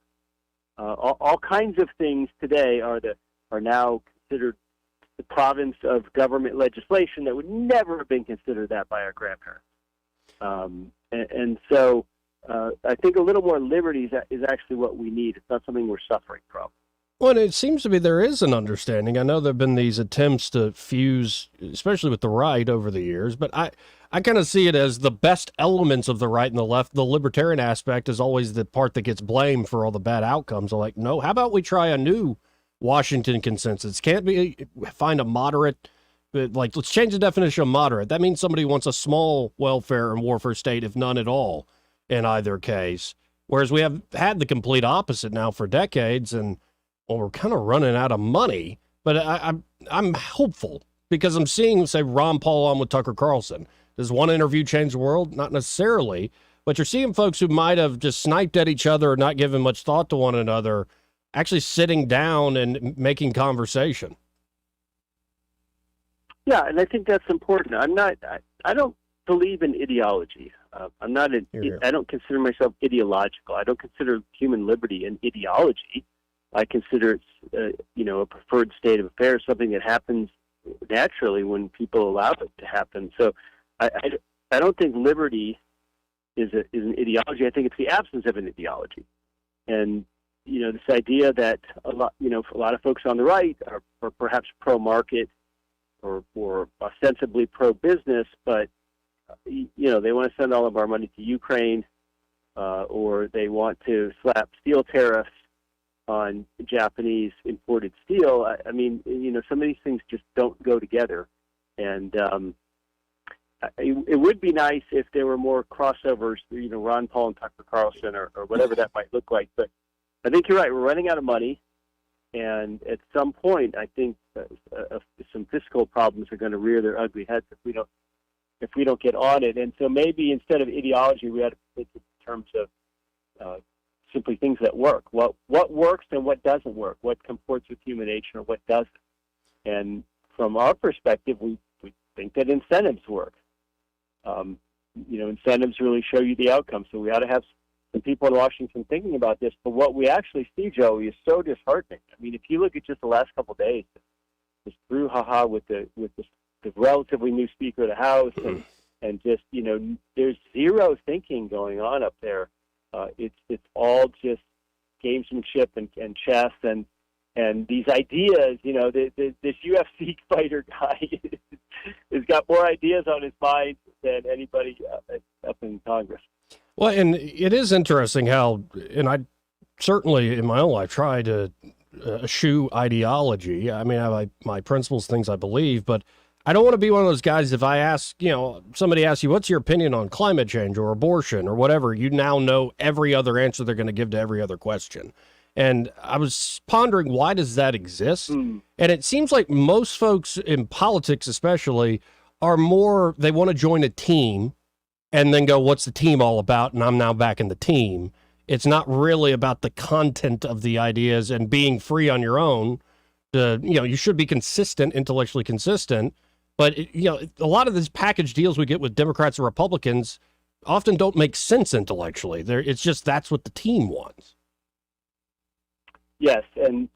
All kinds of things today are now considered the province of government legislation that would never have been considered that by our grandparents. And so I think a little more liberty is actually what we need. It's not something we're suffering from. Well, and it seems to be there is an understanding. I know there have been these attempts to fuse, especially with the right over the years, but I kind of see it as the best elements of the right and the left. The libertarian aspect is always the part that gets blamed for all the bad outcomes. I'm like, no, how about we try a new Washington consensus? Can't be find a moderate, like, let's change the definition of moderate. That means somebody wants a small welfare and warfare state, if none at all, in either case. Whereas we have had the complete opposite now for decades, and well, we're kind of running out of money. But I'm hopeful because I'm seeing, say, Ron Paul on with Tucker Carlson. Does one interview change the world? Not necessarily, but you're seeing folks who might have just sniped at each other or not given much thought to one another actually sitting down and making conversation. Yeah, and I think that's important. I don't believe in ideology. I don't consider myself ideological. I don't consider human liberty an ideology. I consider it, a preferred state of affairs, something that happens naturally when people allow it to happen. So I don't think liberty is an ideology. I think it's the absence of an ideology. And, this idea that a lot of folks on the right are perhaps pro-market or ostensibly pro-business, but, they want to send all of our money to Ukraine, or they want to slap steel tariffs on Japanese imported steel. I mean, some of these things just don't go together. And it would be nice if there were more crossovers, Ron Paul and Tucker Carlson or whatever that might look like. But I think you're right. We're running out of money. And at some point, I think some fiscal problems are going to rear their ugly heads if we don't get on it. And so maybe instead of ideology, we ought to think in terms of simply things that work. What works and what doesn't work. What comports with human nature and what doesn't. And from our perspective, we think that incentives work. Incentives really show you the outcome. So we ought to have some people in Washington thinking about this. But what we actually see, Joey, is so disheartening. I mean, if you look at just the last couple of days, this brouhaha with the relatively new Speaker of the House, and just there's zero thinking going on up there. It's all just gamesmanship and chess and these ideas. This UFC fighter guy has got more ideas on his mind than anybody up in Congress. Well, and it is interesting how, and I certainly in my own life try to eschew ideology. I mean, I have my principles, things I believe, but I don't want to be one of those guys. If I ask, somebody asks you, what's your opinion on climate change or abortion or whatever, you now know every other answer they're going to give to every other question. And I was pondering, why does that exist? And it seems like most folks in politics, especially, are more, they want to join a team and then go, what's the team all about? And I'm now back in the team. It's not really about the content of the ideas and being free on your own. You should be consistent, intellectually consistent. But, a lot of these package deals we get with Democrats and Republicans often don't make sense intellectually. It's just that's what the team wants. Yes, and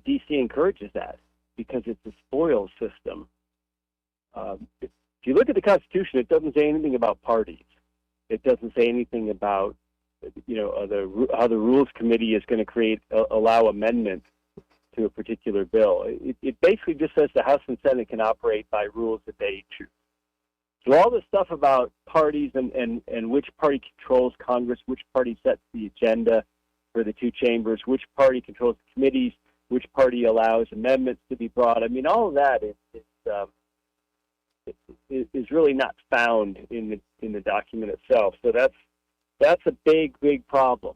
D.C. encourages that because it's a spoils system. If you look at the Constitution, it doesn't say anything about parties. It doesn't say anything about, how the Rules Committee is going to allow amendments to a particular bill. It basically just says the House and Senate can operate by rules that they choose. So all this stuff about parties and which party controls Congress, which party sets the agenda for the two chambers, which party controls the committees, which party allows amendments to be brought. I mean, all of that is really not found in the document itself. So that's a big problem.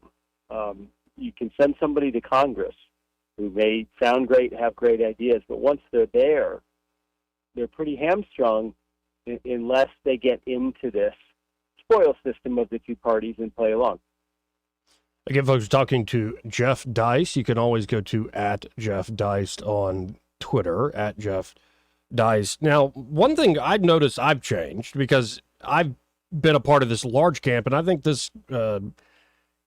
You can send somebody to Congress who may sound great, have great ideas, but once they're there, they're pretty hamstrung unless they get into this spoil system of the two parties and play along. Again, folks, talking to Jeff Deist. You can always go to @JeffDeist on Twitter, @JeffDeist. Now, one thing I've noticed I've changed, because I've been a part of this large camp, and I think this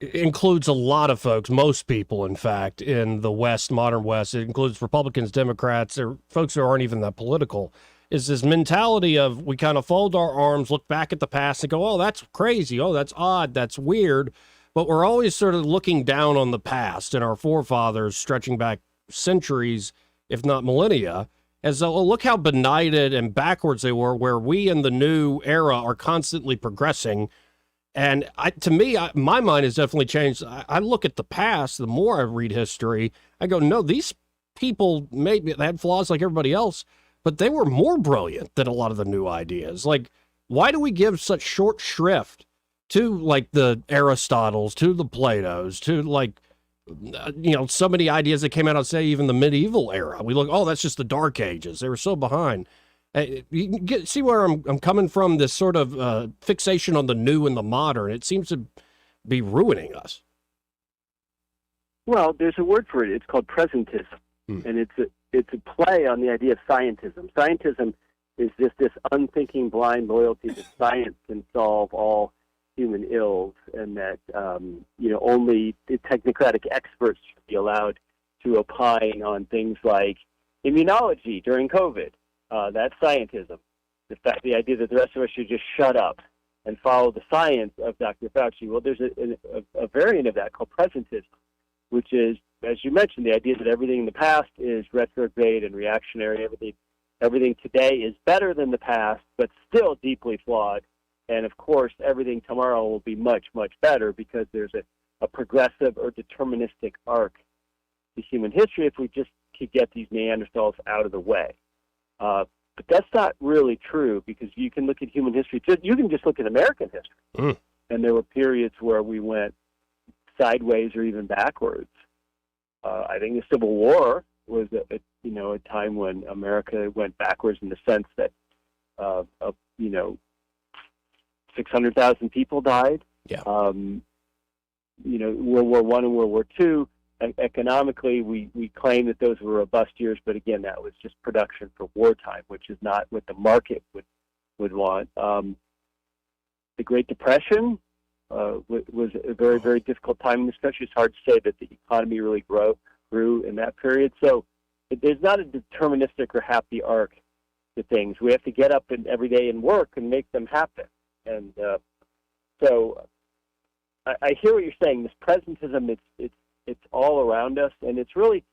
includes a lot of folks, most people, in fact, in the West, modern West. It includes Republicans, Democrats, or folks who aren't even that political, is this mentality of we kind of fold our arms, look back at the past, and go, oh, that's crazy, oh, that's odd, that's weird. But we're always sort of looking down on the past and our forefathers stretching back centuries, if not millennia, as though, oh, look how benighted and backwards they were, where we in the new era are constantly progressing. And to me, my mind has definitely changed. I look at the past, the more I read history, I go, no, these people maybe they had flaws like everybody else, but they were more brilliant than a lot of the new ideas. Like, why do we give such short shrift to like the Aristotles, to the Platos, to like, so many ideas that came out of, say, even the medieval era? We look, oh, that's just the Dark Ages. They were so behind. You can see where I'm coming from, this sort of fixation on the new and the modern. It seems to be ruining us. Well, there's a word for it. It's called presentism, and it's a play on the idea of scientism. Scientism is just this unthinking, blind loyalty that science can solve all human ills, and that only the technocratic experts should be allowed to opine on things like immunology during COVID. That's scientism. The idea that the rest of us should just shut up and follow the science of Dr. Fauci. Well, there's a variant of that called presentism, which is, as you mentioned, the idea that everything in the past is retrograde and reactionary. Everything today is better than the past, but still deeply flawed. And of course, everything tomorrow will be much, much better because there's a progressive or deterministic arc to human history if we just could get these Neanderthals out of the way. But that's not really true, because you can look at human history. You can just look at American history, and there were periods where we went sideways or even backwards. I think the Civil War was a time when America went backwards in the sense that 600,000 people died. Yeah. World War I and World War II. Economically, we claim that those were robust years, but again, that was just production for wartime, which is not what the market would want. The Great Depression was a very, very difficult time in this country. It's hard to say that the economy really grew in that period. So there's not a deterministic or happy arc to things. We have to get up every day and work and make them happen. And so I hear what you're saying. This presentism, it's all around us, and it's really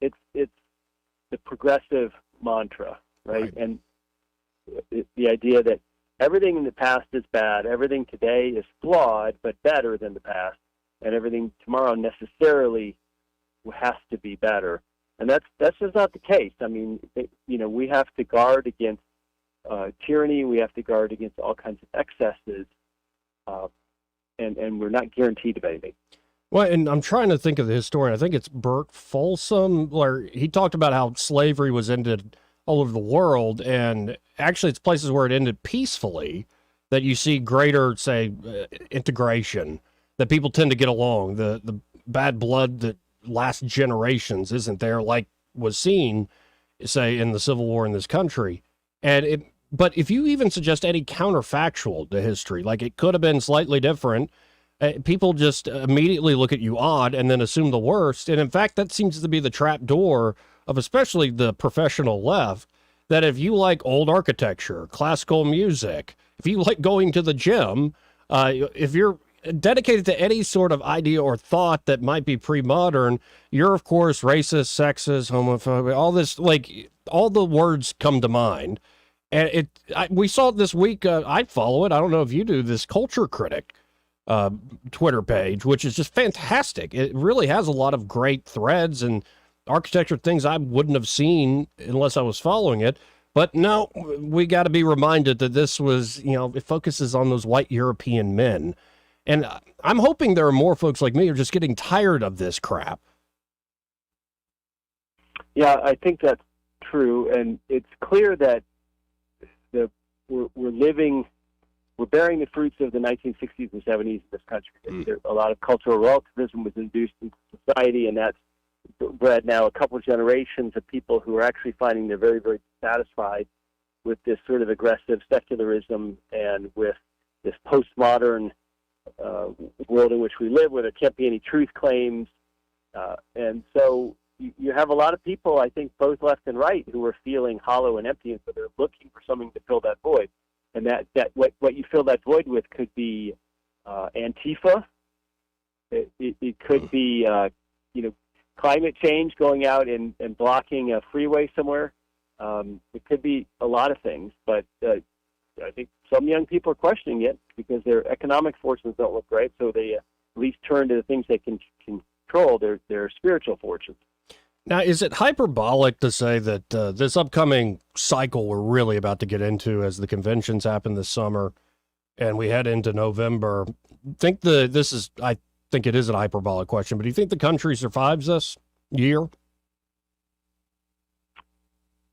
it's the progressive mantra, right? And the idea that everything in the past is bad, everything today is flawed but better than the past, and everything tomorrow necessarily has to be better. And that's just not the case. I mean, we have to guard against tyranny. We have to guard against all kinds of excesses, and we're not guaranteed of anything. Well, and I'm trying to think of the historian. I think it's Bert Folsom, where he talked about how slavery was ended all over the world, and actually it's places where it ended peacefully that you see greater, say, integration, that people tend to get along. The bad blood that lasts generations isn't there, like was seen, say, in the Civil War in this country. But if you even suggest any counterfactual to history, like it could have been slightly different, people just immediately look at you odd and then assume the worst. And in fact, that seems to be the trap door of especially the professional left, that if you like old architecture, classical music, if you like going to the gym, if you're dedicated to any sort of idea or thought that might be pre-modern, you're of course racist, sexist, homophobic, all this, like all the words come to mind. And we saw it this week. I follow it. I don't know if you do, this Culture Critic Twitter page, which is just fantastic. It really has a lot of great threads and architecture things I wouldn't have seen unless I was following it. But no, we got to be reminded that this was, it focuses on those white European men. And I'm hoping there are more folks like me who are just getting tired of this crap. Yeah, I think that's true. And it's clear that we're bearing the fruits of the 1960s and 70s in this country. A lot of cultural relativism was induced into society, and that's bred now a couple of generations of people who are actually finding they're very, very dissatisfied with this sort of aggressive secularism and with this postmodern world in which we live, where there can't be any truth claims. And so you have a lot of people, I think, both left and right, who are feeling hollow and empty, and so they're looking for something to fill that void. And that what you fill that void with could be Antifa. It could be climate change, going out and blocking a freeway somewhere. It could be a lot of things, but I think some young people are questioning it because their economic fortunes don't look great, so they at least turn to the things they can control, their spiritual fortunes. Now, is it hyperbolic to say that this upcoming cycle we're really about to get into as the conventions happen this summer and we head into November, I think it is a hyperbolic question, but do you think the country survives this year?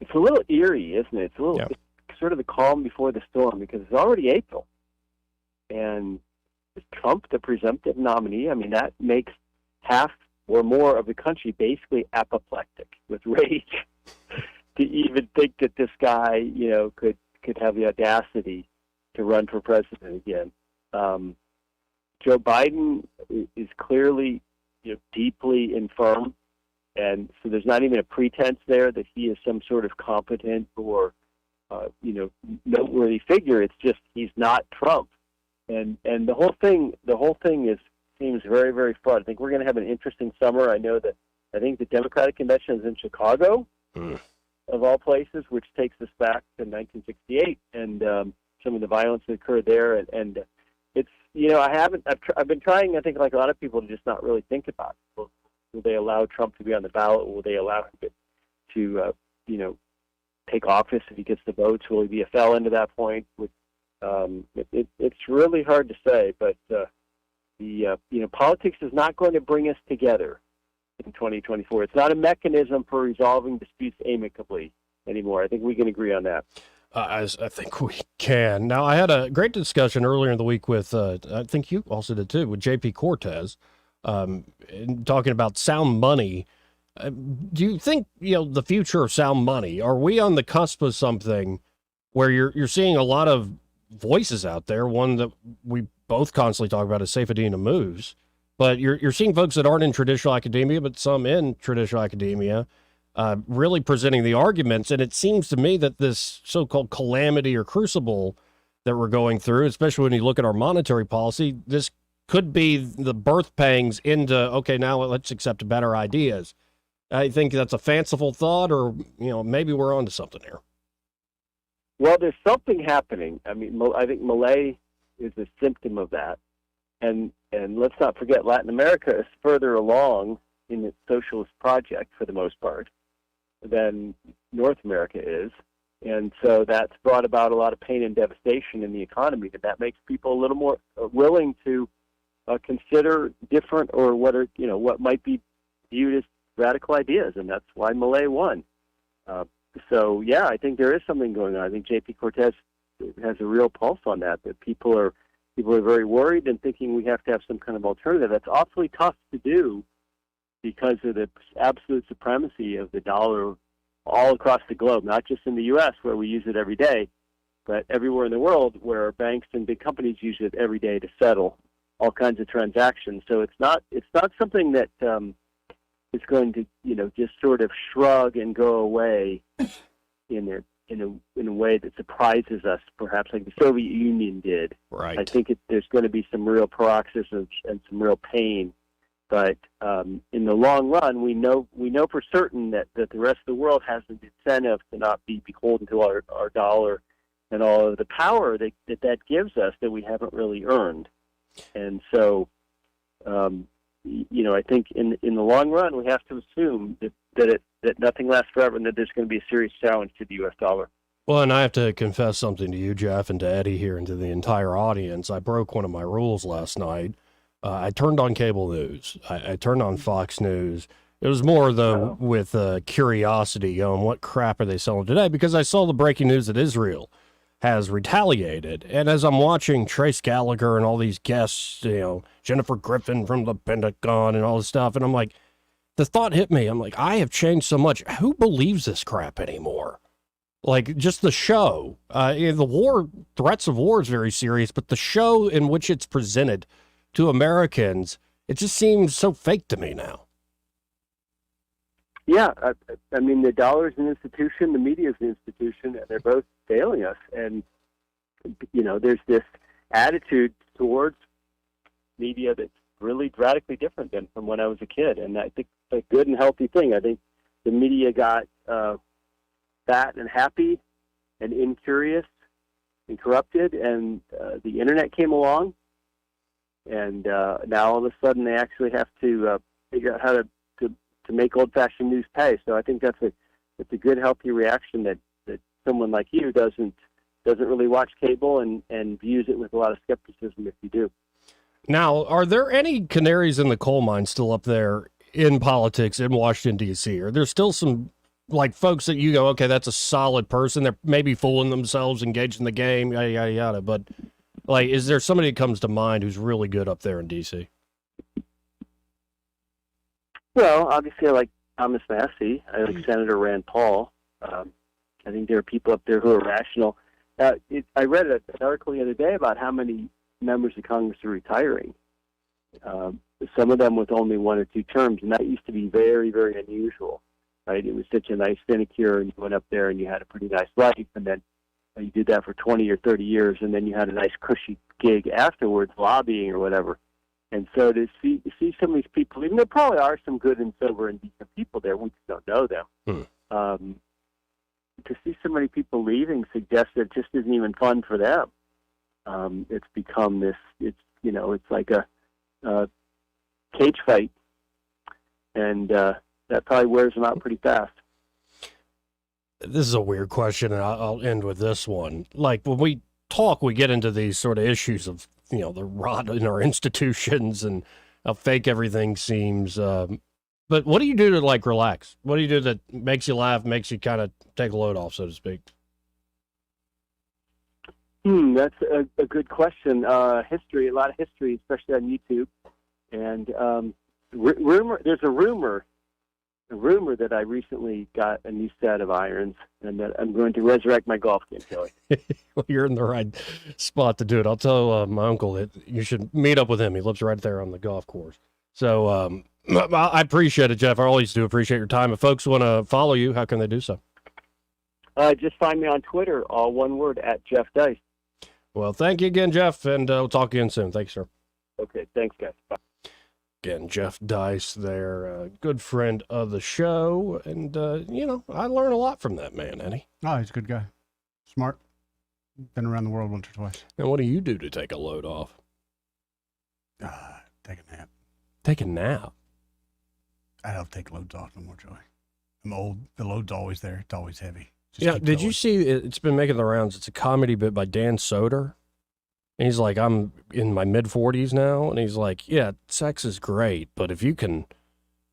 It's a little eerie, isn't it? It's sort of the calm before the storm, because it's already April. And is Trump the presumptive nominee? I mean, that makes half or more of the country basically apoplectic with rage to even think that this guy, could have the audacity to run for president again. Joe Biden is clearly, deeply infirm, and so there's not even a pretense there that he is some sort of competent or, noteworthy figure. It's just he's not Trump, and the whole thing seems very, very fun. I think we're going to have an interesting summer. I think the Democratic Convention is in Chicago, of all places, which takes us back to 1968 and some of the violence that occurred there. And it's, I've been trying, I think, like a lot of people, to just not really think about it. Will they allow Trump to be on the ballot? Will they allow him to take office if he gets the votes? Will he be a felon to that point? It's really hard to say, but politics is not going to bring us together in 2024. It's not a mechanism for resolving disputes amicably anymore. I think we can agree on that. I think we can. Now, I had a great discussion earlier in the week with, I think you also did too, with JP Cortez, talking about sound money. Do you think, the future of sound money, are we on the cusp of something where you're seeing a lot of voices out there? One that we both constantly talk about is Saifedean Ammous, but you're seeing folks that aren't in traditional academia, but some in traditional academia, really presenting the arguments. And it seems to me that this so-called calamity or crucible that we're going through, especially when you look at our monetary policy, this could be the birth pangs into, okay, now let's accept better ideas. I think that's a fanciful thought, or, maybe we're onto something here. Well, there's something happening. I mean, I think Malay is a symptom of that. And let's not forget, Latin America is further along in its socialist project, for the most part, than North America is. And so that's brought about a lot of pain and devastation in the economy, and that makes people a little more willing to consider different, or what might be viewed as radical ideas, and that's why Malay won. So, yeah, I think there is something going on. I think J.P. Cortez has a real pulse on that people are very worried and thinking we have to have some kind of alternative. That's awfully tough to do because of the absolute supremacy of the dollar all across the globe, not just in the U.S., where we use it every day, but everywhere in the world where banks and big companies use it every day to settle all kinds of transactions. So it's not something that is going to, just sort of shrug and go away in the in a way that surprises us, perhaps like the Soviet Union did. Right. I think there's going to be some real paroxysms and some real pain. But in the long run, we know for certain that the rest of the world has an incentive to not be beholden to our dollar and all of the power that gives us that we haven't really earned. And so, I think in the long run, we have to assume that nothing lasts forever and that there's going to be a serious challenge to the U.S. dollar. Well, and I have to confess something to you, Jeff, and to Eddie here and to the entire audience. I broke one of my rules last night. I turned on cable news. I turned on Fox News. It was more, though, with curiosity going, what crap are they selling today? Because I saw the breaking news that Israel has retaliated. And as I'm watching Trace Gallagher and all these guests, Jennifer Griffin from the Pentagon and all this stuff, and I'm like, the thought hit me. I'm like, I have changed so much. Who believes this crap anymore? Like, just the show. The threats of war is very serious, but the show in which it's presented to Americans, it just seems so fake to me now. Yeah, I mean, the dollar is an institution, the media is an institution, and they're both failing us. And, there's this attitude towards media that's really radically different than from when I was a kid. And I think it's a good and healthy thing. I think the media got fat and happy and incurious and corrupted, and the internet came along. And now all of a sudden they actually have to figure out how to make old-fashioned news pay. So I think that's a good, healthy reaction that someone like you doesn't really watch cable and views it with a lot of skepticism if you do. Now, are there any canaries in the coal mine still up there in politics in Washington, D.C.? Are there still some folks that you go, okay, that's a solid person. They're maybe fooling themselves, engaged in the game, yada, yada, yada. But is there somebody that comes to mind who's really good up there in D.C.? Well, obviously I like Thomas Massie. I like Senator Rand Paul. I think there are people up there who are rational. I read an article the other day about how many members of Congress are retiring. Some of them with only 1 or 2 terms, and that used to be very, very unusual. Right? It was such a nice sinecure, and you went up there and you had a pretty nice life, and then you did that for 20 or 30 years, and then you had a nice cushy gig afterwards, lobbying or whatever. And so to see some of these people, even there probably are some good and sober and decent people there, we just don't know them. To see so many people leaving suggests that it just isn't even fun for them. It's become this. It's like a cage fight, and that probably wears them out pretty fast. This is a weird question, and I'll end with this one. Like, when we talk, we get into these sort of issues of, the rot in our institutions and how fake everything seems. But what do you do to, relax? What do you do that makes you laugh, makes you kind of take a load off, so to speak? That's a good question. History, a lot of history, especially on YouTube. And there's a rumor that I recently got a new set of irons and that I'm going to resurrect my golf game, Joey. Well, you're in the right spot to do it. I'll tell my uncle that you should meet up with him. He lives right there on the golf course. So I appreciate it, Jeff. I always do appreciate your time. If folks want to follow you, how can they do so? Just find me on Twitter, all one word, @JeffDice. Well, thank you again, Jeff, and we'll talk again soon. Thanks, sir. Okay, thanks, guys. Bye. Again, Jeff Dice there, a good friend of the show, and, I learn a lot from that man, Eddie. Oh, he's a good guy. Smart. Been around the world once or twice. And what do you do to take a load off? Take a nap. Take a nap? I don't take loads off no more, Joey. I'm old. The load's always there. It's always heavy. Did you see, it's been making the rounds, it's a comedy bit by Dan Soder. And he's like, I'm in my mid-40s now, and he's like, yeah, sex is great, but if you can...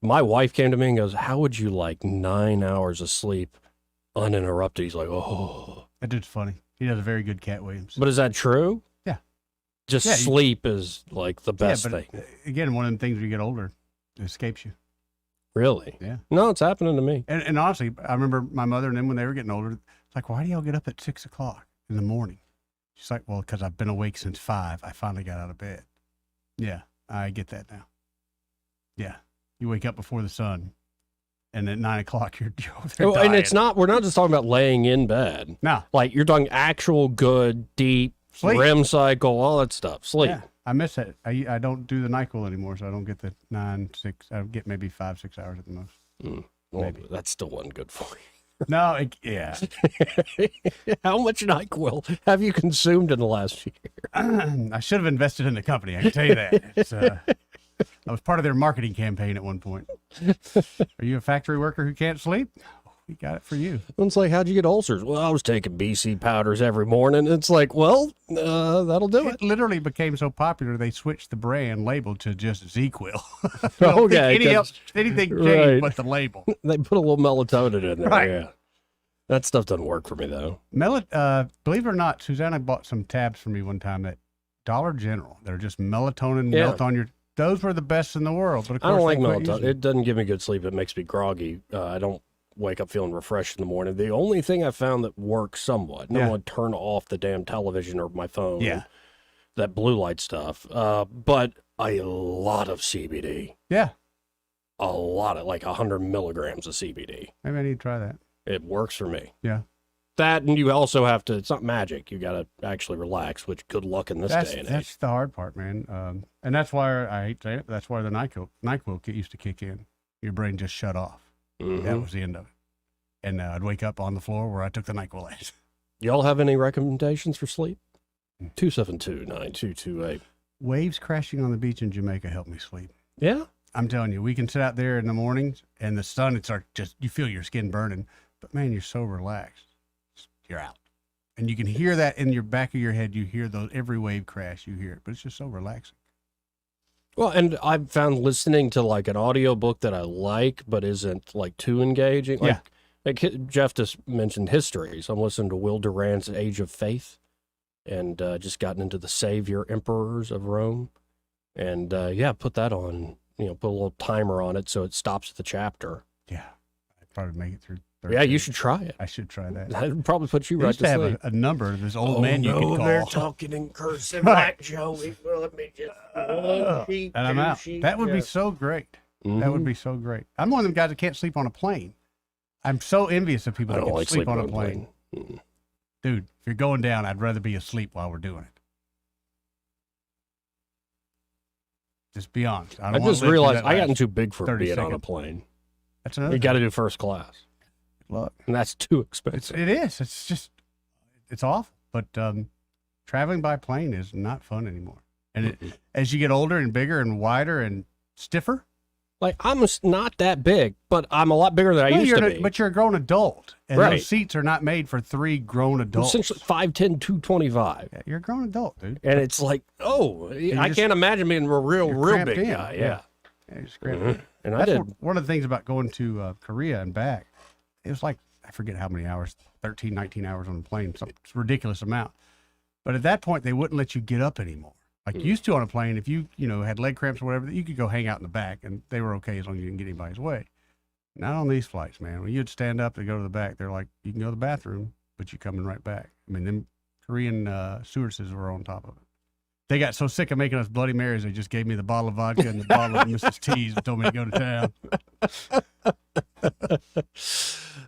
My wife came to me and goes, how would you like 9 hours of sleep uninterrupted? He's like, oh. That dude's funny. He does a very good Cat Williams. But is that true? Yeah. Just sleep is like the best thing. Again, one of them things when you get older, it escapes you. Really? Yeah. No, it's happening to me. And honestly, I remember my mother and them when they were getting older, it's like, why do y'all get up at 6 o'clock in the morning? She's like, well, because I've been awake since 5. I finally got out of bed. Yeah, I get that now. Yeah. You wake up before the sun. and at 9 o'clock you're over there Oh, and dying. it's not. We're not just talking about laying in bed. No. Like you're talking actual good deep Sleep. REM cycle, all that stuff. Sleep. Yeah, I miss it. I don't do the NyQuil anymore, so I don't get the 9, 6. I get maybe 5, 6 hours at the most. Well, that still wasn't good for you. No, yeah. How much NyQuil have you consumed in the last year? I should have invested in the company. I can tell you that. It's, I was part of their marketing campaign at one point. Are you a factory worker who can't sleep? We got it for you. It's like, how'd you get ulcers? Well, I was taking BC powders every morning. It's like, well, that'll do it. It literally became so popular they switched the brand label to just ZQuil. Okay, Anything changed right. but the label. They put a little melatonin in there. Right. Yeah. That stuff doesn't work for me, though. Believe it or not, Susanna bought some tabs for me one time at Dollar General. They're just melatonin, Yeah. melt on your... Those were the best in the world. But of I course don't like they quit melatonin. using It doesn't give me good sleep. It makes me groggy. I don't wake up feeling refreshed in the morning. The only thing I found that works somewhat, Yeah. I want to turn off the damn television or my phone. Yeah. That blue light stuff. But a lot of CBD. Yeah. A lot of, like 100 milligrams of CBD. Maybe I need to try that. It works for me. Yeah. That, and you also have to, it's not magic. You got to actually relax, which good luck in this day and age. That's the hard part, man. And that's why I hate to say it, but that's why the NyQuil used to kick in. Your brain just shut off. That was the end of it. And I'd wake up on the floor where I took the NyQuil at. Y'all have any recommendations for sleep? 272-9228. Waves crashing on the beach in Jamaica help me sleep. Yeah? I'm telling you, we can sit out there in the mornings and the sun, it's like just, you feel your skin burning, but man, you're so relaxed. You're out. And you can hear that in your back of your head. You hear those, every wave crash, you hear it, but it's just so relaxing. Well, and I've found listening to like an audiobook that I like, but isn't like too engaging. Like Jeff just mentioned history. So I'm listening to Will Durant's Age of Faith and just gotten into the Savior Emperors of Rome. And put that on, put a little timer on it so it stops at the chapter. Yeah. I'd probably make it through. Yeah, you should try it. I should try that. That would probably put you They right used to to have sleep. a number of this old man you could call. They're talking in cursive Right. like Joey. Well, let me just one sheet, And I'm two out. sheet, That would be yeah. so great. That Mhm. would be so great. I'm one of them guys that can't sleep on a plane. I'm so envious of people I that don't can like sleep sleeping on a on a plane. plane. Dude, if you're going down, I'd rather be asleep while we're doing it. Just be honest. I don't wanna just live through realized that I gotten last too big for 30 being on a seconds. plane. That's another You got to thing. do first class. Look, and that's too expensive. it is. It's just, it's awful. But traveling by plane is not fun anymore. And as you get older and bigger and wider and stiffer, Like I'm not that big, but I'm a lot bigger than I no, used you're to an- be. but you're a grown adult, and Right. those seats are not made for 3 grown I'm adults. essentially 5'10", 225. Yeah, you're a grown adult, dude. And it's like, oh, you're I just- can't imagine being a real You're big cramped in. guy. Yeah. Yeah, you're just cramped Mhm. in. And I That's did. one of the things about going to Korea and back. It was like, I forget how many hours, 13, 19 hours on the plane, some ridiculous amount. But at that point, they wouldn't let you get up anymore. Like you used to on a plane, if you had leg cramps or whatever, you could go hang out in the back, and they were okay as long as you didn't get anybody's way. Not on these flights, man. When you'd stand up to go to the back, they're like, you can go to the bathroom, but you're coming right back. I mean, them Korean stewardesses were on top of it. They got so sick of making us Bloody Marys, they just gave me the bottle of vodka and the bottle of Mrs. T's and told me to go to town.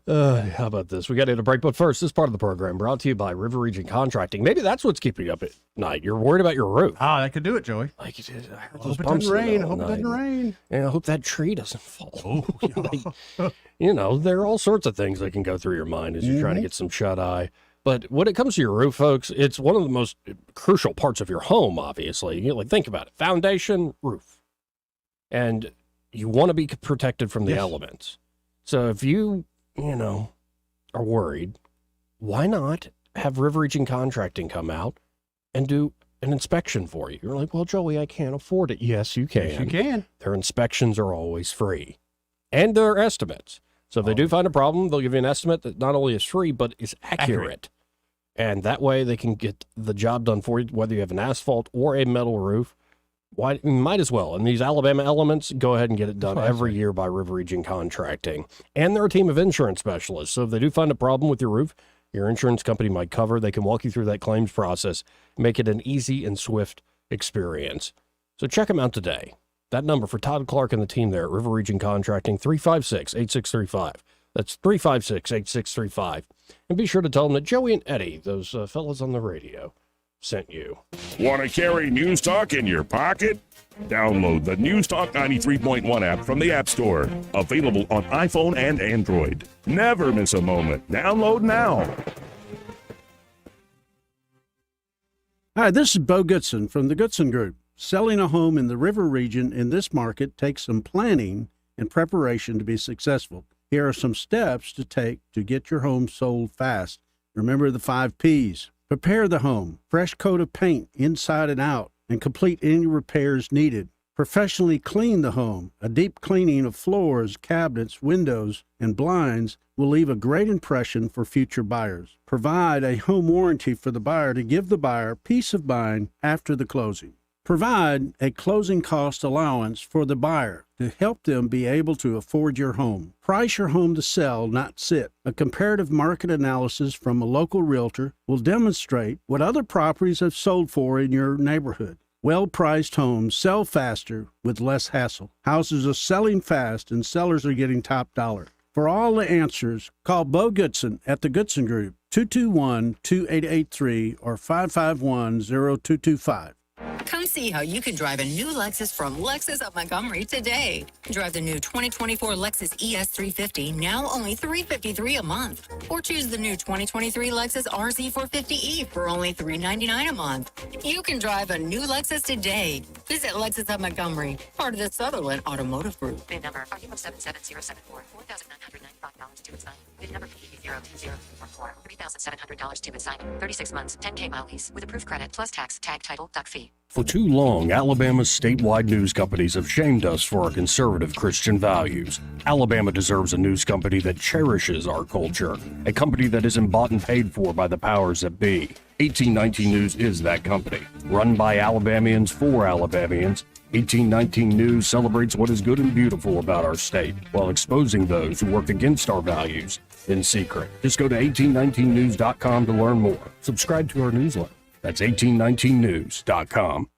How about this? We got to hit a break, but first, this part of the program brought to you by River Region Contracting. Maybe that's what's keeping you up at night. You're worried about your roof. Ah, that could do it, Joey. Like it is. I heard I those hope it bumps doesn't in the rain. I middle hope of it the doesn't night. rain. And I hope that tree doesn't fall. Oh, There are all sorts of things that can go through your mind as you're trying to Mhm. get some shut eye. But when it comes to your roof, folks, it's one of the most crucial parts of your home, obviously. Think about it. Foundation, roof. And you want to be protected from the Yes. elements. So if you are worried, why not have River Region Contracting come out and do an inspection for you? You're like, well, Joey, I can't afford it. Yes, you can. Yes, you can. Their inspections are always free. And their estimates. So if they do find a problem, they'll give you an estimate that not only is free, but is accurate. And that way they can get the job done for you, whether you have an asphalt or a metal roof. Why, might as well. And these Alabama Elements, go ahead and get it done That's what I every year by River Region Contracting. And they're a team of insurance specialists. So if they do find a problem with your roof, your insurance company might cover. They can walk you through that claims process, make it an easy and swift experience. So check them out today. That number for Todd Clark and the team there at River Region Contracting, 356-8635. That's 356-8635. And be sure to tell them that Joey and Eddie, those fellas on the radio, sent you. Want to carry News Talk in your pocket? Download the News Talk 93.1 app from the App Store. Available on iPhone and Android. Never miss a moment. Download now. Hi, this is Bo Goodson from the Goodson Group. Selling a home in the River region in this market takes some planning and preparation to be successful. Here are some steps to take to get your home sold fast. Remember the 5 Ps. Prepare the home, fresh coat of paint inside and out, and complete any repairs needed. Professionally clean the home. A deep cleaning of floors, cabinets, windows, and blinds will leave a great impression for future buyers. Provide a home warranty for the buyer to give the buyer peace of mind after the closing. Provide a closing cost allowance for the buyer to help them be able to afford your home. Price your home to sell, not sit. A comparative market analysis from a local realtor will demonstrate what other properties have sold for in your neighborhood. Well-priced homes sell faster with less hassle. Houses are selling fast and sellers are getting top dollar. For all the answers, call Bo Goodson at the Goodson Group, 221-2883 or 551-0225. Come see how you can drive a new Lexus from Lexus of Montgomery today. Drive the new 2024 Lexus ES350, now only $353 a month. Or choose the new 2023 Lexus RZ450e for only $399 a month. You can drive a new Lexus today. Visit Lexus of Montgomery, part of the Sutherland Automotive Group. VIN number RU177074, $4,995 to its sign. VIN number PE02044, $3,700 to its sign. 36 months, 10K mile lease with approved credit plus tax, tag, title, duck fee. For too long, Alabama's statewide news companies have shamed us for our conservative Christian values. Alabama deserves a news company that cherishes our culture, a company that isn't bought and paid for by the powers that be. 1819 News is that company. Run by Alabamians for Alabamians, 1819 News celebrates what is good and beautiful about our state, while exposing those who work against our values in secret. Just go to 1819news.com to learn more. Subscribe to our newsletter. That's 1819news.com.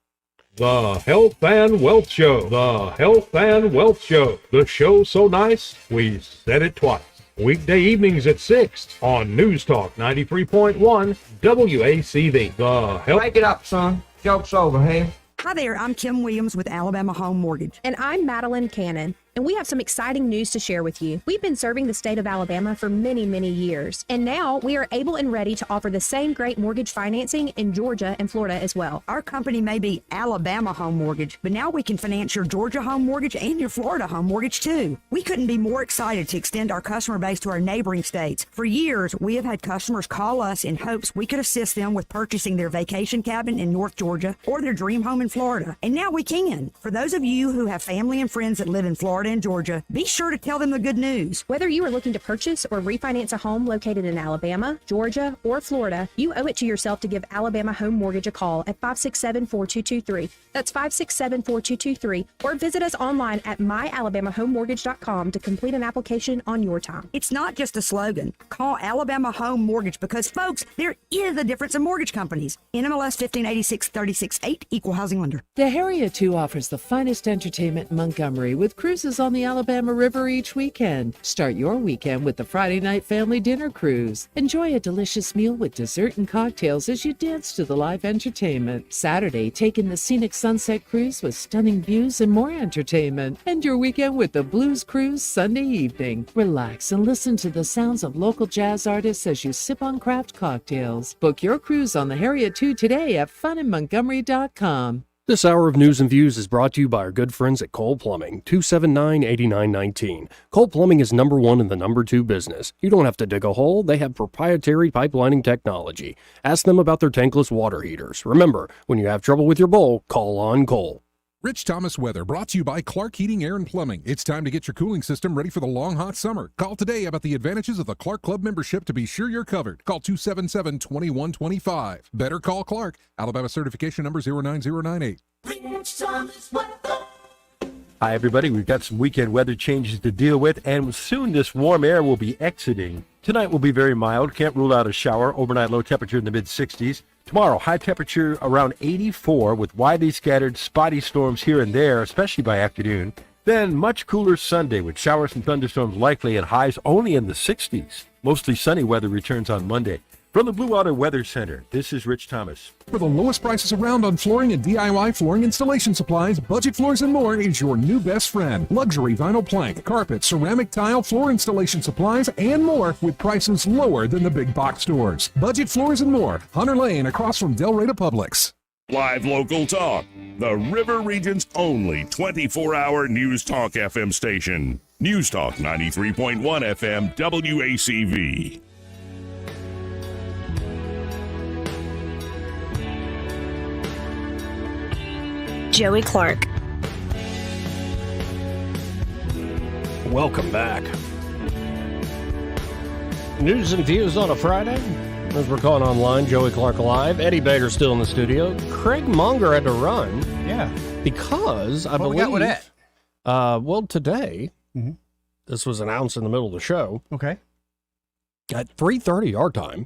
The Health and Wealth Show. The Health and Wealth Show. The show so nice, we said it twice. Weekday evenings at 6 on News Talk 93.1 WACV. The Health. Break it up, son. Joke's over, hey? Hi there, I'm Kim Williams with Alabama Home Mortgage. And I'm Madeline Cannon. And we have some exciting news to share with you. We've been serving the state of Alabama for many, many years. And now we are able and ready to offer the same great mortgage financing in Georgia and Florida as well. Our company may be Alabama Home Mortgage, but now we can finance your Georgia home mortgage and your Florida home mortgage too. We couldn't be more excited to extend our customer base to our neighboring states. For years, we have had customers call us in hopes we could assist them with purchasing their vacation cabin in North Georgia or their dream home in Florida. And now we can. For those of you who have family and friends that live in Florida and Georgia, be sure to tell them the good news. Whether you are looking to purchase or refinance a home located in Alabama, Georgia, or Florida, you owe it to yourself to give Alabama Home Mortgage a call at 567-4223. That's 567-4223. Or visit us online at myalabamahomemortgage.com to complete an application on your time. It's not just a slogan. Call Alabama Home Mortgage because, folks, there is a difference in mortgage companies. NMLS 1586-36-8, Equal Housing Lender. The Harriet 2 offers the finest entertainment in Montgomery with cruises on the Alabama River each weekend. Start your weekend with the Friday night family dinner cruise. Enjoy a delicious meal with dessert and cocktails as you dance to the live entertainment. Saturday, take in the scenic sunset cruise with stunning views and more entertainment. End your weekend with the blues cruise Sunday evening. Relax and listen to the sounds of local jazz artists as you sip on craft cocktails. Book your cruise on the Harriet 2 today at funinmontgomery.com. This hour of news and views is brought to you by our good friends at Cole Plumbing, 279-8919. Cole Plumbing is number one in the number two business. You don't have to dig a hole. They have proprietary pipelining technology. Ask them about their tankless water heaters. Remember, when you have trouble with your bowl, call on Cole. Rich Thomas Weather brought to you by Clark Heating, Air, and Plumbing. It's time to get your cooling system ready for the long, hot summer. Call today about the advantages of the Clark Club membership to be sure you're covered. Call 277-2125. Better call Clark. Alabama certification number 09098. Rich Thomas Weather. Hi, everybody. We've got some weekend weather changes to deal with, and soon this warm air will be exiting. Tonight will be very mild. Can't rule out a shower. Overnight low temperature in the mid-60s. Tomorrow, high temperature around 84 with widely scattered spotty storms here and there, especially by afternoon. Then much cooler Sunday with showers and thunderstorms likely and highs only in the 60s. Mostly sunny weather returns on Monday. From the Blue Water Weather Center, this is Rich Thomas. For the lowest prices around on flooring and DIY flooring installation supplies, Budget Floors and More is your new best friend. Luxury vinyl plank, carpet, ceramic tile, floor installation supplies, and more with prices lower than the big box stores. Budget Floors and More, Hunter Lane across from Del Rey to Publix. Live local talk, the River Region's only 24-hour News Talk FM station. News Talk 93.1 FM WACV. Joey Clark. Welcome back. News and views on a Friday. As we're calling online, Joey Clark Live. Eddie Bader still in the studio. Craig Monger had to run. Yeah. Because I believe. We got with that? Well, today, this was announced in the middle of the show. Okay. At 3:30 our time,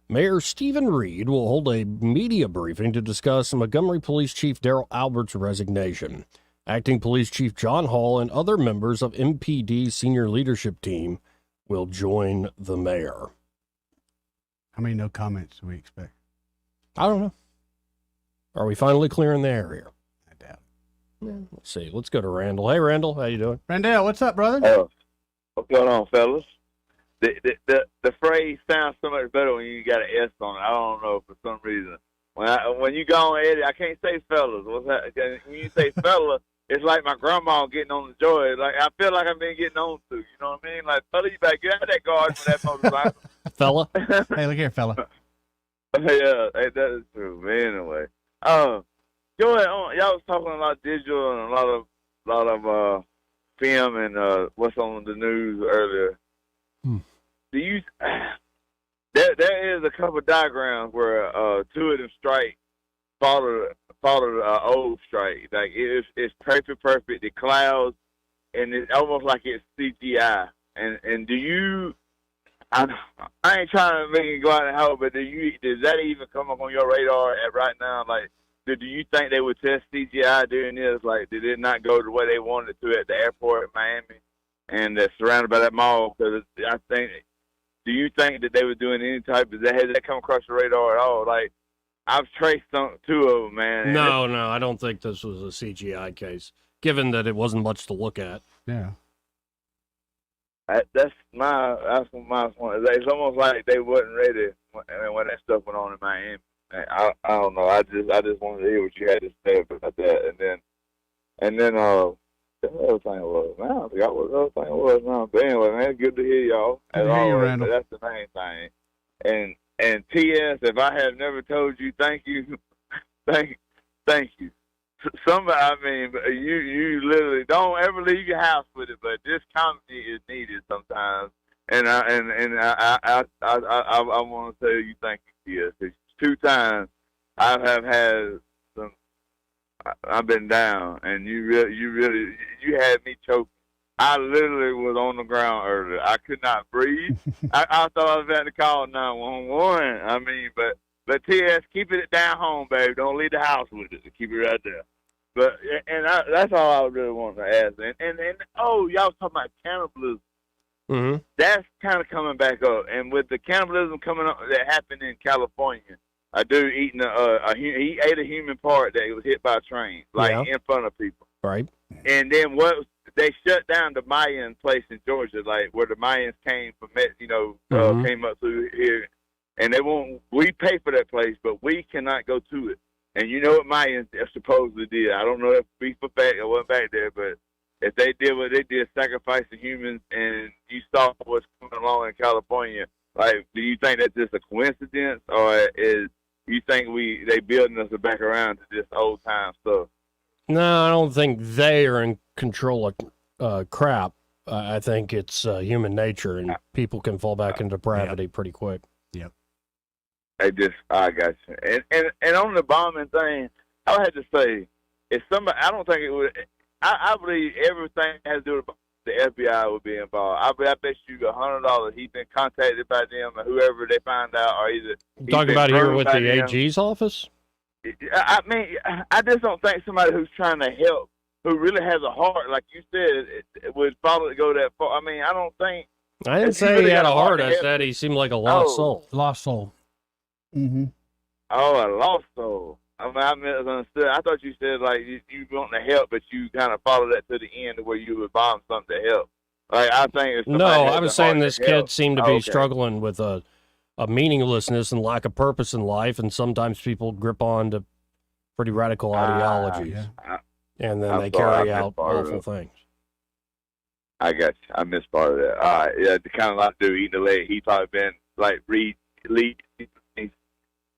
Mayor Stephen Reed will hold a media briefing to discuss Montgomery Police Chief Daryl Albert's resignation. Acting Police Chief John Hall and other members of MPD's senior leadership team will join the mayor. How many no comments do we expect? I don't know. Are we finally clearing the air here? I doubt it. Let's see. Let's go to Randall. Hey, Randall. How you doing? Randall, what's up, brother? What's going on, fellas? The phrase sounds so much better when you got an S on it. I don't know for some reason. When you go on Eddie, I can't say fellas. What's that? When you say fella, it's like my grandma getting on the joy. Like I feel like I've been getting on to. You know what I mean? Like fella, you better get out of that guard for that motorcycle. Fella. Hey, look here, fella. Yeah, that is true. But anyway, Joey, y'all was talking about digital and a lot of film and what's on the news earlier. Do you? There is a couple of diagrams where two of them strike followed old strike. Like it's perfect. The clouds, and it's almost like it's CGI. And do you? I ain't trying to make it go out and help, but does that even come up on your radar right now? Like, do you think they would test CGI during this? Like, did it not go the way they wanted to at the airport in Miami, and that's surrounded by that mall? Because I think. Do you think that they were doing any type of that? Has that come across your radar at all? Like, I've traced two of them, man. No, I don't think this was a CGI case, given that it wasn't much to look at. Yeah. That's my point. It's almost like they wasn't ready when that stuff went on in Miami. I don't know. I just wanted to hear what you had to say about that, and then the other thing was, man, I forgot what the other thing was now. But anyway, man, good to hear y'all. Good to hear you, Randall. That's the main thing. And T.S., if I have never told you thank you, thank you. Somebody, I mean, you literally don't ever leave your house with it, but this comedy is needed sometimes. And I want to tell you thank you, T.S. 2 times I have had some. I've been down, and you had me choking. I literally was on the ground earlier. I could not breathe. I thought I was about to call 911. I mean, but T.S., keep it down home, baby. Don't leave the house with it. Keep it right there. But that's all I really wanted to ask. And y'all was talking about cannibalism. Mm-hmm. That's kind of coming back up, and with the cannibalism coming up that happened in California. A dude eating he ate a human part that was hit by a train, in front of people. Right. And then they shut down the Mayan place in Georgia, like where the Mayans came from, came up through here. And we pay for that place, but we cannot go to it. And you know what Mayans supposedly did. I don't know if we for fact I wasn't back there, but if they did what they did, sacrificing humans, and you saw what's coming along in California, like, do you think that's just a coincidence, or you think they building us back around to this old time stuff? No, I don't think they are in control of crap. I think it's human nature, and people can fall back into depravity pretty quick. Yep. I got you. And on the bombing thing, I had to say, if somebody, I don't think it would. I believe everything has to do with the FBI would be involved. I bet you $100 he's been contacted by them and whoever they find out, or either Talking about here with the AG's office? I mean, I just don't think somebody who's trying to help, who really has a heart, like you said, it would follow to go that far. I mean, I don't think. I didn't say he had a heart. I said he seemed like a lost soul. Lost soul. Mm-hmm. Oh, a lost soul. I mean, I misunderstood. I thought you said like you want to help, but you kind of follow that to the end where you would bomb something to help. Like I think it's no. I was saying this kid help. seemed to be struggling with a meaninglessness and lack of purpose in life, and sometimes people grip on to pretty radical ideologies, and then they carry out awful things. I got you. I missed part of that. All right, yeah, the kind of like dude eating the leg. He probably been like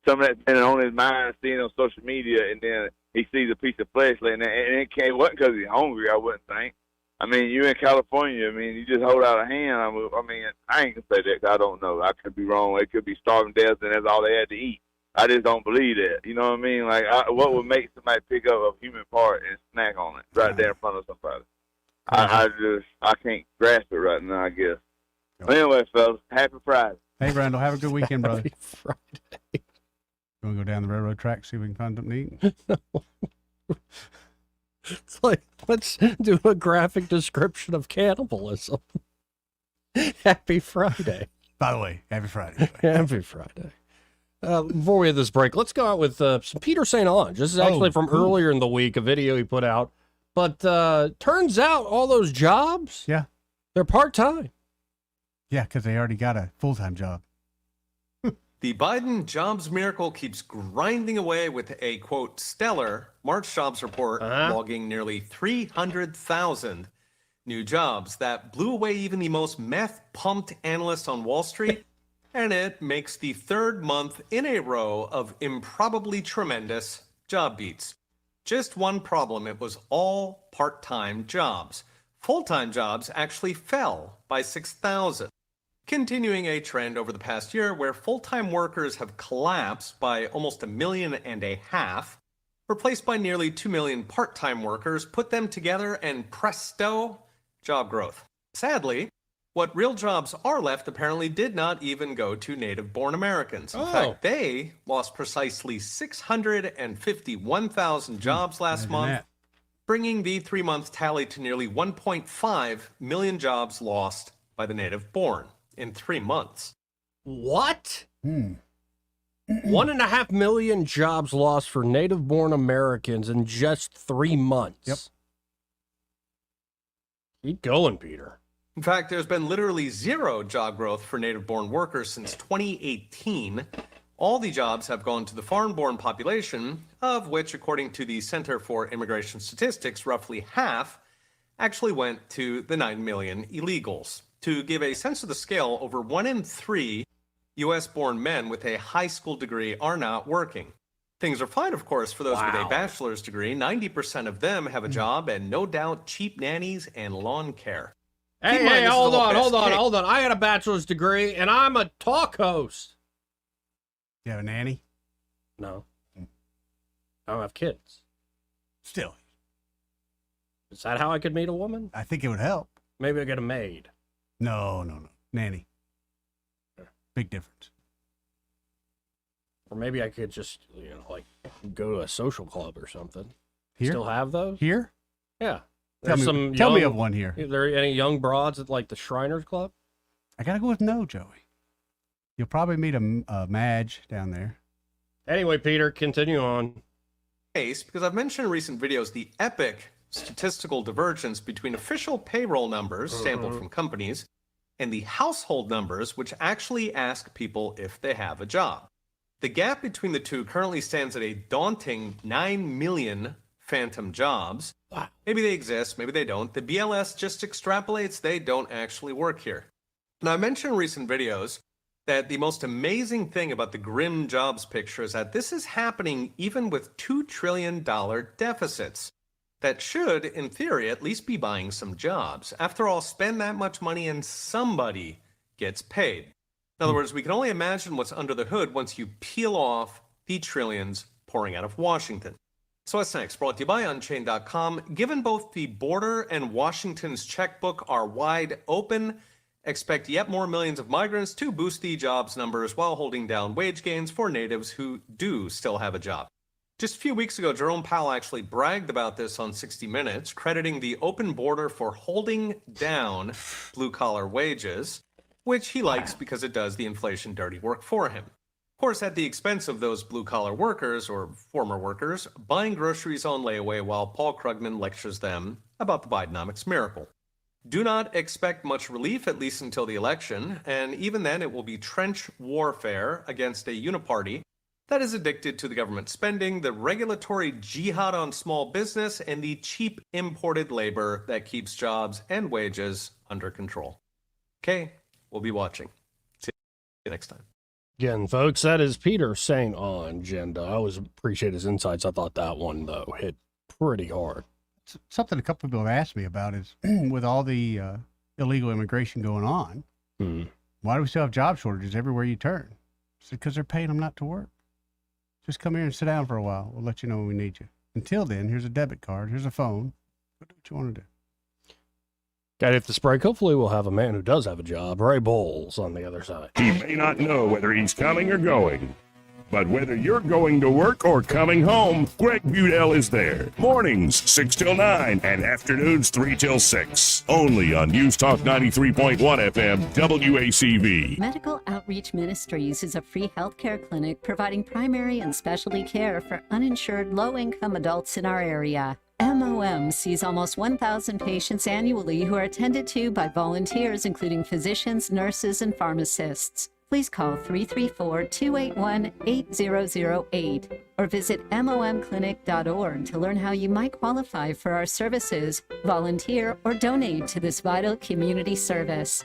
some of that's been on his mind, seeing on social media, and then he sees a piece of flesh laying there, and it wasn't because he's hungry. I wouldn't think. I mean, you in California. I mean, you just hold out a hand. I mean, I ain't gonna say that 'cause I don't know. I could be wrong. It could be starving death, and that's all they had to eat. I just don't believe that. You know what I mean? Like, what would make somebody pick up a human part and snack on it right there in front of somebody? I can't grasp it right now, I guess. But anyway, fellas, happy Friday. Hey, Randall, have a good weekend, brother. Happy Friday. You want to go down the railroad track, see if we can find something to eat? It's like, let's do a graphic description of cannibalism. Happy Friday. By the way, happy Friday. Happy Friday. Before we hit this break, let's go out with some Peter St. Onge. This is actually from earlier in the week, a video he put out. But turns out all those jobs, they're part-time. Yeah, because they already got a full-time job. The Biden jobs miracle keeps grinding away with a, quote, stellar March jobs report logging nearly 300,000 new jobs. That blew away even the most meth-pumped analysts on Wall Street, and it makes the third month in a row of improbably tremendous job beats. Just one problem, it was all part-time jobs. Full-time jobs actually fell by 6,000. Continuing a trend over the past year where full-time workers have collapsed by almost 1.5 million, replaced by nearly 2 million part-time workers, put them together and presto, job growth. Sadly, what real jobs are left apparently did not even go to native-born Americans. In fact, they lost precisely 651,000 jobs last month, bringing the 3-month tally to nearly 1.5 million jobs lost by the native-born. In 3 months. What? 1.5 million jobs lost for native-born Americans in just 3 months. Yep. Keep going, Peter. In fact, there's been literally zero job growth for native-born workers since 2018. All the jobs have gone to the foreign-born population, of which, according to the Center for Immigration Statistics, roughly half actually went to the 9 million illegals. To give a sense of the scale, over 1 in 3 U.S.-born men with a high school degree are not working. Things are fine, of course, for those with a bachelor's degree. 90% of them have a job and no doubt cheap nannies and lawn care. Hey, hold on. I had a bachelor's degree and I'm a talk host. You have a nanny? No. I don't have kids. Still. Is that how I could meet a woman? I think it would help. Maybe I get a maid. No. Nanny. Big difference. Or maybe I could just, like go to a social club or something. Here? Still have those? Here? Yeah. Tell me of one here. Are there any young broads at like the Shriners Club? I gotta go with no, Joey. You'll probably meet a Madge down there. Anyway, Peter, continue on. Because I've mentioned in recent videos the epic statistical divergence between official payroll numbers sampled from companies and the household numbers which actually ask people if they have a job. The gap between the two currently stands at a daunting 9 million phantom jobs. Wow. Maybe they exist, maybe they don't. The BLS just extrapolates they don't actually work here. Now, I mentioned in recent videos that the most amazing thing about the grim jobs picture is that this is happening even with $2 trillion deficits. That should, in theory, at least be buying some jobs. After all, spend that much money and somebody gets paid. In other words, we can only imagine what's under the hood once you peel off the trillions pouring out of Washington. So what's next? Brought to you by Unchained.com. Given both the border and Washington's checkbook are wide open, expect yet more millions of migrants to boost the jobs numbers while holding down wage gains for natives who do still have a job. Just a few weeks ago, Jerome Powell actually bragged about this on 60 Minutes, crediting the open border for holding down blue-collar wages, which he likes because it does the inflation dirty work for him. Of course, at the expense of those blue-collar workers, or former workers, buying groceries on layaway while Paul Krugman lectures them about the Bidenomics miracle. Do not expect much relief, at least until the election, and even then it will be trench warfare against a uniparty that is addicted to the government spending, the regulatory jihad on small business, and the cheap imported labor that keeps jobs and wages under control. Okay, we'll be watching. See you next time. Again, folks, that is Peter St. Agenda. I always appreciate his insights. I thought that one, though, hit pretty hard. Something a couple of people have asked me about is with all the illegal immigration going on, why do we still have job shortages everywhere you turn? It's because they're paying them not to work. Just come here and sit down for a while. We'll let you know when we need you. Until then, here's a debit card. Here's a phone. Go do what you want to do. Got to hit the break. Hopefully we'll have a man who does have a job, Ray Bowles, on the other side. He may not know whether he's coming or going, but whether you're going to work or coming home, Greg Budell is there. Mornings, 6 till 9, and afternoons, 3 till 6. Only on News Talk 93.1 FM, WACV. Medical Outreach Ministries is a free healthcare clinic providing primary and specialty care for uninsured low-income adults in our area. MOM sees almost 1,000 patients annually who are attended to by volunteers, including physicians, nurses, and pharmacists. Please call 334-281-8008 or visit momclinic.org to learn how you might qualify for our services, volunteer, or donate to this vital community service.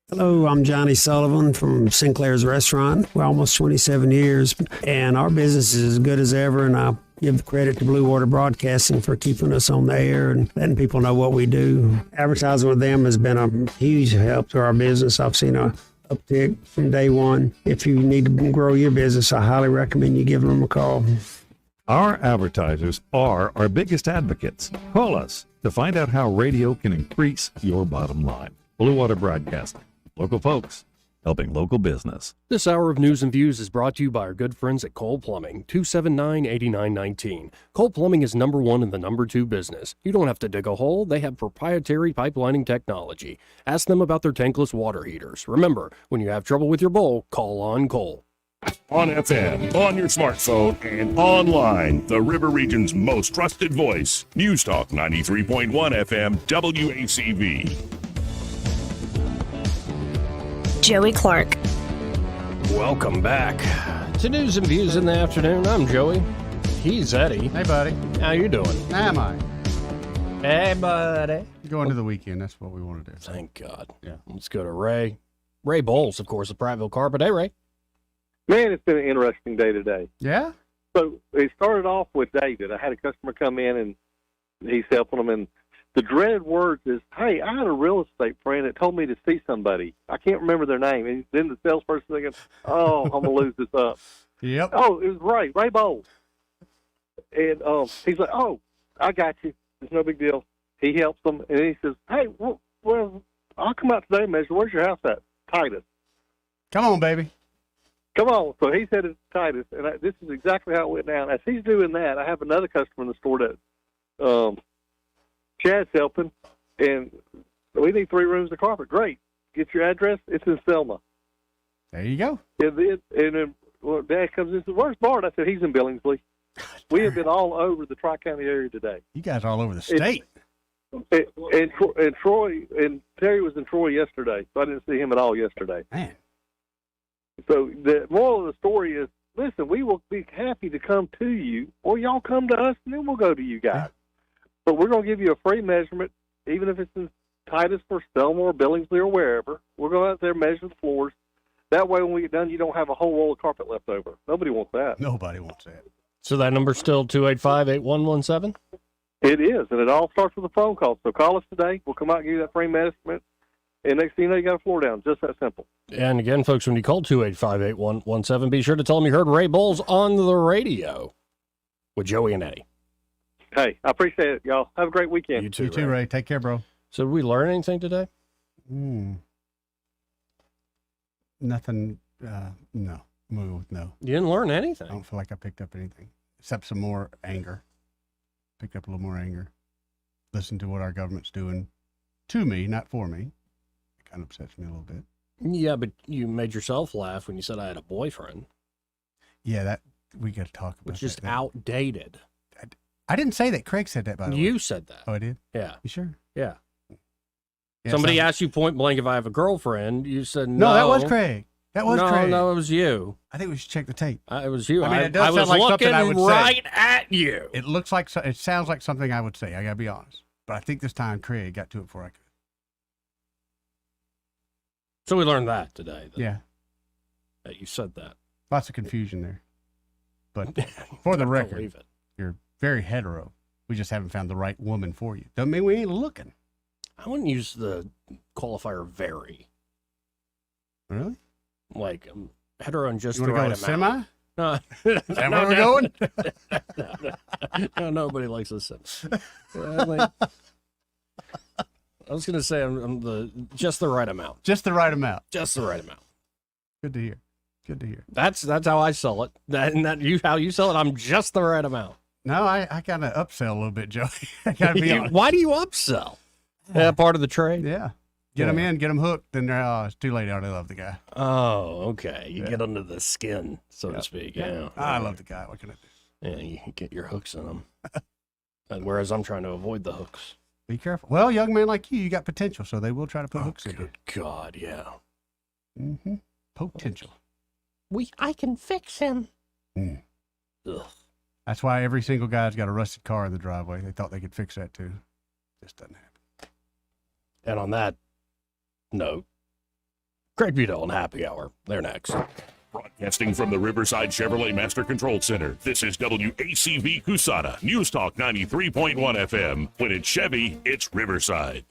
Hello, I'm Johnny Sullivan from Sinclair's Restaurant. We're almost 27 years, and our business is as good as ever, and I give credit to Blue Water Broadcasting for keeping us on the air and letting people know what we do. Advertising with them has been a huge help to our business. I've seen a uptick from day one. If you need to grow your business, I highly recommend you give them a call. Our advertisers are our biggest advocates. Call us to find out how radio can increase your bottom line. Blue Water Broadcasting. Local folks helping local business. This hour of News and Views is brought to you by our good friends at Cole Plumbing, 279-8919. Cole Plumbing is number one in the number two business. You don't have to dig a hole. They have proprietary pipelining technology. Ask them about their tankless water heaters. Remember, when you have trouble with your bowl, call on Cole. On FM, on your smartphone, and online, the River Region's most trusted voice. News Talk 93.1 FM, WACV. Joey Clark. Welcome back to News and Views in the afternoon. I'm Joey. He's Eddie. Hey, buddy. How you doing? Am I? Hey, buddy. Going to the weekend. That's what we want to do. Thank God. Yeah. Let's go to Ray. Ray Bowles, of course, of Prattville Carpet. Hey, Ray. Man, it's been an interesting day today. Yeah? So it started off with David. I had a customer come in, and he's helping them, and the dreaded words is, hey, I had a real estate friend that told me to see somebody. I can't remember their name. And then the salesperson thinking, oh, I'm going to lose this up. Yep. Oh, it was Ray Bowles. And he's like, oh, I got you. It's no big deal. He helps them, and he says, hey, well, I'll come out today and measure. Where's your house at? Titus. Come on, baby. Come on. So he said it's Titus, and this is exactly how it went down. As he's doing that, I have another customer in the store that Chad's helping, and we need 3 rooms of carpet. Great. Get your address. It's in Selma. There you go. And then Dad comes in and says, where's Bart? I said, he's in Billingsley. We have been all over the Tri-County area today. You guys are all over the state. And Troy, and Terry was in Troy yesterday, so I didn't see him at all yesterday. Man. So the moral of the story is, listen, we will be happy to come to you, or y'all come to us, and then we'll go to you guys. But we're going to give you a free measurement, even if it's in Titus or Selma or Billingsley or wherever. We're going out there and measure the floors. That way, when we get done, you don't have a whole roll of carpet left over. Nobody wants that. Nobody wants that. So that number's still 285-8117? It is, and it all starts with a phone call. So call us today. We'll come out and give you that free measurement. And next thing you know, you got a floor down. Just that simple. And again, folks, when you call 285-8117, be sure to tell them you heard Ray Bowles on the radio. with Joey and Eddie. Hey, I appreciate it, y'all. Have a great weekend. You too, You too, Ray. Take care, bro. So did we learn anything today? Nothing. No. Move. No. You didn't learn I anything. don't feel like I picked up anything except some more anger. Picked up a little more anger. Listen to what our government's doing to me, not for me. It kind of upsets me a little bit. Yeah, but you made yourself laugh when you said I had a boyfriend, Yeah, that we got to talk about. which is that. outdated. I didn't say that. Craig said that, by the way. You said that. Oh, I did? Yeah. You sure? Yeah. Yeah, Somebody sounds- asked you point blank if I have a girlfriend. You said no. No, that was Craig. That was no, Craig. No, it was you. I think we should check the tape. It was you. I mean, it does I sound was like looking something I would say. right at you. It looks like it sounds like something I would say. I gotta be honest, but I think this time Craig got to it before I could. So we learned that today. Yeah, That you said that. lots of confusion there. But for the Don't record, believe it. you're very hetero. We just haven't found the right woman for you. Doesn't mean we ain't looking. I wouldn't use the qualifier very. Really? Like hetero and just You the want right to go amount. with semi? No. Is that where we're going? No, nobody likes a sim. I was going to say I'm just the right amount. Just the right amount. Just the right amount. Good to hear. Good to hear. That's how I sell it. How you sell it. I'm just the right amount. No, I kind of upsell a little bit, Joey. I gotta be honest. Why do you upsell? Yeah, part of the trade. Yeah. Get them in, get them hooked, then they're, it's too late. I already love the guy. Oh, okay. You get under the skin, so to speak. Yeah. I love the guy. What can I do? Yeah, you get your hooks in them. Whereas I'm trying to avoid the hooks. Be careful. Well, young man like you got potential, so they will try to put hooks in you. God, yeah. Mm-hmm. Potential. I can fix him. Ugh. That's why every single guy's got a rusted car in the driveway. They thought they could fix that too. Just doesn't happen. And on that note, Greg Budell and Happy Hour. They're next. Broadcasting from the Riverside Chevrolet Master Control Center, this is WACV Cusana, News Talk 93.1 FM. When it's Chevy, it's Riverside.